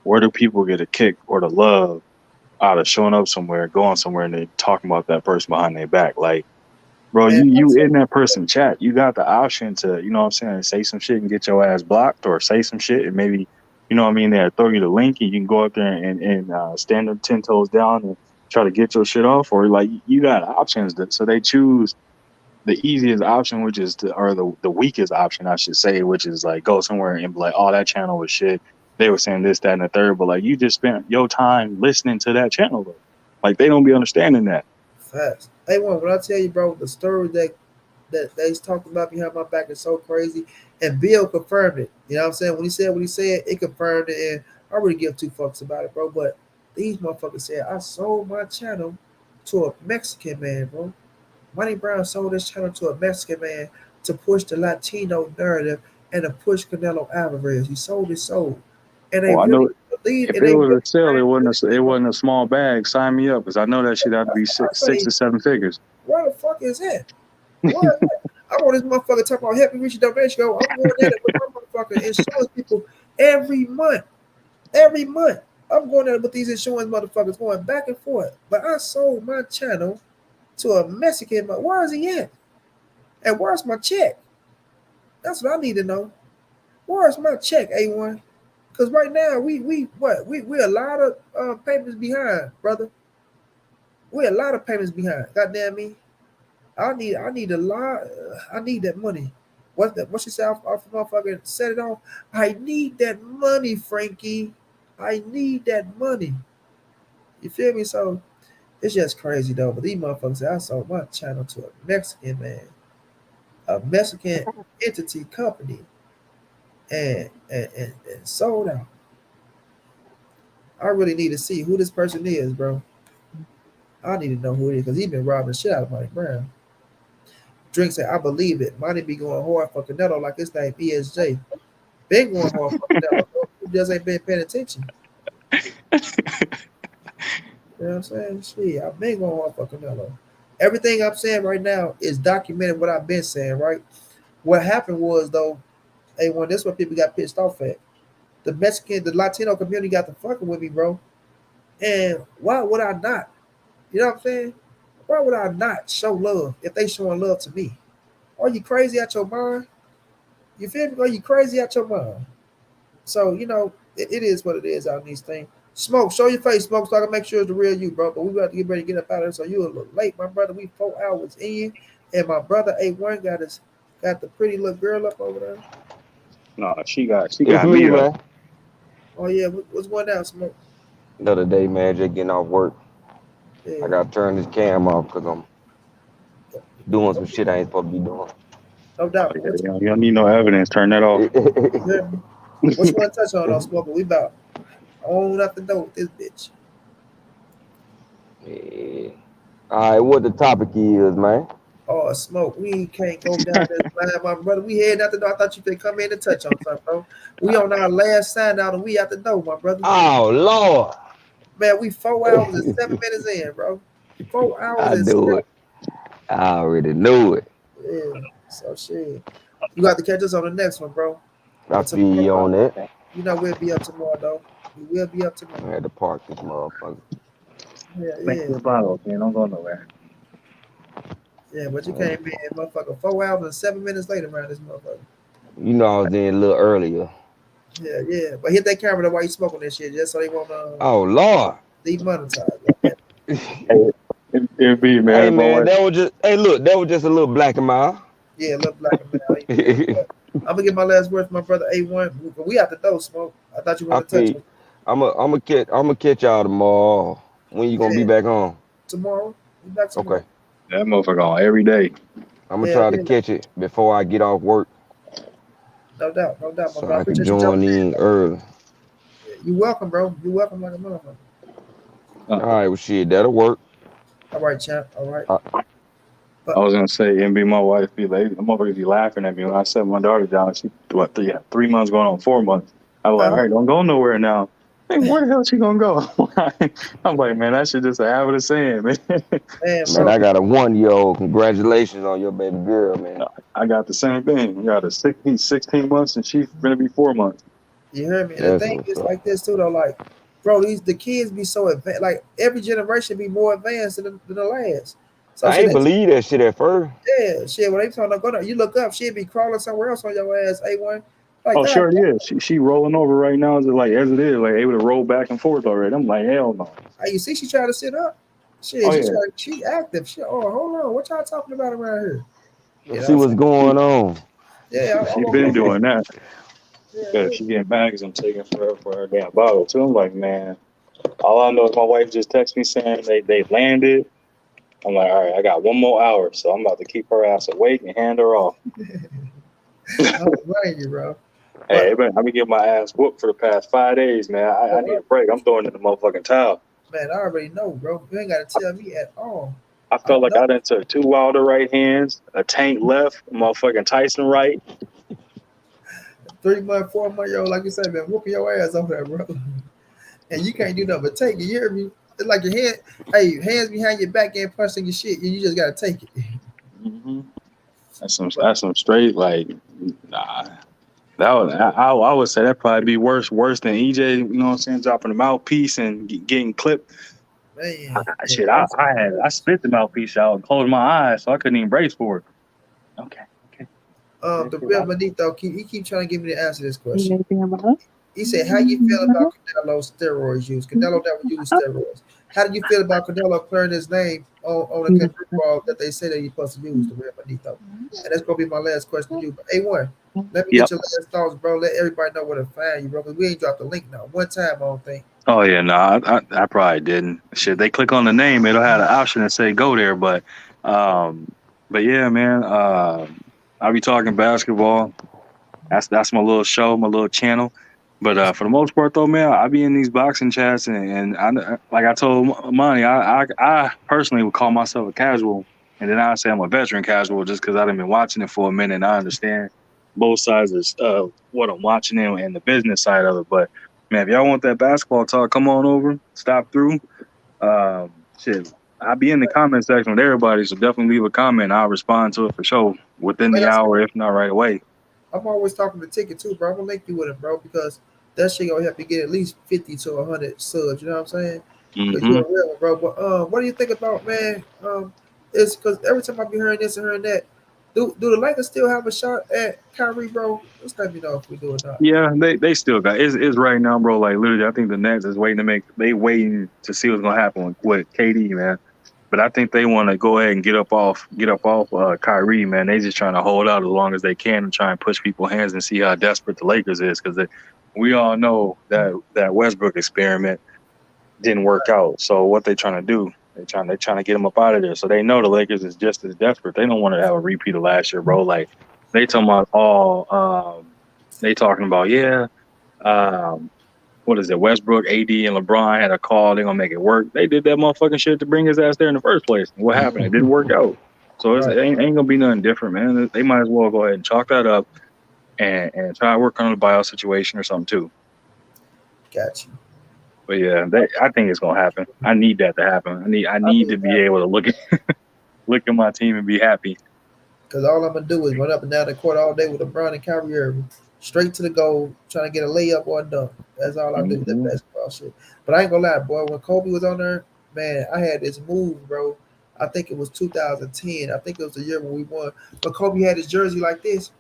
where do people get a kick or the love out of showing up somewhere, going somewhere, and then talking about that person behind their back. Like, bro, you in that person chat, you got the option to, you know what I'm saying, say some shit and get your ass blocked, or say some shit and maybe, you know what I mean, they'll throw you the link and you can go up there and stand up 10 toes down and try to get your shit off, or like you got options. So they choose the easiest option, which is or the weakest option, I should say, which is like go somewhere and be like, oh, that channel was shit. They were saying this, that, and the third, but like you just spent your time listening to that channel, though. Like they don't be understanding that. Facts. Hey, when I tell you, bro, the story that they's talking about behind my back is so crazy, and Bill confirmed it. You know what I'm saying? When he said what he said, it confirmed it, and I really give two fucks about it, bro. But these motherfuckers said I sold my channel to a Mexican man, bro. Money Brown sold this channel to a Mexican man to push the Latino narrative and to push Canelo Alvarez. He sold his soul, and they really believe. If it was a sale, it wasn't a small bag. Sign me up, because I know that shit had to be six to seven figures. Where the fuck is that? What? I want this motherfucker talking about help me reach your donation goal. I'm going at it with my motherfucking insurance people every month. Every month. I'm going at it with these insurance motherfuckers going back and forth. But I sold my channel to a Mexican. Where is he at? And where's my check? That's what I need to know. Where's my check, A1? Because right now we a lot of payments behind, brother. We're a lot of payments behind. Goddamn me. I need a lot. I need that money. What she said off the motherfucker set it off? I need that money, Frankie. I need that money. You feel me? So it's just crazy though. But these motherfuckers say I sold my channel to a Mexican man, a Mexican entity company, and sold out. I really need to see who this person is, bro. I need to know who it is because he's been robbing the shit out of Money Brown. Drink said, I believe it. Money be going hard for Canelo like his name ESJ. Been going hard for Canelo. just ain't been paying attention. You know what I'm saying? Shit, I've been going hard for Canelo. Everything I'm saying right now is documented what I've been saying, right? What happened was though, A1, this is what people got pissed off at. The Latino community got to fucking with me, bro. And why would I not? You know what I'm saying? Why would I not show love if they showing love to me? Are you crazy out your mind? You feel me? Are you crazy out your mind? So, it is what it is out in these things. Smoke, show your face, Smoke, so I can make sure it's the real you, bro. But we got to get ready to get up out of here. So you a little late, my brother. We 4 hours in, and my brother A1 got the pretty little girl up over there. No, she got It's me me, up. man. Oh yeah, what's going down, Smoke? Another day, man. Just getting off work. Yeah. I gotta turn this cam off because I'm doing some shit I ain't supposed to be doing. No doubt. Yeah, you don't need no evidence. Turn that off. You hear me? What you want to touch on, though, Smoke? We about on up the door with this bitch. Yeah. All right, what the topic is, man? Oh, Smoke, we can't go down this line, my brother. We heading out the door. I thought you could come in and touch on something, bro. We on our last sign out and we out the door, my brother. Oh Lord, Man, we 4 hours and 7 minutes in, bro. 4 hours I and knew 7. it. I already knew it. Yeah. So shit. You got to catch us on the next one, bro. I But feel you on that. we'll be up tomorrow, though. We will be up tomorrow. I had to park this motherfucker. Yeah. your bottle, okay? Don't go nowhere. Yeah, but you came in, motherfucker, 4 hours and 7 minutes later, man, this motherfucker. You know I was in a little earlier. Yeah. But hit that camera while you smoking that shit, just so they won't Oh Lord. demonetize. It be, man. Hey my man, wife- that was just that was just a little black and mild. Yeah, look black and male. I'm gonna get my last word from my brother A1. But we out the door, Smoke. I thought you I wanted to touch feel me. I'm catch y'all tomorrow. When you gonna be back on? Tomorrow. We back tomorrow. Okay. That motherfucker on every day. I'm gonna Yeah, try to yeah. catch it before I get off work No doubt, my so brother. I I can appreciate you join jumping in. in early. You welcome, bro. You welcome like a motherfucker. All right, well shit, that'll work. All right, champ. All right. I was gonna say, MB, my wife be like, the motherfuckers be laughing at me when I set my daughter down. She 3 months going on 4 months. I'm like, all right, don't go nowhere now. Hey, where the hell she gonna go? I'm like, man, that shit just a habit of saying, man. Man, Man, I got a 1-year-old. Congratulations on your baby girl, man. I got the same thing. We got a 16 months and she's gonna be 4 months. you heard me. And That's the thing what's is up. like this too, though. Like, bro, the kids be so advanced. Like every generation be more advanced than the last. So I ain't believe that shit at first. Yeah, shit. When they talking about go down, you look up, she'd be crawling somewhere else on your ass. A1. Like, Oh, God, sure it is. She rolling over right now as it is, like able to roll back and forth already. I'm like, hell no. You see, she trying to sit up. Shit, Oh, yeah. she active. She, hold on, what y'all talking about around here? Let's see what's going on. Yeah, She been doing that. Yeah. She getting mad because I'm taking forever for her damn bottle too. I'm like, man, all I know is my wife just texted me saying they landed. I'm like, all right, I got 1 more hour, so I'm about to keep her ass awake and hand her off. I'm blame you, bro. Hey, I've been getting my ass whooped for the past 5 days, man. I need a break. I'm throwing in the motherfucking towel. Man, I already know, bro. You ain't got to tell me at all. I felt like I done took 2 Wilder right hands, a Tank left, motherfucking Tyson right. 3 month, 4 month, yo, like you said, man, whooping your ass over there, bro. And you can't do nothing but take it. You hear me? It's like your hands behind your back and punching your shit. You just gotta take it. Mm-hmm. That's some straight like, nah. That was, I would say that probably be worse than EJ. You know what I'm saying? Dropping the mouthpiece and getting clipped. Man, Shit, I spit the mouthpiece out and closed my eyes, so I couldn't even brace for it. Okay. The real Benito, he keep trying to get me to answer this question. He said, "How you feel about Canelo steroids use? Canelo never used steroids. How do you feel about Canelo clearing his name on a country ball that they say that he's supposed to use, the real Benito?" And that's gonna be my last question to you. But A1, let me get your last thoughts, bro. Let everybody know where to find you, bro. Because we ain't dropped the link now. One time, I don't think. Oh yeah, no, I probably didn't. Shit, they click on the name, it'll have an option that say go there, but yeah, man. I'll be talking basketball. That's my little show, my little channel. But for the most part, though, man, I be in these boxing chats, and I, like I told Monty, I personally would call myself a casual, and then I say I'm a veteran casual just because I've been watching it for a minute and I understand. both sides of what I'm watching and the business side of it. But man, if y'all want that basketball talk, come on over, stop through. Shit, I'll be in the comment section with everybody, so definitely leave a comment. I'll respond to it for sure within the hour, if not right away. I'm always talking to Ticket too, bro. I'm gonna link you with it, bro, because that shit gonna help you get at least 50 to 100 subs. You know what I'm saying? Because Mm-hmm. you're a real one, bro. But what do you think about, man? It's because every time I be hearing this and hearing that, do the Lakers still have a shot at Kyrie, bro? Let's let me know if we do or not. Yeah, they still got it's right now, bro. Like literally, I think the Nets is waiting to see what's gonna happen with KD, man. But I think they want to go ahead and get up off Kyrie, man. They just trying to hold out as long as they can and try and push people's hands and see how desperate the Lakers is, because we all know that Westbrook experiment didn't work out. So what they trying to do? They trying to get him up out of there. So they know the Lakers is just as desperate. They don't want to have a repeat of last year, bro. Like they talking about they talking about what is it? Westbrook, AD, and LeBron had a call. They're gonna make it work. They did that motherfucking shit to bring his ass there in the first place. And what happened? It didn't work out. So it ain't gonna be nothing different, man. They might as well go ahead and chalk that up and try to work on the buyout situation or something too. Got you. But yeah, I think it's gonna happen. I need that to happen. I need to be able to look at my team and be happy. Because all I'm gonna do is run up and down the court all day with LeBron and Kyrie Irving, straight to the goal, trying to get a layup or a dunk. That's all I do with that basketball shit. But I ain't gonna lie, boy. When Kobe was on there, man, I had this move, bro. I think it was 2010. I think it was the year when we won. But Kobe had his jersey like this,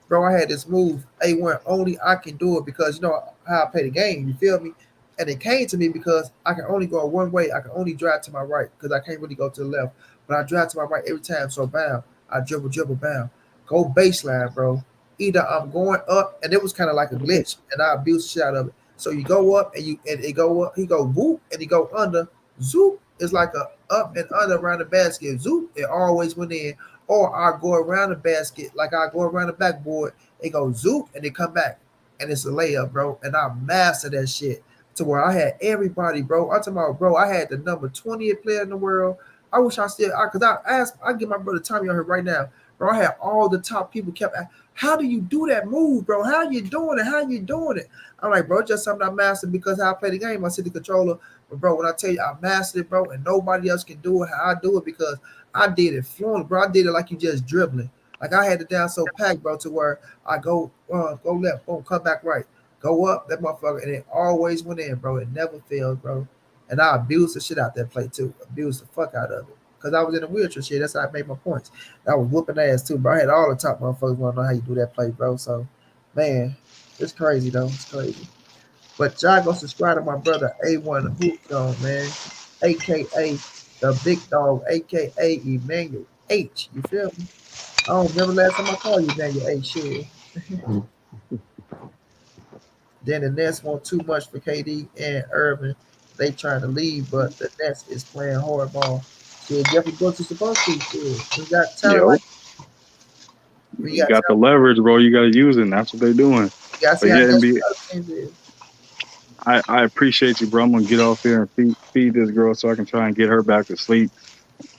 bro. I had this move. A1, only I can do it because you know how I play the game. You feel me? And it came to me because I can only go one way. I can only drive to my right because I can't really go to the left. But I drive to my right every time. So bam, I dribble, bam, go baseline, bro. Either I'm going up, and it was kind of like a glitch, and I abused the shit out of it. So you go up, and it go up. He go whoop, and he go under. Zoop is like a up and under around the basket. Zoop, it always went in. Or I go around the basket, like I go around the backboard. It go zoop, and it come back, and it's a layup, bro. And I mastered that shit to where I had everybody, bro. I'm talking about, bro. I had the number 20th player in the world. I wish I still, because I get my brother Tommy on here right now, bro. I had all the top people kept asking, how do you do that move, bro? How you doing it? How you doing it? I'm like, bro, just something I mastered because how I play the game. I see the controller, but bro, when I tell you I mastered it, bro, and nobody else can do it how I do it because I did it fluent, bro. I did it like you just dribbling. Like I had it down so packed, bro, to where I go left, boom, come back right, go up, that motherfucker, and it always went in, bro. It never failed, bro. And I abused the shit out that play too. Abused the fuck out of it. Because I was in a wheelchair shit. That's how I made my points. I was whooping ass too, bro. I had all the top motherfuckers want to know how you do that play, bro. So, man, it's crazy though. It's crazy. But y'all go subscribe to my brother A1 Hoop Dog, man. AKA the big dog, AKA Emmanuel H. You feel me? I don't remember last time I called you Emmanuel H. Shit. Then the Nets want too much for KD and Irving. They trying to leave, but the Nets is playing hardball. Shit, Jeffrey Brooks is supposed to. Shit. We got talent like you got the leverage, bro. You got to use it. And that's what they're doing. You but yeah, I appreciate you, bro. I'm gonna get off here and feed this girl so I can try and get her back to sleep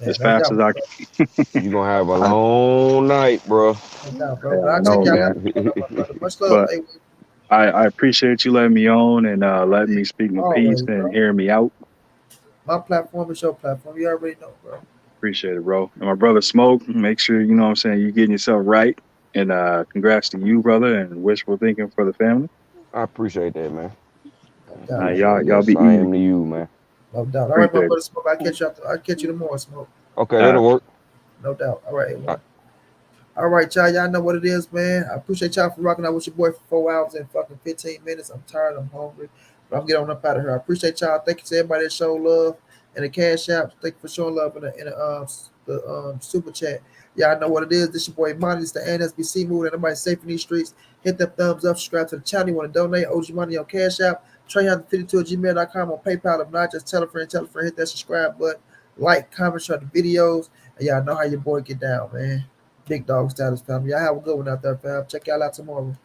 as fast as I can. You're gonna have a long night, bro. No, man. Much love, but I appreciate you letting me on and letting me speak my piece and hearing me out. My platform is your platform. You already know, bro. Appreciate it, bro. And my brother Smoke, make sure you know what I'm saying you're getting yourself right. And congrats to you, brother, and wishful thinking for the family. I appreciate that, man. Y'all be I am to you, man. No doubt. All right, my brother Smoke. I'll catch you tomorrow, Smoke. Okay, that'll work. No doubt. All right. All right, y'all. Y'all know what it is, man. I appreciate y'all for rocking out with your boy for 4 hours and fucking 15 minutes. I'm tired. I'm hungry. But I'm getting on up out of here. I appreciate y'all. Thank you to everybody that showed love in the cash app. Thank you for showing love in the super chat. Y'all know what it is. This your boy Monty. It's the NSBC moving. Everybody safe in these streets. Hit that thumbs up. Subscribe to the channel. You want to donate? OG Money on Cash App. Trey52@gmail.com on PayPal. If not, just tell a friend. Hit that subscribe button. Like, comment, share the videos. And y'all know how your boy get down, man. Big dog status, family. Y'all have a good one out there, fam. Check y'all out tomorrow.